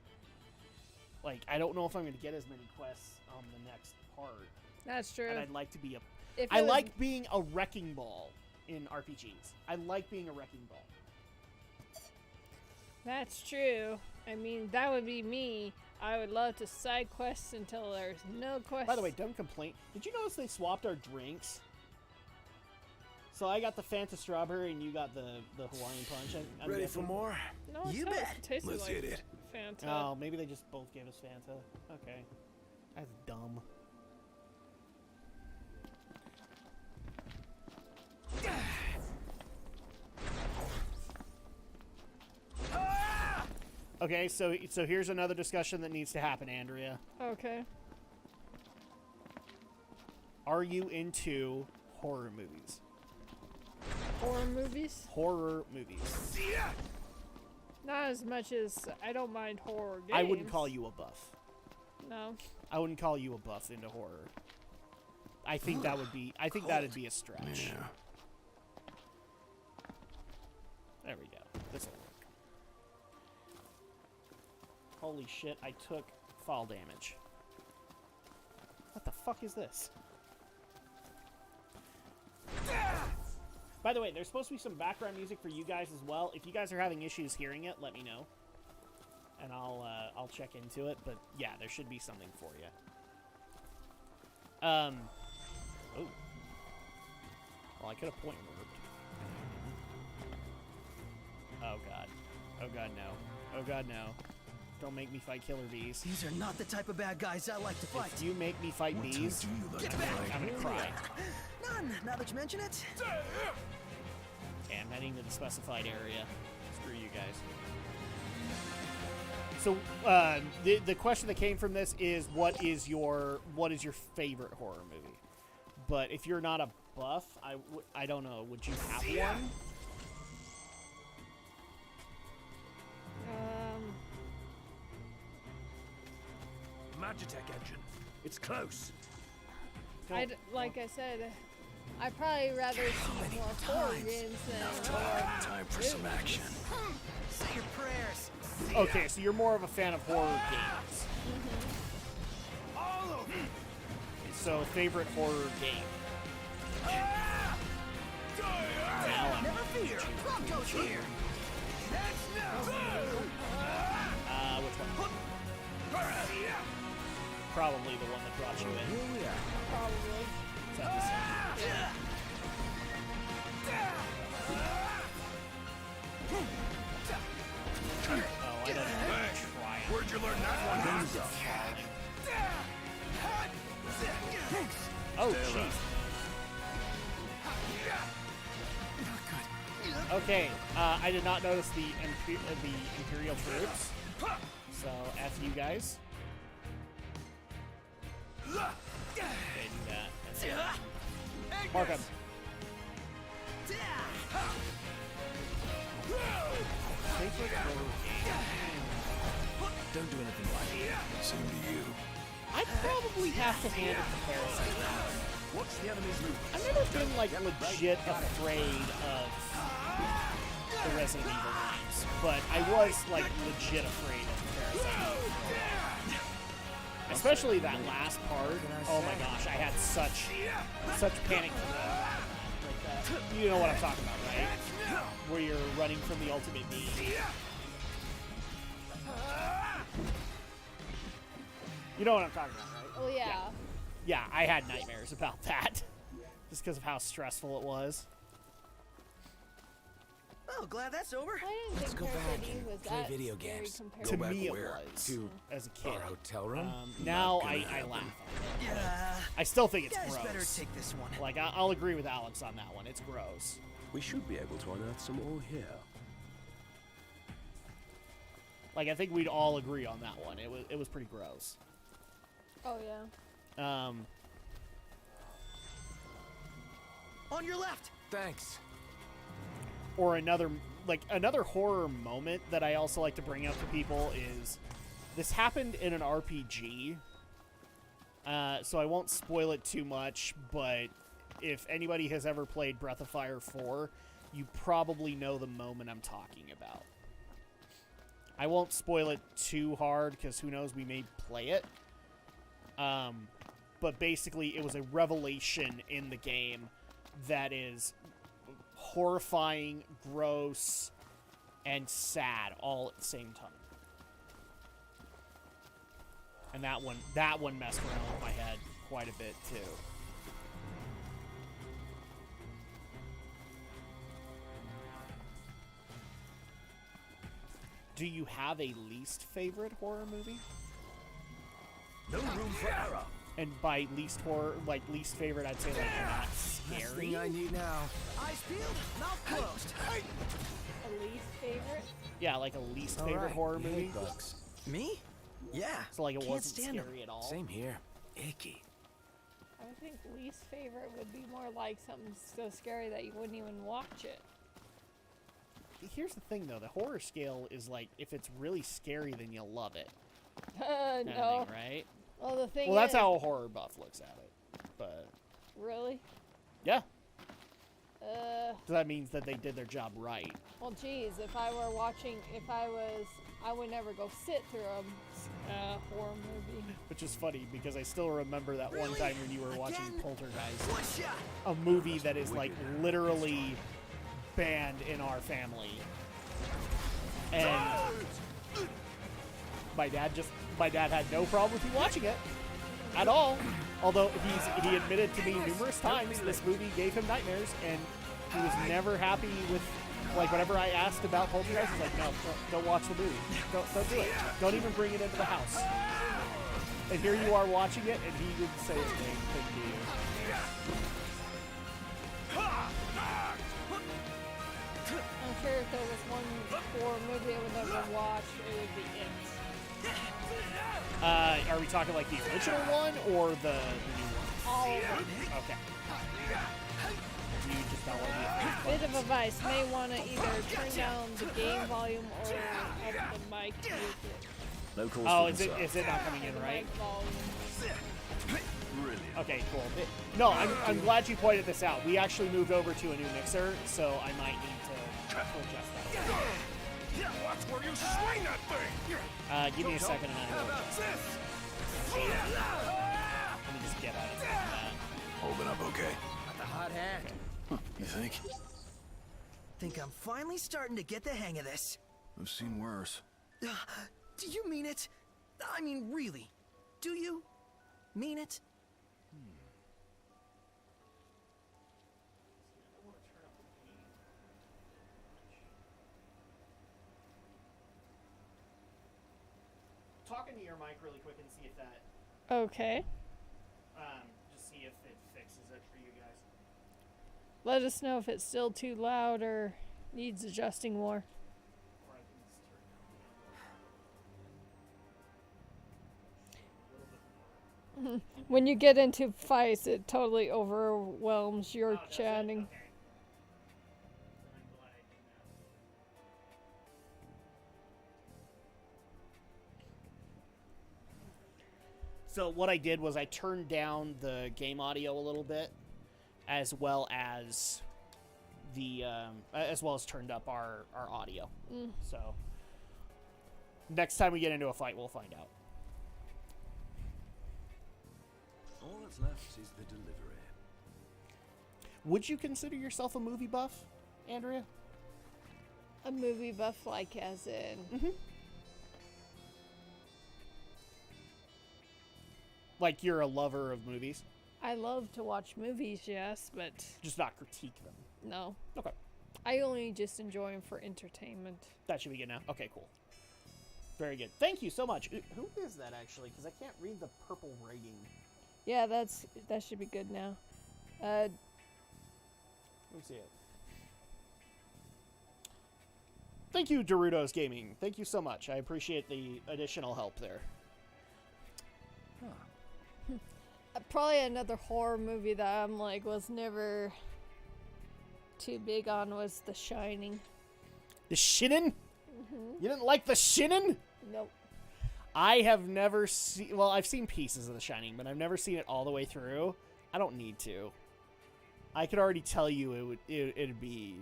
like I don't know if I'm going to get as many quests on the next part. That's true. And I'd like to be If I it was- like being a wrecking ball in RPGs. I like being a wrecking ball. That's true. I mean, that would be me. I would love to side quest until there's no quest. By the way, don't complain. Did you notice they swapped our drinks? So I got the Fanta strawberry and you got the Hawaiian punch. I'm Ready guessing. for more? No, You it bet. tasted Let's like hit it. Fanta. Oh, maybe they just both gave us Fanta. Okay. That's dumb. Okay, so here's another discussion that needs to happen, Andrea. Okay. Are you into horror movies? Horror movies? Horror movies. Not as much as I don't mind horror games. I wouldn't call you a buff. No. I wouldn't call you a buff into horror. I think that would be. I think that'd be a stretch. Yeah. There we go. This will work. Holy shit! I took fall damage. What the fuck is this? By the way, there's supposed to be some background music for you guys as well. If you guys are having issues hearing it, let me know, and I'll check into it. But yeah, there should be something for you. Oh. Well, I could have point worked. Oh god. Oh god, no. Oh god, no. Don't make me fight killer bees. These are not the type of bad guys I like to fight. If you make me fight What bees, do you like Get to back! fight? I'm gonna cry. None, now that you mention it. Okay, I'm heading to the specified area. Screw you guys. So, the question that came from this is, what is your favorite horror movie? But if you're not a buff, I don't know. Would you have one? Magitech engine. It's close. Like I said, I'd probably rather see more horror games than Time for some action. Say your prayers. Okay, so you're more of a fan of horror games. So, favorite horror game? Now I'm Never fear. Bronco's here. Probably the one that brought you in. Here we are. Probably. Is that the same? Oh, I don't know. Try it. Where'd you learn that one? Oh, jeez. Okay, I did not notice the Imperial troops, so F you guys. Okay, do that. And then mark him. Favorite horror game? Don't do anything like it. Same to you. I'd probably have to hand it to Parasite. What's the enemy's move? I've never been like legit afraid of the Resident Evil games, but I was like legit afraid of Parasite. Especially that last part. Oh my gosh, I had such panic. Like, you know what I'm talking about, right? Where you're running from the ultimate beam. You know what I'm talking about, right? Oh yeah. Yeah, I had nightmares about that. Just because of how stressful it was. Oh, glad that's over. I didn't Let's think go back Parasite and was play that video scary games. compared To Go back me, it where? was. To As a kid. our hotel room? Now Not gonna I happen. laugh at it. Yeah. I still think it's Guys gross. better take this one. Like, I'll agree with Alex on that one. It's gross. We should be able to unearth some more here. Like, I think we'd all agree on that one. It was pretty gross. Oh yeah. On your left. Thanks. Or another horror moment that I also like to bring up to people is this happened in an RPG. So I won't spoil it too much, but if anybody has ever played Breath of Fire 4, you probably know the moment I'm talking about. I won't spoil it too hard because who knows, we may play it. But basically it was a revelation in the game that is horrifying, gross, and sad all at the same time. And that one messed around with my head quite a bit too. Do you have a least favorite horror movie? No room for error. And by least least favorite, I'd say like not Last scary. thing I need now. Eyes peeled, mouth closed. A least favorite? Yeah, like a least All favorite right, horror you hate movie. bugs. Me? Yeah. So like it Can't wasn't stand 'em. scary at all. Same here. Icky. I think least favorite would be more like something so scary that you wouldn't even watch it. Here's the thing though, the horror scale is like if it's really scary, then you'll love it. No. Kind of thing, right? Well, the thing Well, that's is, how a horror buff looks at it. But really? yeah, Uh, so that means that they did their job right. well, geez, if I would never go sit through a horror movie. Which is funny because I still remember that one Really? time when you were watching Again? Poltergeist, One shot. a movie that is like literally banned in our family. And my dad had no problem with you watching it at all. Although he admitted to me numerous times this movie gave him nightmares, and he was never happy with, like, whenever I asked about Poltergeist, he's like, no, don't watch the movie. Don't do it. Don't even bring it into the house. And here you are watching it, and he didn't say a thing to you. I'm sure if there was one horror movie I would never watch, it would be It. Are we talking like the original one or the new one? All of them. Okay. You just don't want to Bit of advice, may want to either turn down the game volume or up the mic music. No cause Oh, for is concern. it not coming in The right? mic volume. Brilliant. Okay, cool. No, I'm glad you pointed this out. We actually moved over to a new mixer, so I might need to adjust that. Watch where you swing that thing! Give me a second and I will adjust. Let me just get out of that. Holding up okay. Got the hot hand. You think? Think I'm finally starting to get the hang of this. I've seen worse. Do you mean it? I mean, really? Do you mean it? Talk into your mic really quick and see if that, Okay. just see if it fixes it for you guys. Let us know if it's still too loud or needs adjusting more. Or I can just turn it down a little bit more. When you get into fights, it totally overwhelms your Oh, does it? chanting. Okay. Then I'm glad I did that. So what I did was I turned down the game audio a little bit, as well as turned up our audio. So next time we get into a fight, we'll find out. All that's left is the delivery. Would you consider yourself a movie buff, Andrea? A movie buff, like as in. Like you're a lover of movies, I love to watch movies, yes, but just not critique them. no. Okay, I only just enjoy them for entertainment. that should be good now. Okay, cool. Very good. Thank you so much. Who is that actually? Because I can't read the purple writing. Yeah, that should be good now. Let me see it. Thank you, Doritos Gaming. Thank you so much. I appreciate the additional help there. Probably another horror movie that I'm like was never too big on was The Shining. The Shining? You didn't like The Shining? Nope. I have never seen... Well, I've seen pieces of The Shining, but I've never seen it all the way through. I don't need to. I could already tell you it'd be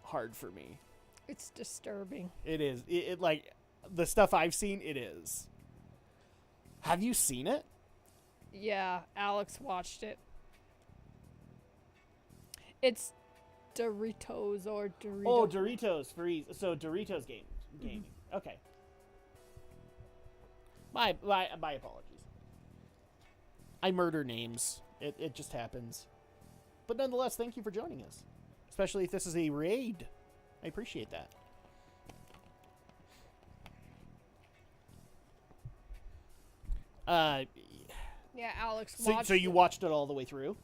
hard for me. It's disturbing. It is. It like, the stuff I've seen, it is. Have you seen it? Yeah, Alex watched it. It's Doritos or Doritos. Oh, Doritos Freeze. So Doritos gaming. Okay. My apologies. I murder names. It just happens. But nonetheless, thank you for joining us. Especially if this is a raid. I appreciate that. Yeah, Alex watched So you watched it all the way through?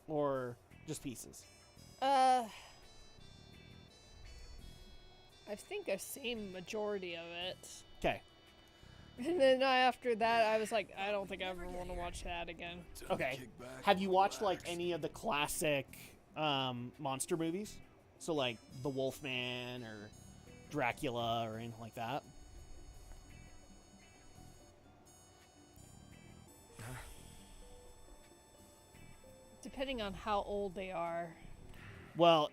Or just pieces? I think I've seen majority of it. Okay. And then after that, I was like, I don't think I ever want to watch that again. Okay. Have you watched like any of the classic monster movies? So like The Wolfman or Dracula or anything like that? Depending on how old they are. Well,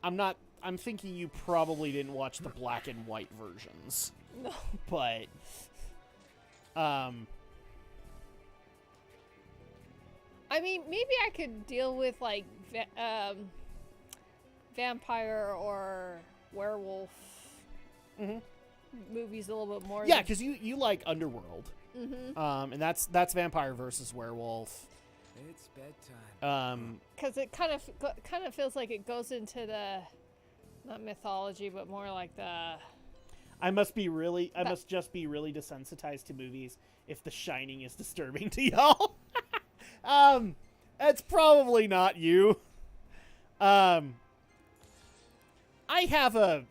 I'm thinking you probably didn't watch the black and white versions. No. But I mean, maybe I could deal with like vampire or werewolf movies a little bit more. yeah, because you like Underworld. Mm-hmm. And that's vampire versus werewolf. It's bedtime. Because it kind of feels like it goes into the not mythology, but more like the. I must just be really desensitized to movies if The Shining is disturbing to y'all. It's probably not you. I have a.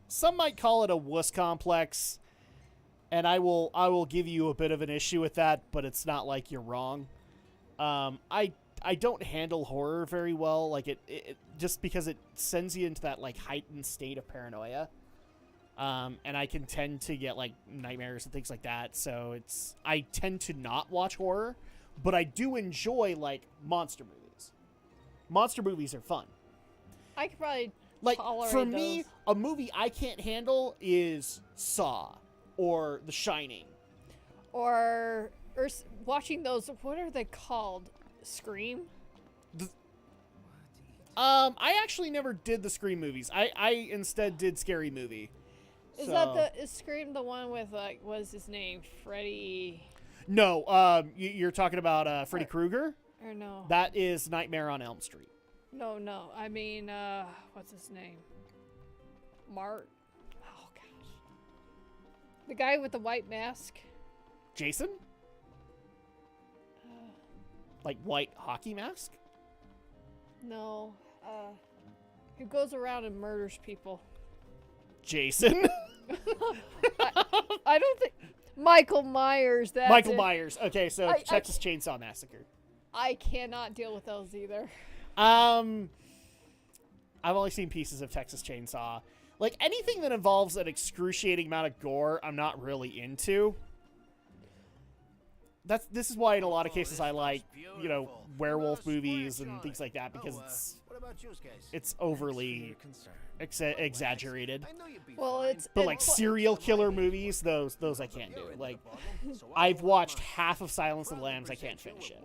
Some might call it a wuss complex, and I will give you a bit of an issue with that, but it's not like you're wrong. I don't handle horror very well, like it just because it sends you into that like heightened state of paranoia. And I can tend to get like nightmares and things like that, so I tend to not watch horror, but I do enjoy like monster movies. Monster movies are fun. I could probably Like tolerate for me, those. a movie I can't handle is Saw or The Shining. Or watching those. What are they called? Scream. I actually never did the Scream movies. I instead did Scary Movie. Is that is Scream the one with like what's his name? Freddy? No, you're talking about Freddy Krueger? Or no? That is Nightmare on Elm Street. No. I mean, what's his name? Mart. Oh gosh. The guy with the white mask. Jason? Like white hockey mask? No. Who goes around and murders people. Jason? I don't think Michael Myers. That's Michael it. Myers. Okay, so Texas Chainsaw Massacre. I cannot deal with those either. I've only seen pieces of Texas Chainsaw. Like anything that involves an excruciating amount of gore, I'm not really into. This is why in a lot of cases I like, werewolf movies and things like that because it's overly exaggerated. Well, But like serial killer movies, those I can't do. Like I've watched half of Silence of the Lambs, I can't finish it.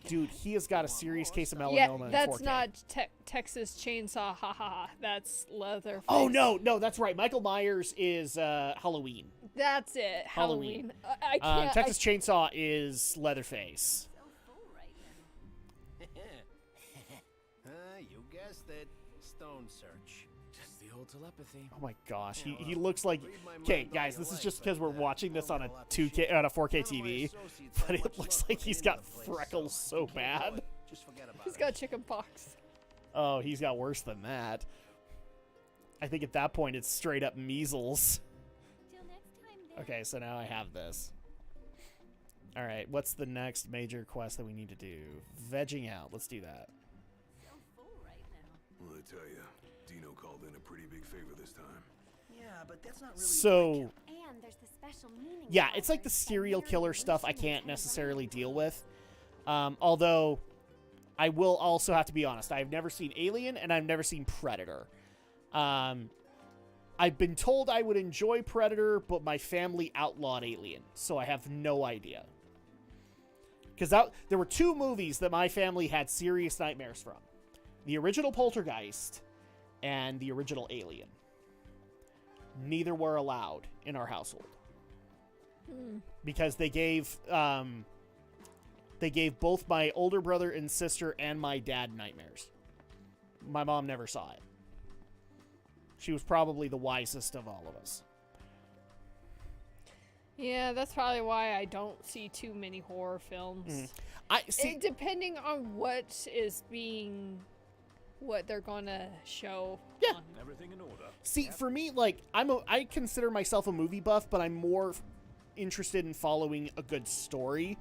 Dude, he has got a serious case of melanoma. Yeah, in that's 4K. not Texas Chainsaw. Ha ha ha. That's Leatherface. Oh no, that's right. Michael Myers is Halloween. That's it. Halloween. I can't. Texas Chainsaw is Leatherface. You guessed it. Stone search. Just the old telepathy. Oh my gosh, he looks like. Okay, guys, this is just because we're watching this on a 4K TV, but it looks like he's got freckles so bad. He's got chicken pox. Oh, he's got worse than that. I think at that point it's straight up measles. Okay, so now I have this. All right, what's the next major quest that we need to do? Vegging out. Let's do that. Well, I tell you, Dino called in a pretty big favor this time. Yeah, but that's not really. So, And there's the special meaning. yeah, it's like the serial killer stuff I can't necessarily deal with. Although, I will also have to be honest. I've never seen Alien and I've never seen Predator. I've been told I would enjoy Predator, but my family outlawed Alien, so I have no idea. Because there were two movies that my family had serious nightmares from. The original Poltergeist and the original Alien. Neither were allowed in our household. Because they gave both my older brother and sister and my dad nightmares. My mom never saw it. She was probably the wisest of all of us. Yeah, that's probably why I don't see too many horror films. Depending on what they're gonna show. Yeah. Everything in order. See, for me, like, I consider myself a movie buff, but I'm more interested in following a good story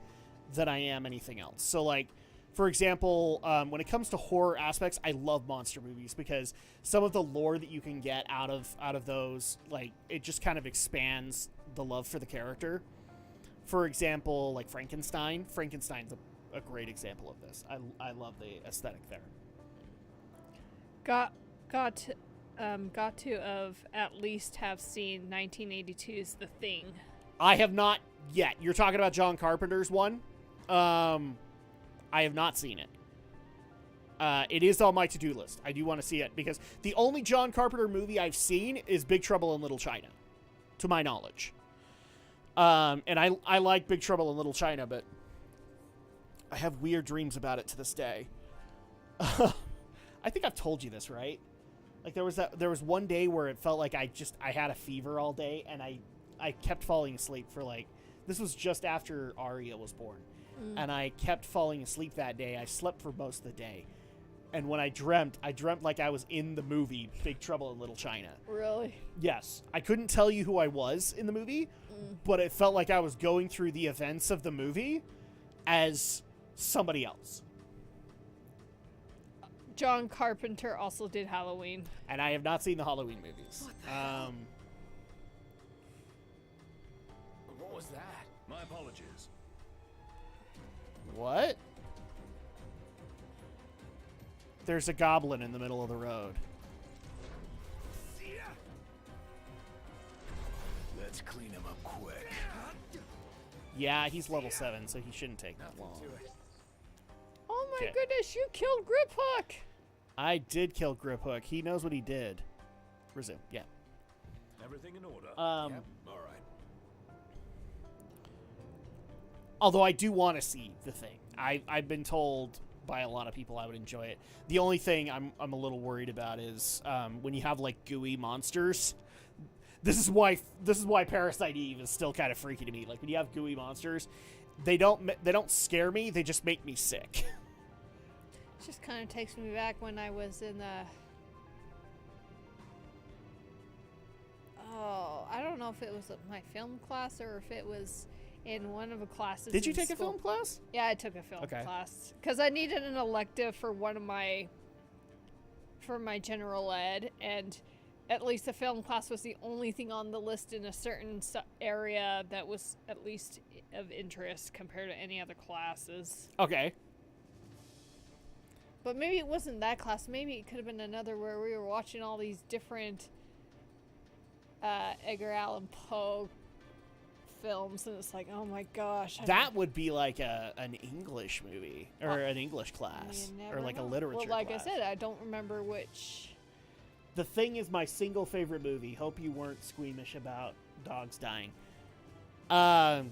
than I am anything else. So, like, for example, when it comes to horror aspects, I love monster movies because some of the lore that you can get out of those, like, it just kind of expands the love for the character. For example, like Frankenstein. Frankenstein's a great example of this. I love the aesthetic there. Got to have at least have seen 1982's The Thing. I have not yet. You're talking about John Carpenter's one? I have not seen it. It is on my to-do list. I do want to see it because the only John Carpenter movie I've seen is Big Trouble in Little China, to my knowledge. And I like Big Trouble in Little China, but I have weird dreams about it to this day. I think I've told you this, right? Like there was one day where it felt like I had a fever all day, and I kept falling asleep for like, this was just after Arya was born. And I kept falling asleep that day. I slept for most of the day. And when I dreamt like I was in the movie Big Trouble in Little China. Really? Yes. I couldn't tell you who I was in the movie, but it felt like I was going through the events of the movie as somebody else. John Carpenter also did Halloween. And I have not seen the Halloween movies. What the hell? What was that? My apologies. What? There's a goblin in the middle of the road. Let's clean him up quick. Yeah, he's level 7, so he shouldn't take that long. Oh Okay. my goodness, you killed Grip Hook! I did kill Grip Hook. He knows what he did. Resume. Yeah. Everything in order. All right. Although I do want to see the thing. I've been told by a lot of people I would enjoy it. The only thing I'm a little worried about is when you have like gooey monsters. This is why Parasite Eve is still kind of freaky to me. Like when you have gooey monsters, they don't scare me. They just make me sick. It just kind of takes me back when I was in the... Oh, I don't know if it was my film class or if it was in one of the classes. Did you in take a school. film class? Yeah, I took a film Okay. class because I needed an elective for my general ed, and at least the film class was the only thing on the list in a certain area that was at least of interest compared to any other classes. Okay. But maybe it wasn't that class. Maybe it could have been another where we were watching all these different Edgar Allan Poe films, and it's like, oh my gosh. That would be like an English movie or an English class or like a literature Well, like class. I said, I don't remember which. The Thing is my single favorite movie. Hope you weren't squeamish about dogs dying. Not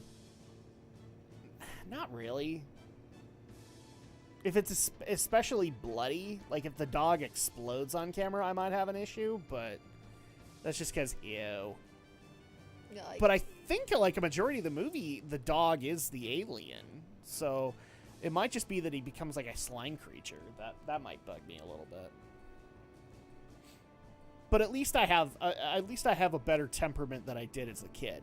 really. If it's especially bloody, like if the dog explodes on camera, I might have an issue, but that's just because, ew. Like, But I think like a majority of the movie, the dog is the alien. So it might just be that he becomes like a slime creature. That might bug me a little bit. But at least I have a better temperament than I did as a kid,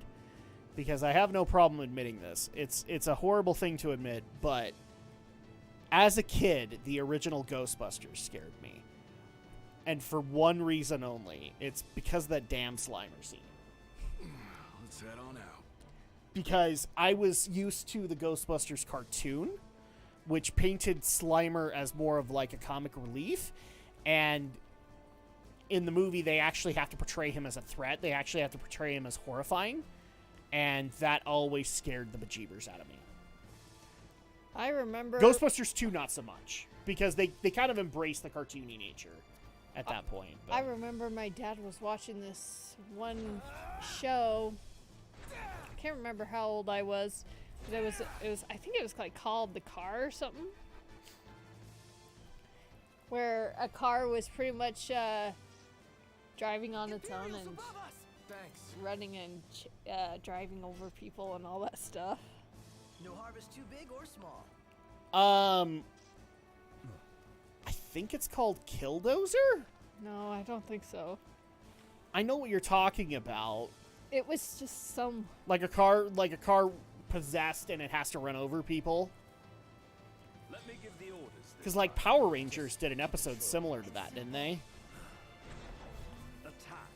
because I have no problem admitting this. It's a horrible thing to admit, but as a kid, the original Ghostbusters scared me, and for one reason only. It's because of that damn Slimer scene. Let's head on out. Because I was used to the Ghostbusters cartoon, which painted Slimer as more of like a comic relief, and in the movie, they actually have to portray him as a threat. They actually have to portray him as horrifying. And that always scared the bejeebers out of me. I remember... Ghostbusters 2, not so much. Because they kind of embrace the cartoony nature at that point. But I remember my dad was watching this one show. I can't remember how old I was. But it was I think it was like called The Car or something. Where a car was pretty much... driving on its own and running and driving over people and all that stuff. No harvest too big or small. I think it's called Killdozer? No, I don't think so. I know what you're talking about. It was just some... Like a car possessed and it has to run over people. Let me give the orders. Because like Power Rangers did an episode similar to that, didn't they? Attack.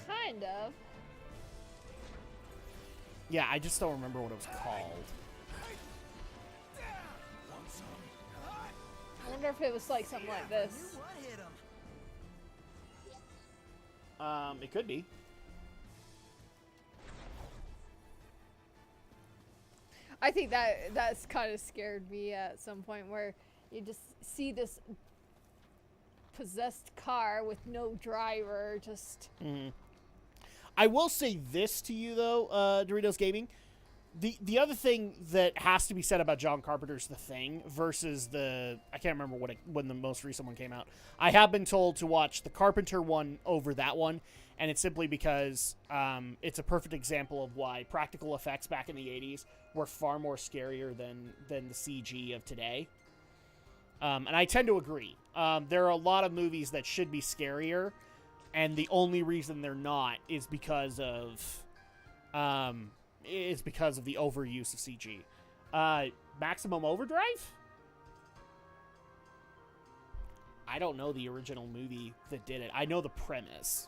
Kind of. Yeah, I just don't remember what it was called. I wonder if it was like something like this. What hit him? It could be. I think that's kind of scared me at some point, where you just see this possessed car with no driver, just... Mm-hmm. I will say this to you, though, Doritos Gaming. The other thing that has to be said about John Carpenter's The Thing versus I can't remember when the most recent one came out. I have been told to watch the Carpenter one over that one, and it's simply because it's a perfect example of why practical effects back in the 80s were far more scarier than the CG of today. And I tend to agree. There are a lot of movies that should be scarier, and the only reason they're not is because of the overuse of CG. Maximum Overdrive? I don't know the original movie that did it. I know the premise.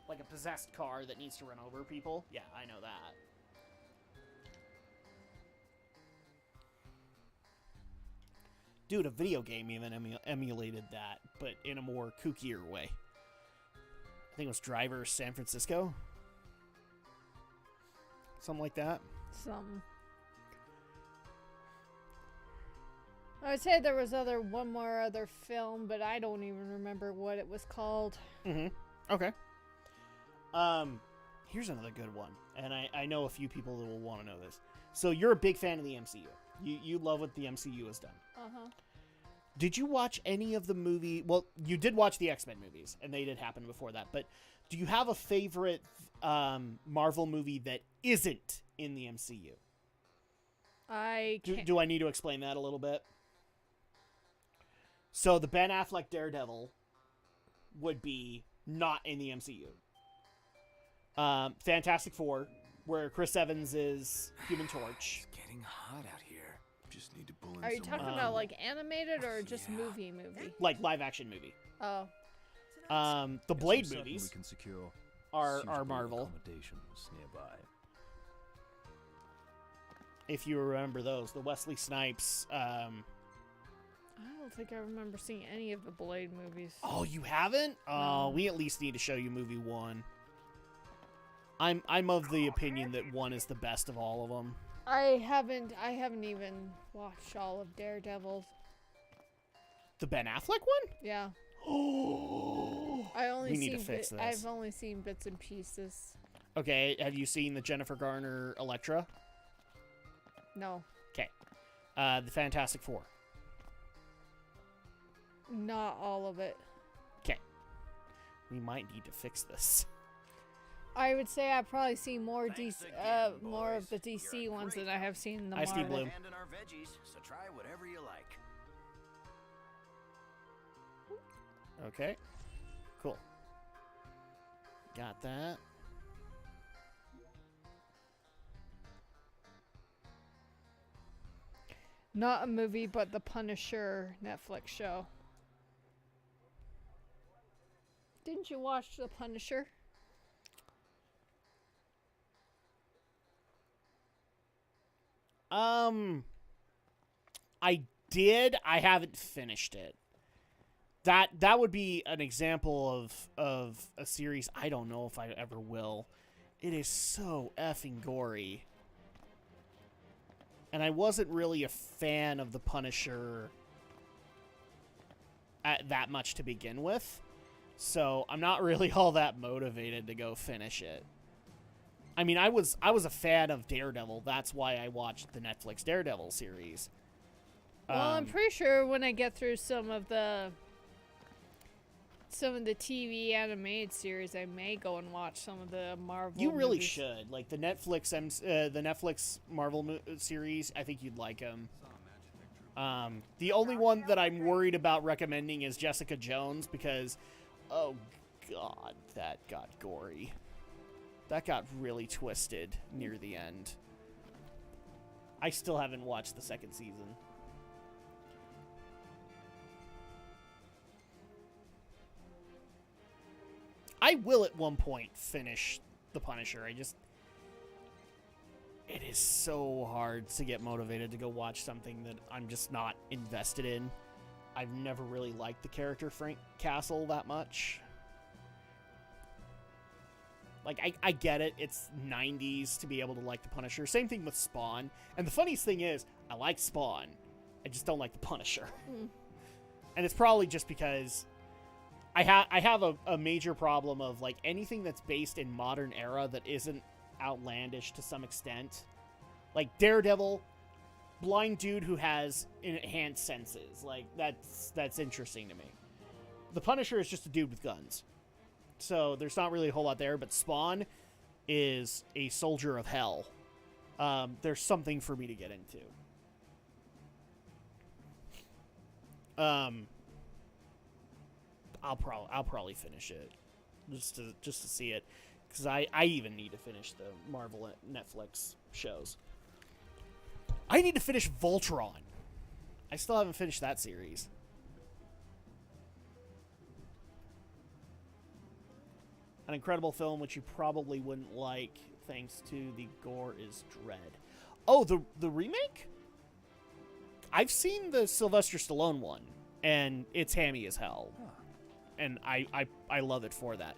Like a possessed car that needs to run over people. Yeah, I know that. Dude, a video game even emulated that, but in a more kookier way. I think it was Driver San Francisco. Something like that. I would say there was one more other film, but I don't even remember what it was called. Mm-hmm. Okay. Here's another good one, and I know a few people that will want to know this. So you're a big fan of the MCU. You love what the MCU has done. Uh-huh. Did you watch any of the movie? Well, you did watch the X-Men movies, and they did happen before that. But do you have a favorite Marvel movie that isn't in the MCU? Do I need to explain that a little bit? So the Ben Affleck Daredevil would be not in the MCU. Fantastic Four, where Chris Evans is Human Torch. It's getting hot out here. Just need to pull in Are you some talking about like animated or just movie? Like live action movie. Oh. The Blade movies we can secure are suitable Marvel. accommodations nearby. If you remember those, the Wesley Snipes. I don't think I remember seeing any of the Blade movies. Oh, you haven't? Oh, we at least need to show you movie 1. I'm of the opinion that 1 is the best of all of them. I haven't even watched all of Daredevil. The Ben Affleck one? Yeah. Oh, we need to fix this. I've only seen bits and pieces. Okay, have you seen the Jennifer Garner Elektra? No. Okay. The Fantastic Four. Not all of it. Okay. We might need to fix this. I would say I've probably seen more more of the DC ones than I have seen the Marvel. Steve Bloom. Hand in our veggies, so try whatever you like. Okay. Cool. Got that. Not a movie, but the Punisher Netflix show. Didn't you watch the Punisher? I did. I haven't finished it. That would be an example of a series I don't know if I ever will. It is so effing gory. And I wasn't really a fan of the Punisher that much to begin with. So I'm not really all that motivated to go finish it. I mean, I was a fan of Daredevil. That's why I watched the Netflix Daredevil series. Well, I'm pretty sure when I get through some of the TV animated series, I may go and watch some of the Marvel. You really movies. should. Like the Netflix Marvel series. I think you'd like them. The only one that I'm worried about recommending is Jessica Jones because, oh god, that got gory. That got really twisted near the end. I still haven't watched the second season. I will at one point finish The Punisher. It is so hard to get motivated to go watch something that I'm just not invested in. I've never really liked the character Frank Castle that much. Like, I get it. It's 90s to be able to like the Punisher. Same thing with Spawn. And the funniest thing is, I like Spawn. I just don't like the Punisher. And it's probably just because I have a major problem of, like, anything that's based in modern era that isn't outlandish to some extent. Like, Daredevil, blind dude who has enhanced senses. Like, that's interesting to me. The Punisher is just a dude with guns. So there's not really a whole lot there, but Spawn is a soldier of hell. There's something for me to get into. I'll probably finish it just to see it, because I even need to finish the Marvel Netflix shows. I need to finish Voltron. I still haven't finished that series. An incredible film which you probably wouldn't like thanks to the gore is Dread. Oh, the remake? I've seen the Sylvester Stallone one, and it's hammy as hell. And I love it for that.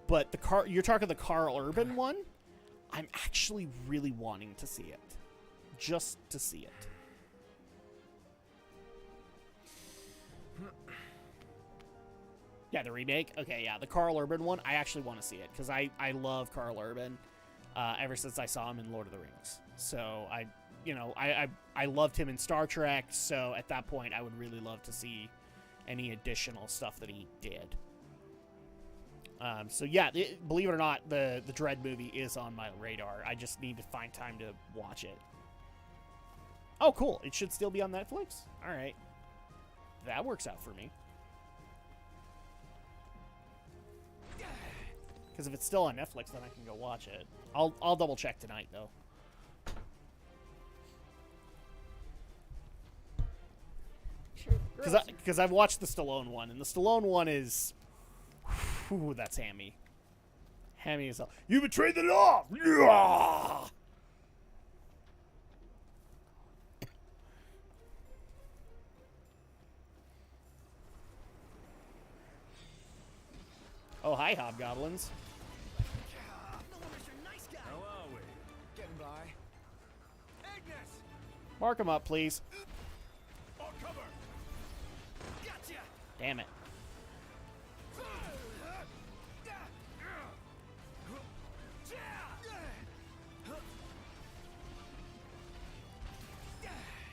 But you're talking the Carl Urban one? I'm actually really wanting to see it. Just to see it. Yeah, the remake. Okay, yeah, the Carl Urban one. I actually want to see it because I love Carl Urban ever since I saw him in Lord of the Rings. So I loved him in Star Trek. So at that point, I would really love to see any additional stuff that he did. So yeah, believe it or not, the Dread movie is on my radar. I just need to find time to watch it. Oh, cool. It should still be on Netflix? All right. That works out for me. Because if it's still on Netflix, then I can go watch it. I'll double check tonight, though. Because I've watched the Stallone one, and the Stallone one is... Whew, that's hammy. Hammy as hell. You betrayed the law! Yeah! Oh, hi, hobgoblins. How are we? Getting by. Agnes! Mark them up, please. On cover! Gotcha! Damn it.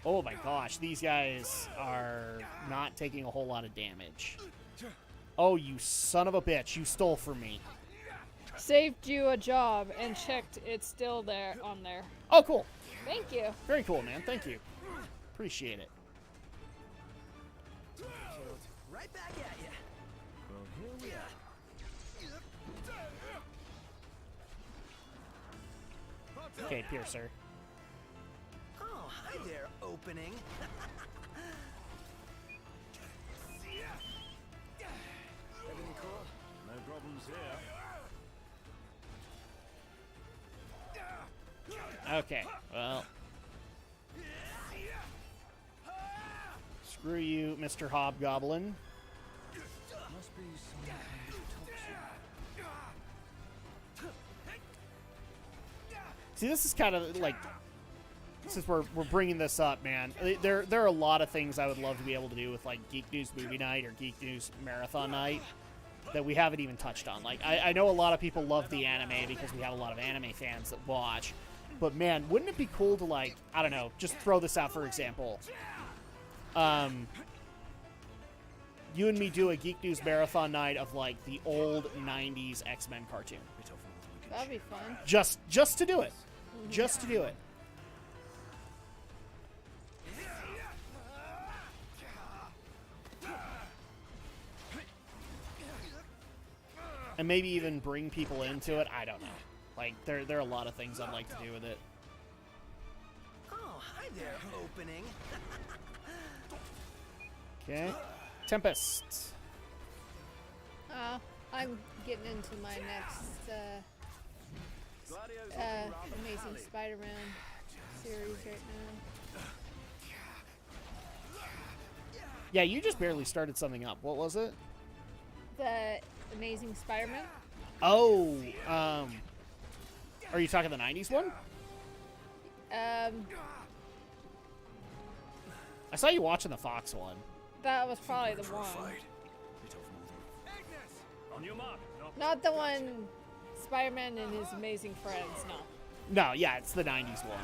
Oh my gosh, these guys are not taking a whole lot of damage. Oh, you son of a bitch, you stole from me. Saved you a job and checked it's still there on there. Oh, cool. Thank you. Very cool, man. Thank you. Appreciate it. Right back at you. Well, here we are. Okay, Piercer. Oh, hi there, opening. Everything cool? No problems here. Okay, well. Screw you, Mr. Hobgoblin. Must be some toxin. See, this is kind of like, since we're bringing this up, man, there are a lot of things I would love to be able to do with, like, Geek News Movie Night or Geek News Marathon Night that we haven't even touched on. Like, I know a lot of people love the anime because we have a lot of anime fans that watch, but, man, wouldn't it be cool to, like, I don't know, just throw this out for example. You and me do a Geek News Marathon Night of, like, the old 90s X-Men cartoon. That'd be fun. Just to do it. Just to do it. And maybe even bring people into it. I don't know. Like, there are a lot of things I'd like to do with it. Oh, hi there, opening. Okay. Tempest. I'm getting into my next Amazing Spider-Man series right now. Yeah, you just barely started something up. What was it? The Amazing Spider-Man? Oh, are you talking the 90s one? I saw you watching the Fox one. That was probably the one. On your mark. Not the one Spider-Man and his amazing friends, no. No, yeah, it's the 90s one.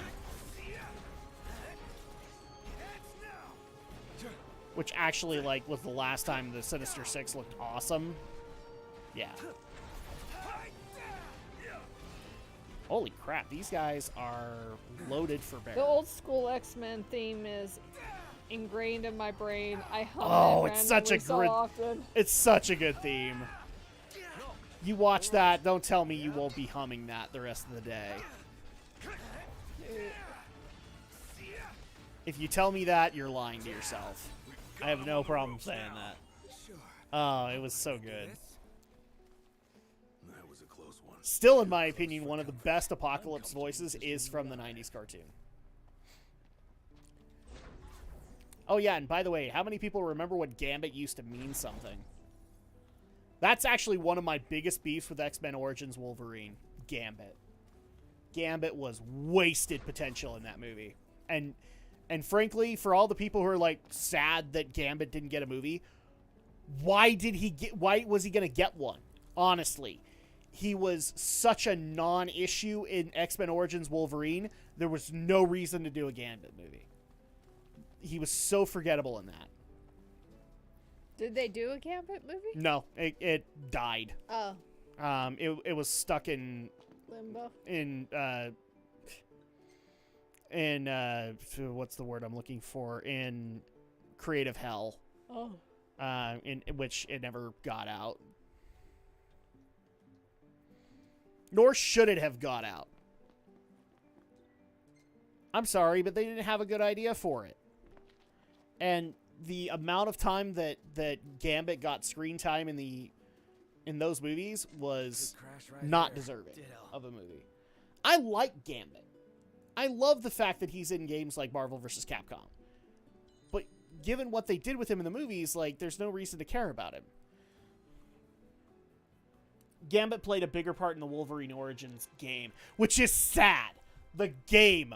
Which actually, like, was the last time the Sinister Six looked awesome. Yeah. Holy crap, these guys are loaded for bear. The old school X-Men theme is ingrained in my brain. I hum Oh, it it's such a randomly so good often. It's such a good theme. You watch that, don't tell me you won't be humming that the rest of the day. If you tell me that, you're lying to yourself. I have no problem saying that. Oh, it was so good. That was a close one. Still, in my opinion, one of the best Apocalypse voices is from the 90s cartoon. Oh yeah, and by the way, how many people remember when Gambit used to mean something? That's actually one of my biggest beefs with X-Men Origins Wolverine. Gambit. Gambit was wasted potential in that movie. And frankly, for all the people who are, like, sad that Gambit didn't get a movie, why was he going to get one? Honestly, he was such a non-issue in X-Men Origins Wolverine. There was no reason to do a Gambit movie. He was so forgettable in that. Did they do a Gambit movie? No, it died. Oh. It was stuck in Limbo. In what's the word I'm looking for? In creative hell. Oh. In which it never got out. Nor should it have got out. I'm sorry, but they didn't have a good idea for it. And the amount of time that Gambit got screen time in those movies was not deserving of a movie. I like Gambit. I love the fact that he's in games like Marvel vs. Capcom. But given what they did with him in the movies, like, there's no reason to care about him. Gambit played a bigger part in the Wolverine Origins game, which is sad. The game.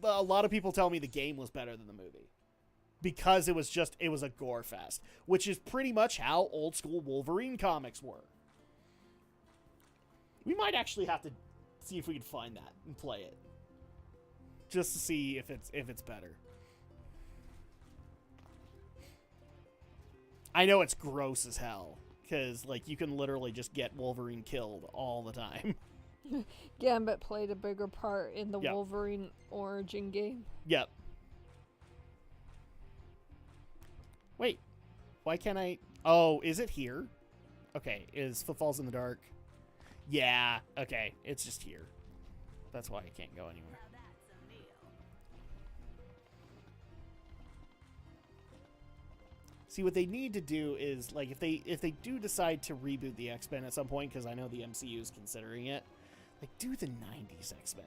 A lot of people tell me the game was better than the movie. Because it was a gore fest, which is pretty much how old school Wolverine comics were. We might actually have to see if we can find that and play it. Just to see if it's better. I know it's gross as hell, because like you can literally just get Wolverine killed all the time. Gambit played a bigger part in the Yep. Wolverine origin game. Yep. Wait, why can't I? Oh, is it here? Okay, is Footfalls in the Dark? Yeah, okay, it's just here. That's why I can't go anywhere. See, what they need to do is, like, if they do decide to reboot the X-Men at some point, because I know the MCU is considering it, like, do the 90s X-Men,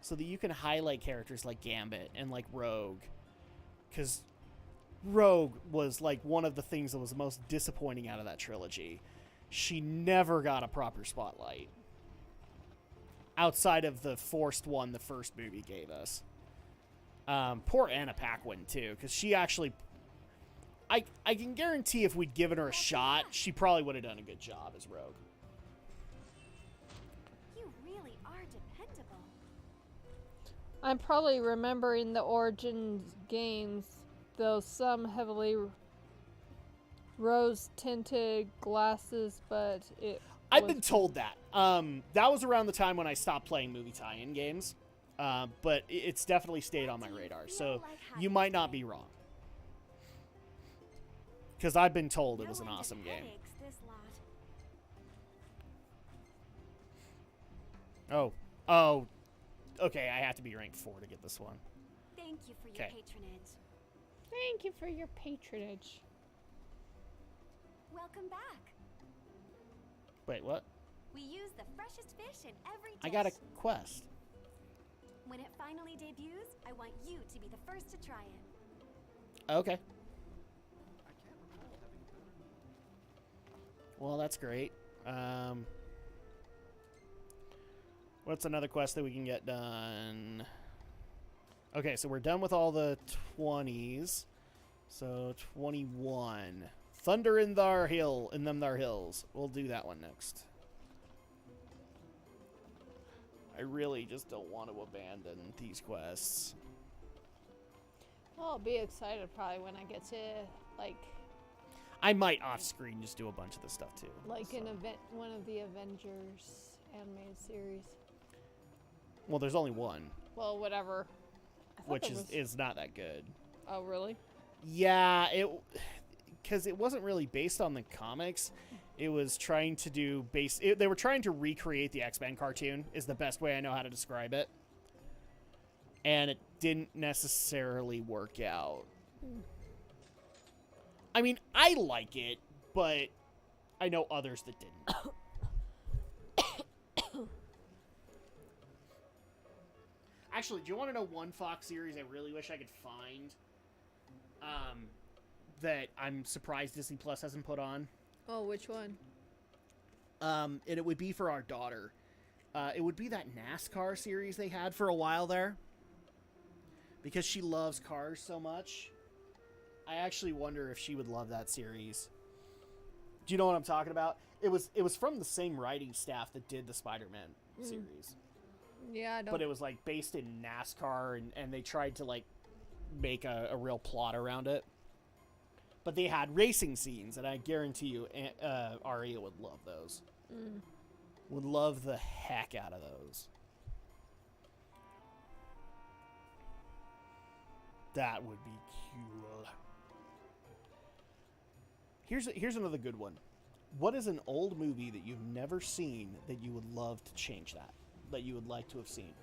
so that you can highlight characters like Gambit and like Rogue, because Rogue was like one of the things that was the most disappointing out of that trilogy. She never got a proper spotlight outside of the forced one the first movie gave us. Poor Anna Paquin too, because she actually, I can guarantee if we'd given her a shot, she probably would have done a good job as Rogue. You really are dependable. I'm probably remembering the Origins games, though some heavily rose-tinted glasses, but I've been told that. That was around the time when I stopped playing movie tie-in games, but it's definitely stayed on my radar, so you might not be wrong. Because I've been told it was an awesome game. Oh, okay, I have to be ranked 4 to get this one. Thank you for your patronage. Thank you for your patronage. Welcome back. Wait, what? We use the freshest fish in every dish. I got a quest. When it finally debuts, I want you to be the first to try it. Okay. Well, that's great. What's another quest that we can get done? Okay, so we're done with all the 20s. So 21. Thunder in thar hill, in them thar hills. We'll do that one next. I really just don't want to abandon these quests. Well, I'll be excited probably when I get to, like... I might off-screen just do a bunch of this stuff too. Like an event, one of the Avengers animated series. Well, there's only one. Well, whatever. Which is not that good. Oh, really? Yeah, because it wasn't really based on the comics. It was trying to do they were trying to recreate the X-Men cartoon, is the best way I know how to describe it. And it didn't necessarily work out. I mean, I like it, but I know others that didn't. Actually, do you want to know one Fox series I really wish I could find that I'm surprised Disney Plus hasn't put on? Oh, which one? And it would be for our daughter. It would be that NASCAR series they had for a while there. Because she loves cars so much. I actually wonder if she would love that series. Do you know what I'm talking about? It was from the same writing staff that did the Spider-Man series. Yeah, I don't. But it was like based in NASCAR, and they tried to like make a real plot around it. But they had racing scenes, and I guarantee you, Aria would love those. Would love the heck out of those. That would be cool. Here's another good one. What is an old movie that you've never seen that you would love to change that you would like to have seen?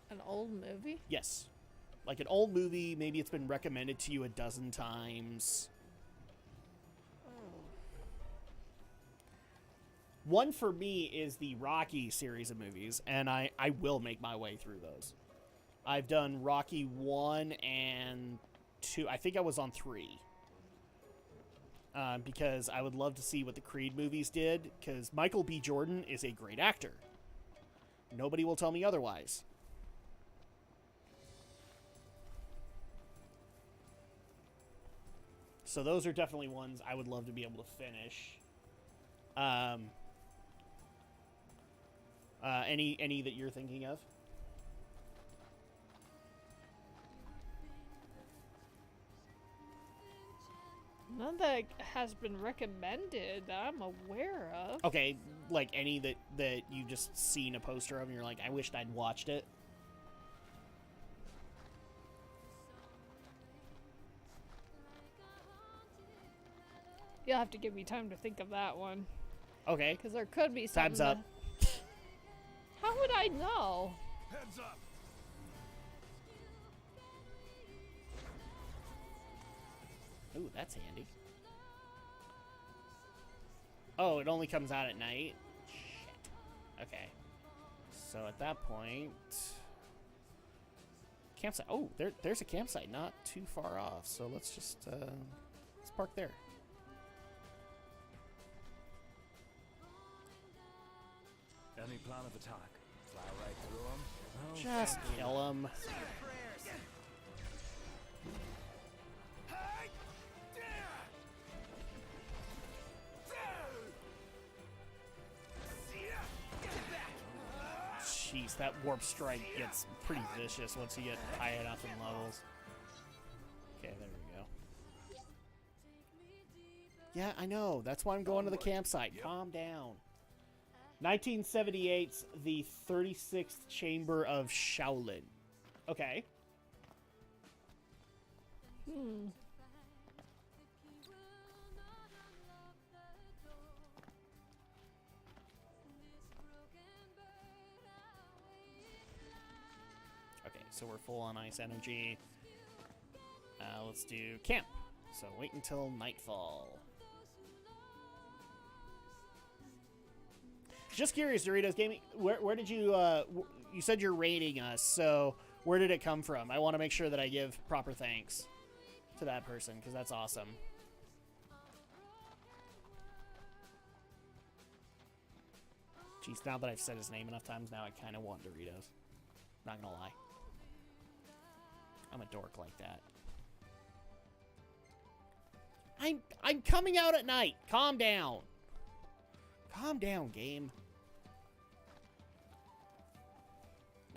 An old movie? Yes. Like an old movie, maybe it's been recommended to you a dozen times. One for me is the Rocky series of movies, and I will make my way through those. I've done Rocky 1 and 2. I think I was on 3. Because I would love to see what the Creed movies did, because Michael B. Jordan is a great actor. Nobody will tell me otherwise. So those are definitely ones I would love to be able to finish. Any that you're thinking of? None that has been recommended that I'm aware of. Okay, like any that you just seen a poster of and you're like, I wished I'd watched it. You'll have to give me time to think of that one. Okay. Because there could be something. Time's up. How would I know? Heads up. Ooh, that's handy. Oh, it only comes out at night? Shit. Okay. So at that point... Campsite. Oh, there's a campsite not too far off. So let's just... let's park there. Any plan of attack? Fly right through them? No, Just kill him. Jeez, that warp strike gets pretty vicious once you get high enough in levels. Okay, there we go. Yeah, I know. That's why I'm going to the campsite. Calm down. 1978's The 36th Chamber of Shaolin. Okay. Okay, so we're full on ice energy. Let's do camp. So wait until nightfall. Just curious, Doritos Gaming, where did you, you said you're rating us, so where did it come from? I want to make sure that I give proper thanks to that person, because that's awesome. Jeez, now that I've said his name enough times, now I kind of want Doritos. Not gonna lie. I'm a dork like that. I'm coming out at night. Calm down. Calm down, game.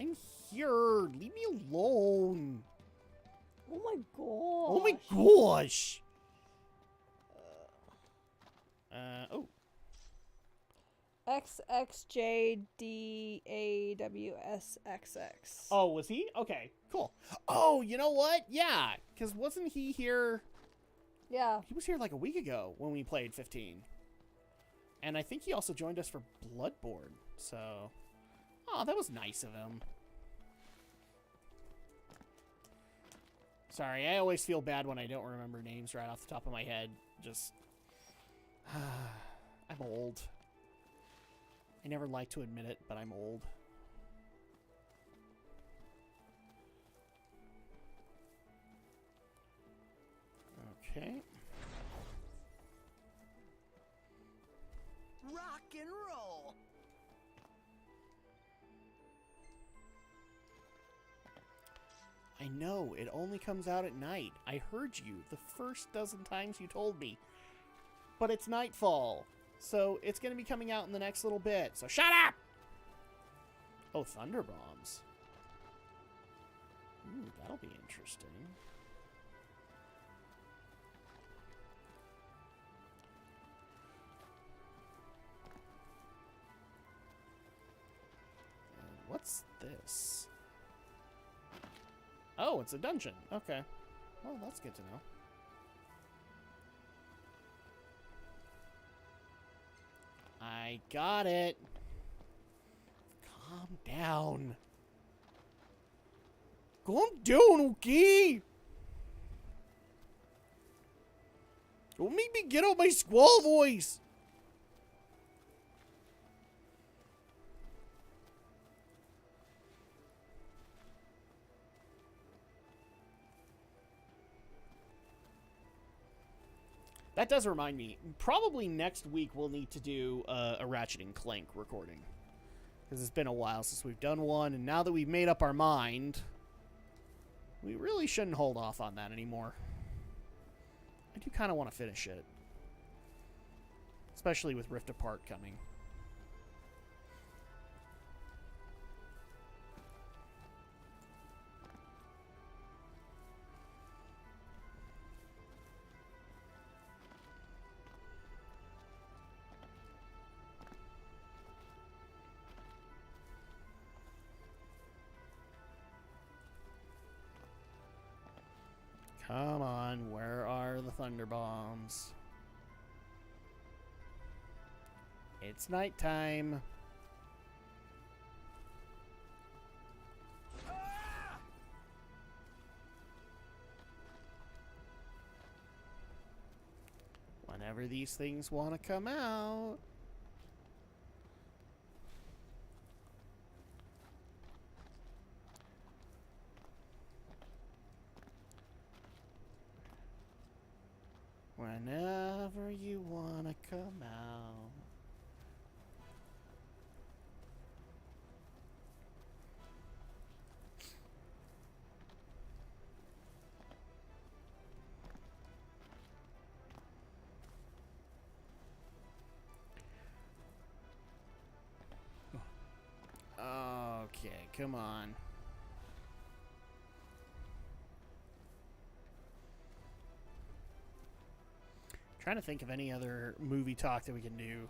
I'm here. Leave me alone. Oh my gosh. Oh my gosh. Oh. XXJDAWSXX. Oh, was he? Okay, cool. Oh, you know what? Yeah, because wasn't he here? Yeah. He was here like a week ago when we played 15. And I think he also joined us for Bloodborne. So, oh, that was nice of him. Sorry, I always feel bad when I don't remember names right off the top of my head. Just, I'm old. I never like to admit it, but I'm old. Okay. Rock and roll. I know, it only comes out at night. I heard you the first dozen times you told me. but it's nightfall. So it's going to be coming out in the next little bit. So shut up! Oh, thunder bombs. Ooh, that'll be interesting. What's this? Oh, it's a dungeon. Okay. Well, that's good to know. I got it. Calm down. Calm down, okay? Don't make me get out my squall voice. That does remind me. Probably next week we'll need to do a Ratchet and Clank recording. Because it's been a while since we've done one, and now that we've made up our mind, we really shouldn't hold off on that anymore. I do kind of want to finish it. Especially with Rift Apart coming. Come on, where are the thunder bombs? It's nighttime. Whenever these things want to come out. Whenever you want to come out. Okay, come on. Trying to think of any other movie talk that we can do.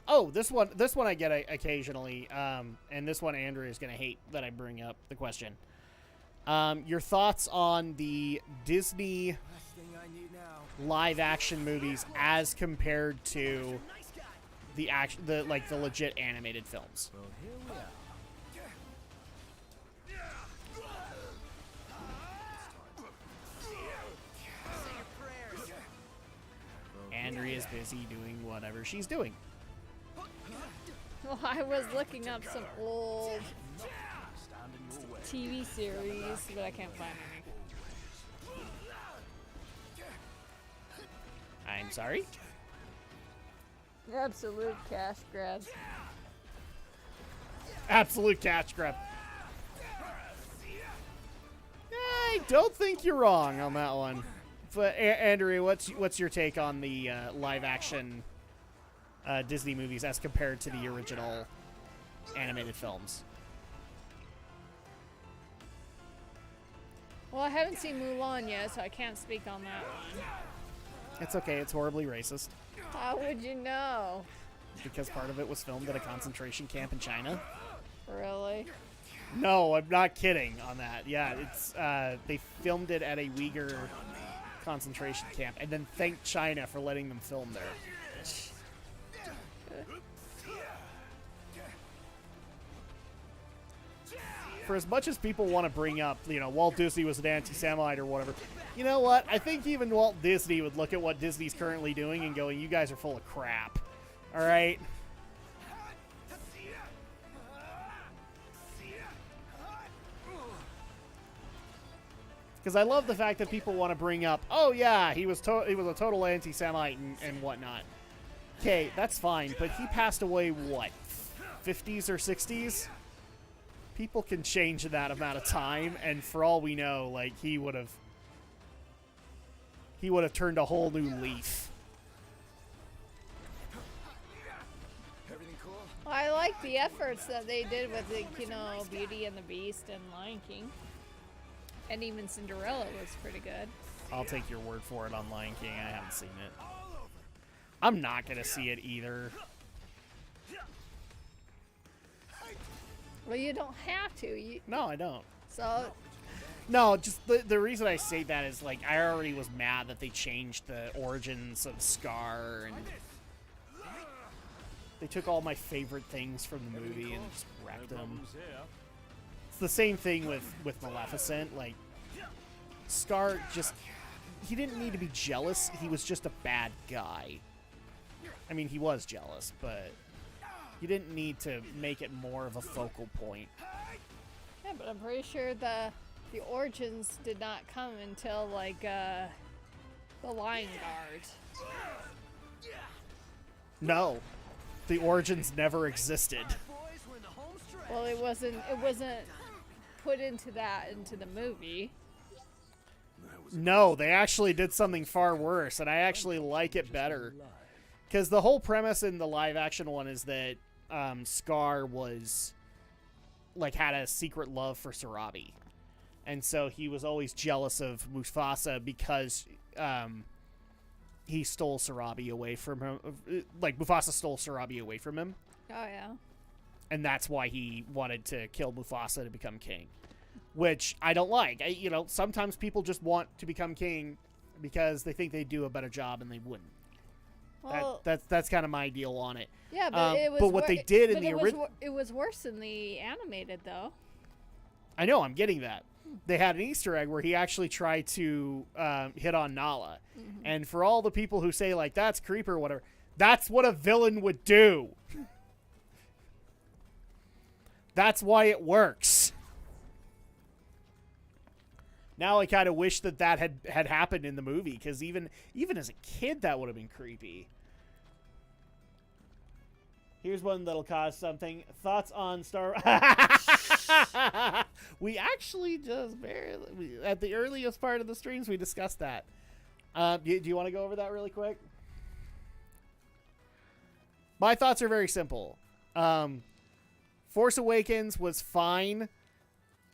Oh, this one I get occasionally, and this one Andrew is gonna hate that I bring up the question. Your thoughts on the Disney live action movies as compared to the legit animated films? Well, here we are. Andrea's busy doing whatever she's doing. Well, I was looking up some old TV series, but I can't find any. I'm sorry? Absolute cash grab. Absolute cash grab. I don't think you're wrong on that one. But Andrea, what's your take on the live action Disney movies as compared to the original animated films? Well, I haven't seen Mulan yet, so I can't speak on that one. It's okay. It's horribly racist. How would you know? Because part of it was filmed at a concentration camp in China. Really? No, I'm not kidding on that. Yeah, it's they filmed it at a Uyghur concentration camp and then thanked China for letting them film there. For as much as people want to bring up, Walt Disney was an anti-Semite or whatever, you know what? I think even Walt Disney would look at what Disney's currently doing and going, you guys are full of crap. All right? Because I love the fact that people want to bring up, oh yeah, he was a total anti-Semite and whatnot. Okay, that's fine, but he passed away, what, 50s or 60s? People can change in that amount of time, and for all we know, like, he would have turned a whole new leaf like the efforts that they did with, the, you know, Beauty and the Beast and Lion King. And even Cinderella was pretty good. I'll take your word for it on Lion King. I haven't seen it. I'm not going to see it either. Well, you don't have to. No, I don't. So... No, just the reason I say that is, like, I already was mad that they changed the origins of Scar, and they took all my favorite things from the movie and just wrecked them. It's the same thing with Maleficent. Like, Scar just... He didn't need to be jealous. He was just a bad guy. I mean, he was jealous, but you didn't need to make it more of a focal point. Yeah, but I'm pretty sure the origins did not come until, like, the Lion Guard. No. The origins never existed. Well, it wasn't put into the movie. No, they actually did something far worse, and I actually like it better. Because the whole premise in the live-action one is that Scar was, like, had a secret love for Sarabi. And so he was always jealous of Mufasa because he stole Sarabi away from him. Like, Mufasa stole Sarabi away from him. Oh, yeah. And that's why he wanted to kill Mufasa to become king. Which I don't like. You know, sometimes people just want to become king because they think they do a better job and they wouldn't. Well, that's kind of my deal on it. Yeah, but it was. But what they did in the original, it was worse in the animated, though. I know, I'm getting that. They had an Easter egg where he actually tried to hit on Nala. Mm-hmm. And for all the people who say, like, that's creep or whatever, that's what a villain would do. That's why it works. Now I kind of wish that had happened in the movie, because even as a kid, that would have been creepy. Here's one that'll cause something. Thoughts on Star... We actually just barely... At the earliest part of the streams, we discussed that. Do you want to go over that really quick? My thoughts are very simple. Force Awakens was fine.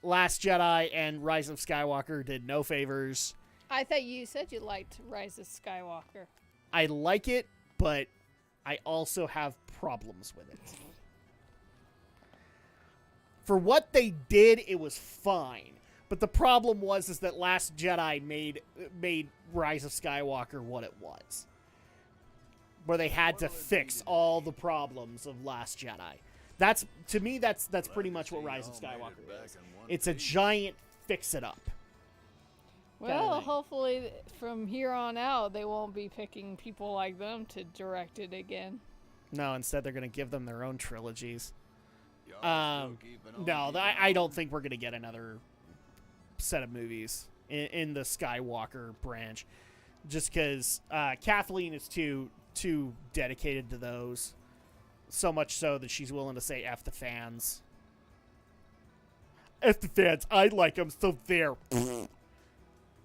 Last Jedi and Rise of Skywalker did no favors. I thought you said you liked Rise of Skywalker. I like it, but I also have problems with it. For what they did, it was fine. But the problem was that Last Jedi made Rise of Skywalker what it was. Where they had to fix all the problems of Last Jedi. To me, that's pretty much what Rise of Skywalker is. It's a giant fix-it-up. Well, hopefully from here on out, they won't be picking people like them to direct it again. No, instead they're going to give them their own trilogies. No, I don't think we're going to get another set of movies in the Skywalker branch. Just because Kathleen is too dedicated to those. So much so that she's willing to say F the fans. F the fans, I like them, so there.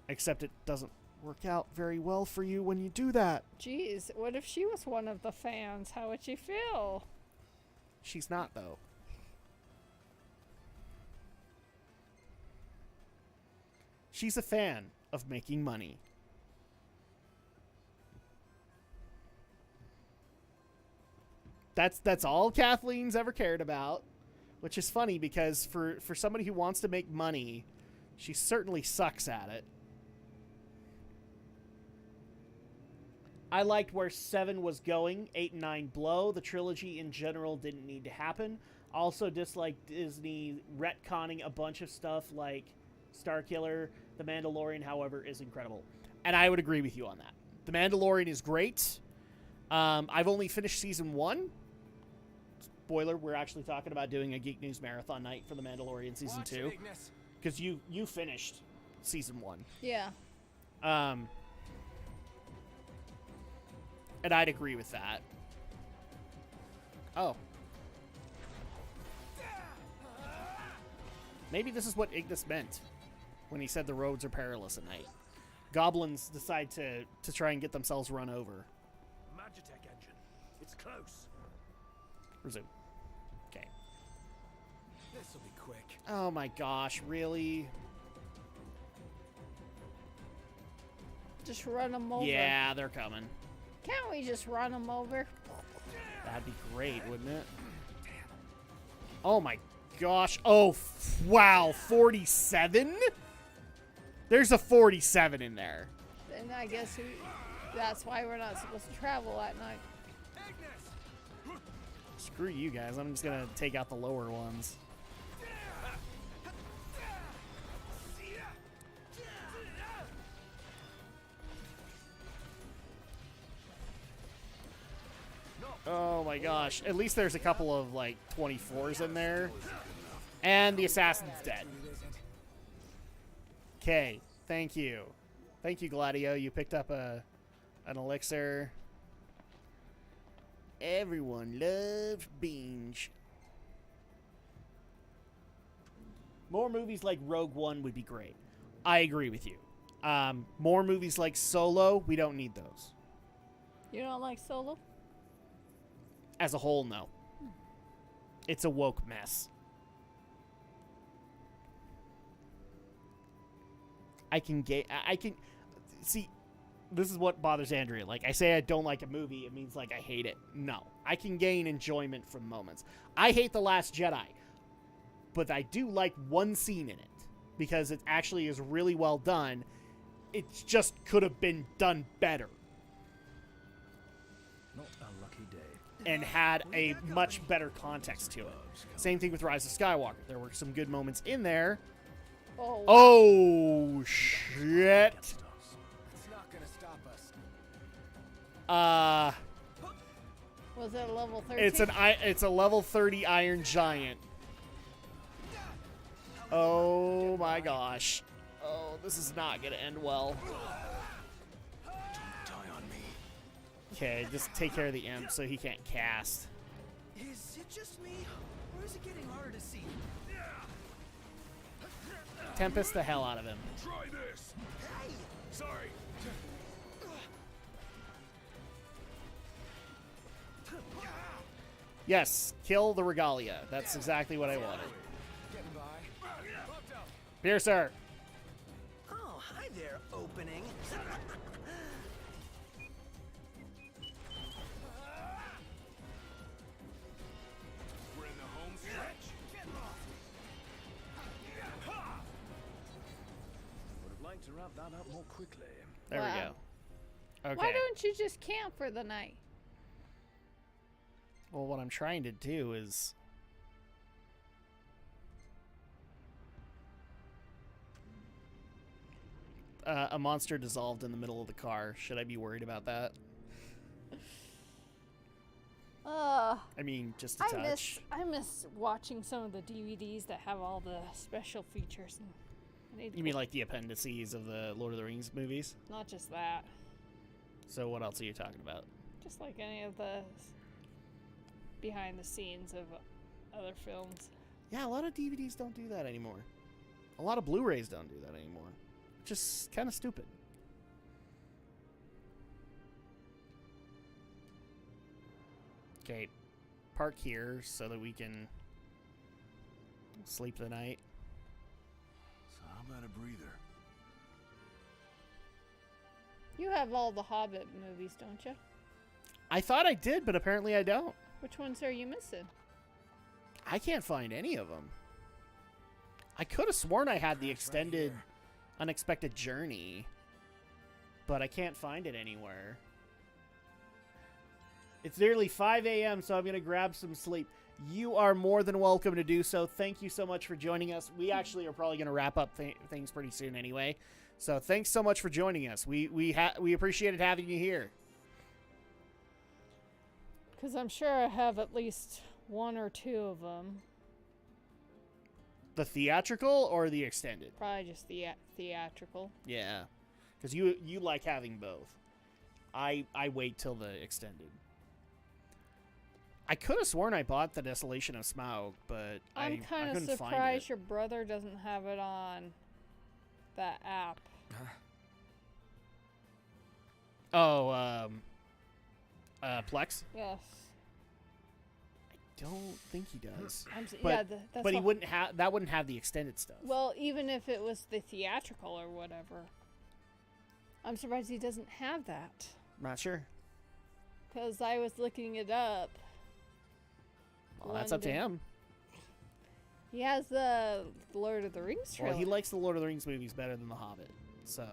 Except it doesn't work out very well for you when you do that. Jeez, what if she was one of the fans? How would she feel? She's not, though. She's a fan of making money. That's all Kathleen's ever cared about, which is funny because for somebody who wants to make money, she certainly sucks at it. I liked where 7 was going. 8 and 9 blow. The trilogy in general didn't need to happen. Also disliked Disney retconning a bunch of stuff like Starkiller. The Mandalorian, however, is incredible. And I would agree with you on that. The Mandalorian is great. I've only finished season 1. Spoiler, we're actually talking about doing a Geek News Marathon night for The Mandalorian season 2. Because you finished season 1. Yeah. And I'd agree with that. Oh. Maybe this is what Ignis meant when he said the roads are perilous at night. Goblins decide to try and get themselves run over. Magitech engine. It's close. Resume. Okay. This'll be quick. Oh my gosh, really? Just run them over. Yeah, they're coming. Can't we just run them over? That'd be great, wouldn't it? Oh my gosh. Oh, wow. 47? There's a 47 in there. And I guess that's why we're not supposed to travel at night. Screw you guys. I'm just going to take out the lower ones. Oh my gosh. At least there's a couple of, like, 24s in there. And the assassin's dead. Okay. Thank you. Thank you, Gladio. You picked up an elixir. Everyone loves binge. More movies like Rogue One would be great. I agree with you. More movies like Solo, we don't need those. You don't like Solo? As a whole, no. It's a woke mess. I can see, this is what bothers Andrea. Like, I say I don't like a movie, it means like I hate it. No. I can gain enjoyment from moments. I hate The Last Jedi, but I do like one scene in it because it actually is really well done. It just could have been done better. Not a lucky day. And had a much better context to it. Same thing with Rise of Skywalker. There were some good moments in there. Oh, wow. Oh shit. It's not gonna stop us. Was it a level 13? It's a level 30 Iron Giant. Oh my gosh. Oh, this is not gonna end well. Okay, just take care of the imp so he can't cast. Is it just me, or is it getting harder to see? Tempest the hell out of him. Try this. Hey! Sorry. Yes, kill the Regalia. That's exactly what I wanted. Getting by. Piercer. Oh, hi there, opening. We're in the home stretch. Would have liked to wrap that up more quickly. There we Wow. go. Okay. Why don't you just camp for the night? Well, what I'm trying to do is... a monster dissolved in the middle of the car. Should I be worried about that? I mean, just a touch. I miss watching some of the DVDs that have all the special features. And I need You mean like the appendices of the Lord of the Rings movies? not just that, So what else are you talking about? just like any of the behind the scenes of other films. Yeah, a lot of DVDs don't do that anymore. A lot of Blu-rays don't do that anymore. Just kind of stupid. Okay, park here so that we can sleep the night. So how about a breather? You have all the Hobbit movies, don't you? I thought I did, but apparently I don't. Which ones are you missing? I can't find any of them. I could have sworn I had the extended Unexpected Journey, but I can't find it anywhere. It's nearly 5 a.m., so I'm going to grab some sleep. You are more than welcome to do so. Thank you so much for joining us. We actually are probably going to wrap up things pretty soon anyway. So thanks so much for joining us. We appreciated having you here. Because I'm sure I have at least one or two of them. The theatrical or the extended? Probably just the theatrical. Yeah, because you like having both. I wait till the extended. I could have sworn I bought the Desolation of Smaug, but I'm I kind of couldn't find surprised it. your brother doesn't have it on that app. Oh, Plex? Yes. don't think he does. But, yeah, that's but he wouldn't have that. Wouldn't have the extended stuff. Well, even if it was the theatrical or whatever, I'm surprised he doesn't have that. Not sure. Because I was looking it up. Well, that's up to him. He has the Lord of the Rings trilogy. Well, he likes the Lord of the Rings movies better than The Hobbit, so.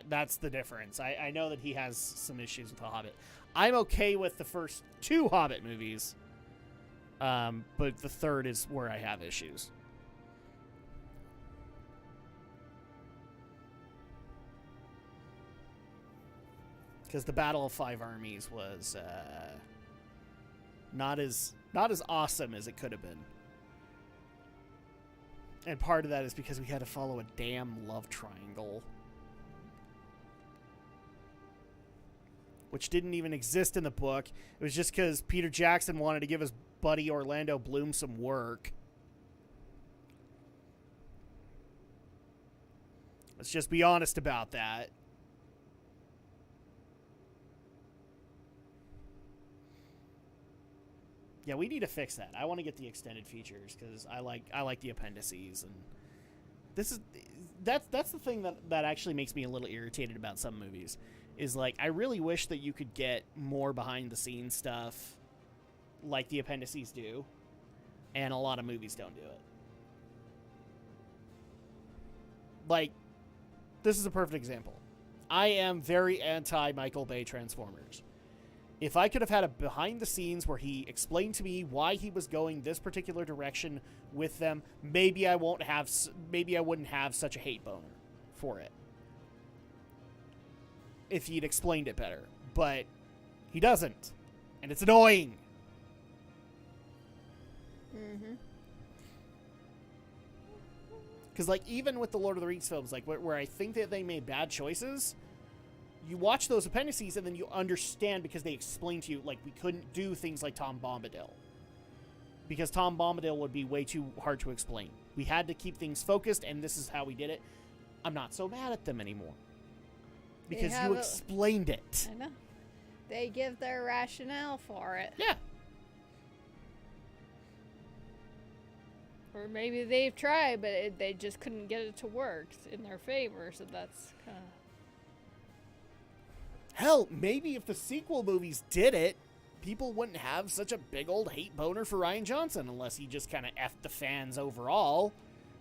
That's the difference. I know that he has some issues with The Hobbit. I'm okay with the first 2 Hobbit movies, but the third is where I have issues. Because the Battle of Five Armies was not as awesome as it could have been. And part of that is because we had to follow a damn love triangle. Which didn't even exist in the book. It was just because Peter Jackson wanted to give his buddy Orlando Bloom some work. Let's just be honest about that. Yeah, we need to fix that. I want to get the extended features because I like the appendices, and that's the thing that actually makes me a little irritated about some movies. Is like I really wish that you could get more behind the scenes stuff, like the appendices do, and a lot of movies don't do it. Like, this is a perfect example. I am very anti Michael Bay Transformers. If I could have had a behind the scenes where he explained to me why he was going this particular direction with them, maybe I wouldn't have such a hate boner for it. If he'd explained it better, but he doesn't, and it's annoying. Because, like, even with the Lord of the Rings films, like, where I think that they made bad choices, you watch those appendices and then you understand because they explain to you, like, we couldn't do things like Tom Bombadil. Because Tom Bombadil would be way too hard to explain. We had to keep things focused, and this is how we did it. I'm not so mad at them anymore. Because you explained it. I know. They give their rationale for it. Yeah. Or maybe they've tried, but they just couldn't get it to work in their favor, so that's kind of... Hell, maybe if the sequel movies did it, people wouldn't have such a big old hate boner for Rian Johnson unless he just kind of effed the fans overall.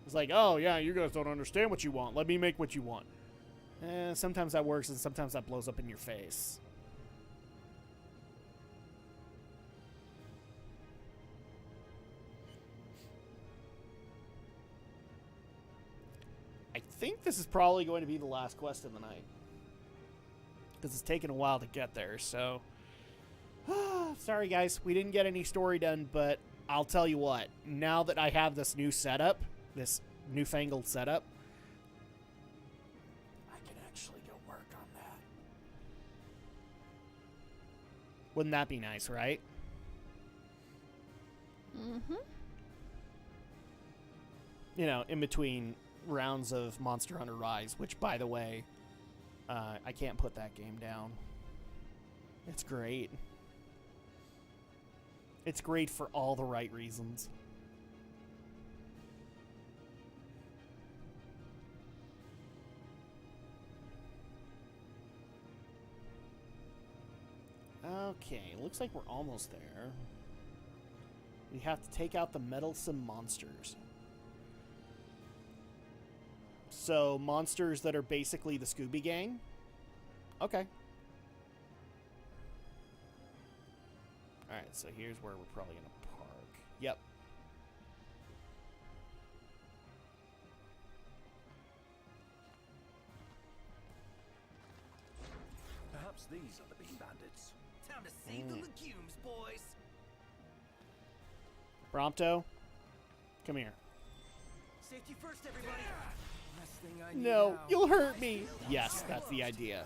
It's like, oh, yeah, you guys don't understand what you want. Let me make what you want. Sometimes that works, and sometimes that blows up in your face. I think this is probably going to be the last quest of the night. Because it's taken a while to get there, so... Sorry, guys. We didn't get any story done, but I'll tell you what. Now that I have this new setup, this newfangled setup, I can actually go work on that. Wouldn't that be nice, right? Mm-hmm. You know, in between rounds of Monster Hunter Rise, which, by the way, I can't put that game down. It's great. It's great for all the right reasons. Okay, looks like we're almost there. We have to take out the meddlesome monsters. So, monsters that are basically the Scooby Gang? Okay. Alright, so here's where we're probably going to park. Yep. Perhaps these are the Bean Bandits. Time to save the legumes, boys. Prompto, come here. Safety first, everybody. Last thing I need No, now. you'll hurt me. Yes, that's the idea.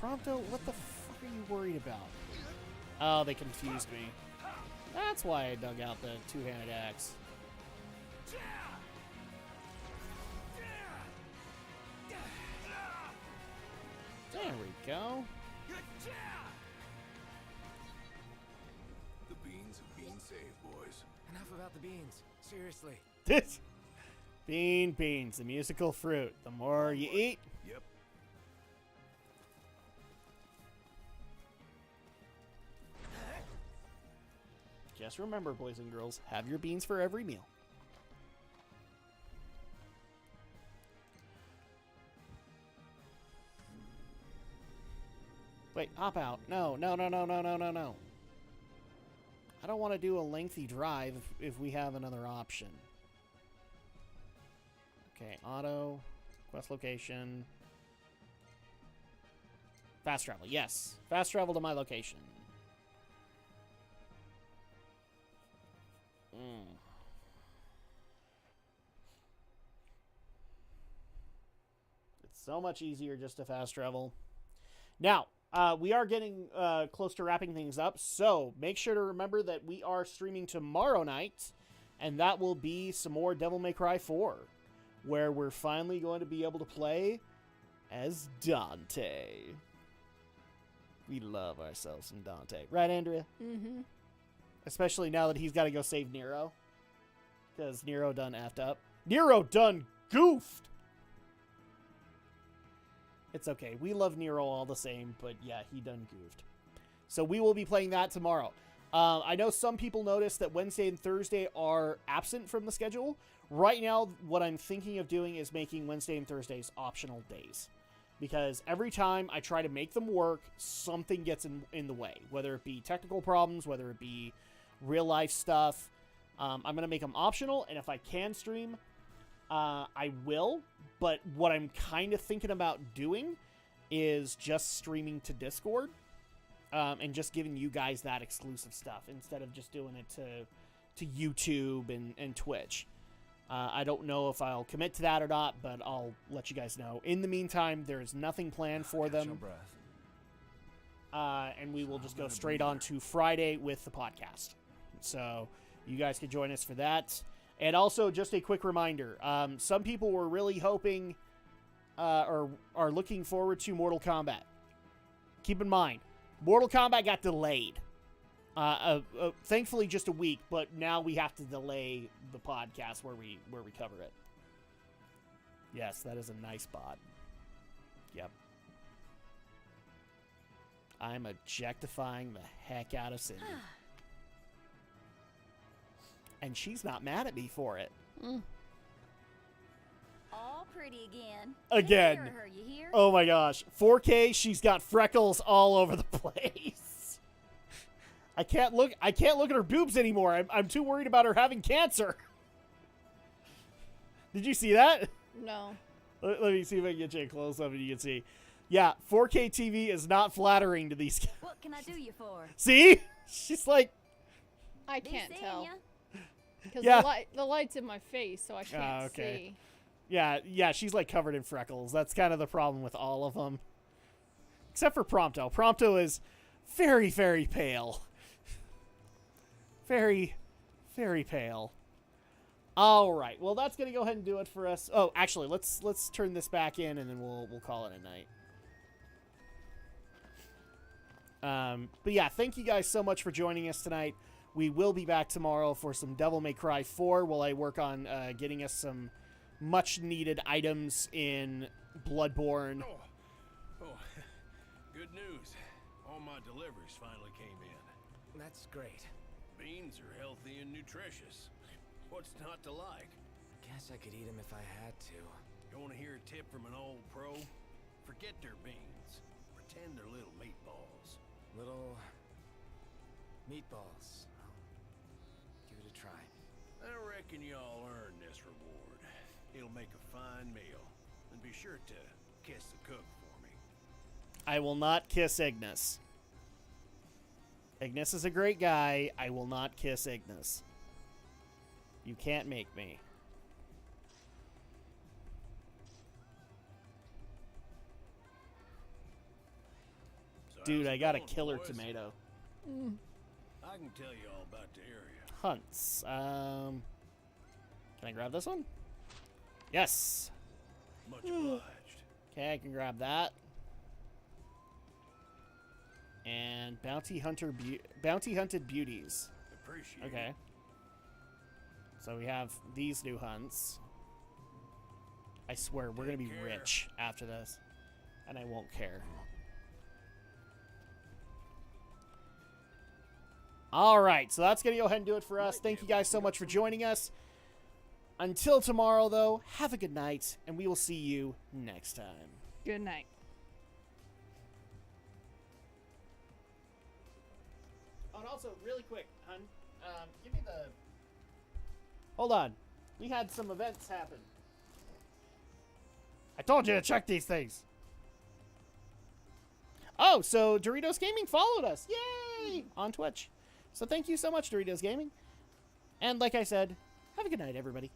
Prompto, what the fuck are you worried about? Oh, they confused me. That's why I dug out the two-handed axe. There we go. The beans have been saved, boys. Enough about the beans. Seriously. Beans, the musical fruit. The more you eat. Yep. Just remember, boys and girls, have your beans for every meal. Wait, hop out. No. I don't want to do a lengthy drive if we have another option. Okay, auto, quest location. Fast travel, yes. Fast travel to my location. It's so much easier just to fast travel. Now, we are getting close to wrapping things up, so make sure to remember that we are streaming tomorrow night, and that will be some more Devil May Cry 4, where we're finally going to be able to play as Dante. We love ourselves some Dante. Right, Andrea? Mm-hmm. Especially now that he's got to go save Nero. Because Nero done effed up. Nero done goofed! It's okay. We love Nero all the same, but yeah, he done goofed. So we will be playing that tomorrow. I know some people noticed that Wednesday and Thursday are absent from the schedule. Right now, what I'm thinking of doing is making Wednesday and Thursdays optional days. Because every time I try to make them work, something gets in the way. Whether it be technical problems, whether it be real-life stuff. I'm going to make them optional, and if I can stream, I will. But what I'm kind of thinking about doing is just streaming to Discord. And just giving you guys that exclusive stuff instead of just doing it to YouTube and Twitch. I don't know if I'll commit to that or not, but I'll let you guys know. In the meantime, there's nothing planned for them. And we will just go straight on to Friday with the podcast. So you guys can join us for that. And also, just a quick reminder. Some people were really hoping or are looking forward to Mortal Kombat. Keep in mind, Mortal Kombat got delayed. Thankfully, just a week, but now we have to delay the podcast where we cover it. Yes, that is a nice bod. Yep. I'm objectifying the heck out of Cindy. And she's not mad at me for it. All pretty again. Again. Take care of her, you hear? Oh my gosh. 4K, she's got freckles all over the place. I can't look at her boobs anymore. I'm too worried about her having cancer. Did you see that? No. Let me see if I can get you a close up and you can see. Yeah, 4K TV is not flattering to these guys. What can I do you for? See? She's like... I Be can't seeing tell. ya. Because Yeah. the light's in my face, so I can't okay. see. Yeah, she's like covered in freckles. That's kind of the problem with all of them. Except for Prompto. Prompto is very, very pale. Very, very pale. All right. Well, that's going to go ahead and do it for us. Oh, actually, let's turn this back in and then we'll call it a night. But yeah, thank you guys so much for joining us tonight. We will be back tomorrow for some Devil May Cry 4 while I work on getting us some much needed items in Bloodborne. Oh, good news. All my deliveries finally came in. That's great. Beans are healthy and nutritious. What's not to like? Guess I could eat them if I had to. You want to hear a tip from an old pro? Forget their beans. Pretend they're little meatballs. Little meatballs. I'll give it a try. I reckon y'all earn this reward. It'll make a fine meal. And be sure to kiss the cook for me. I will not kiss Ignis. Ignis is a great guy. I will not kiss Ignis. You can't make me. So Dude, how's I it got a going, killer boys? tomato. I can tell you all about the area. Hunts. Can I grab this one? Yes. Much obliged. Okay, I can grab that. And bounty hunted beauties. Appreciate Okay. it. So we have these new hunts. I swear we're gonna be Take care. rich after this, and I won't care. All right, so that's gonna go ahead and do it for us. Thank you guys so much for joining us. Until tomorrow, though, have a good night, and we will see you next time. Good night. Oh, and also, really quick, hun, give me the... Hold on. We had some events happen. I told you to check these things. Oh, so Doritos Gaming followed us. Yay! On Twitch. So thank you so much, Doritos Gaming. And like I said, have a good night, everybody.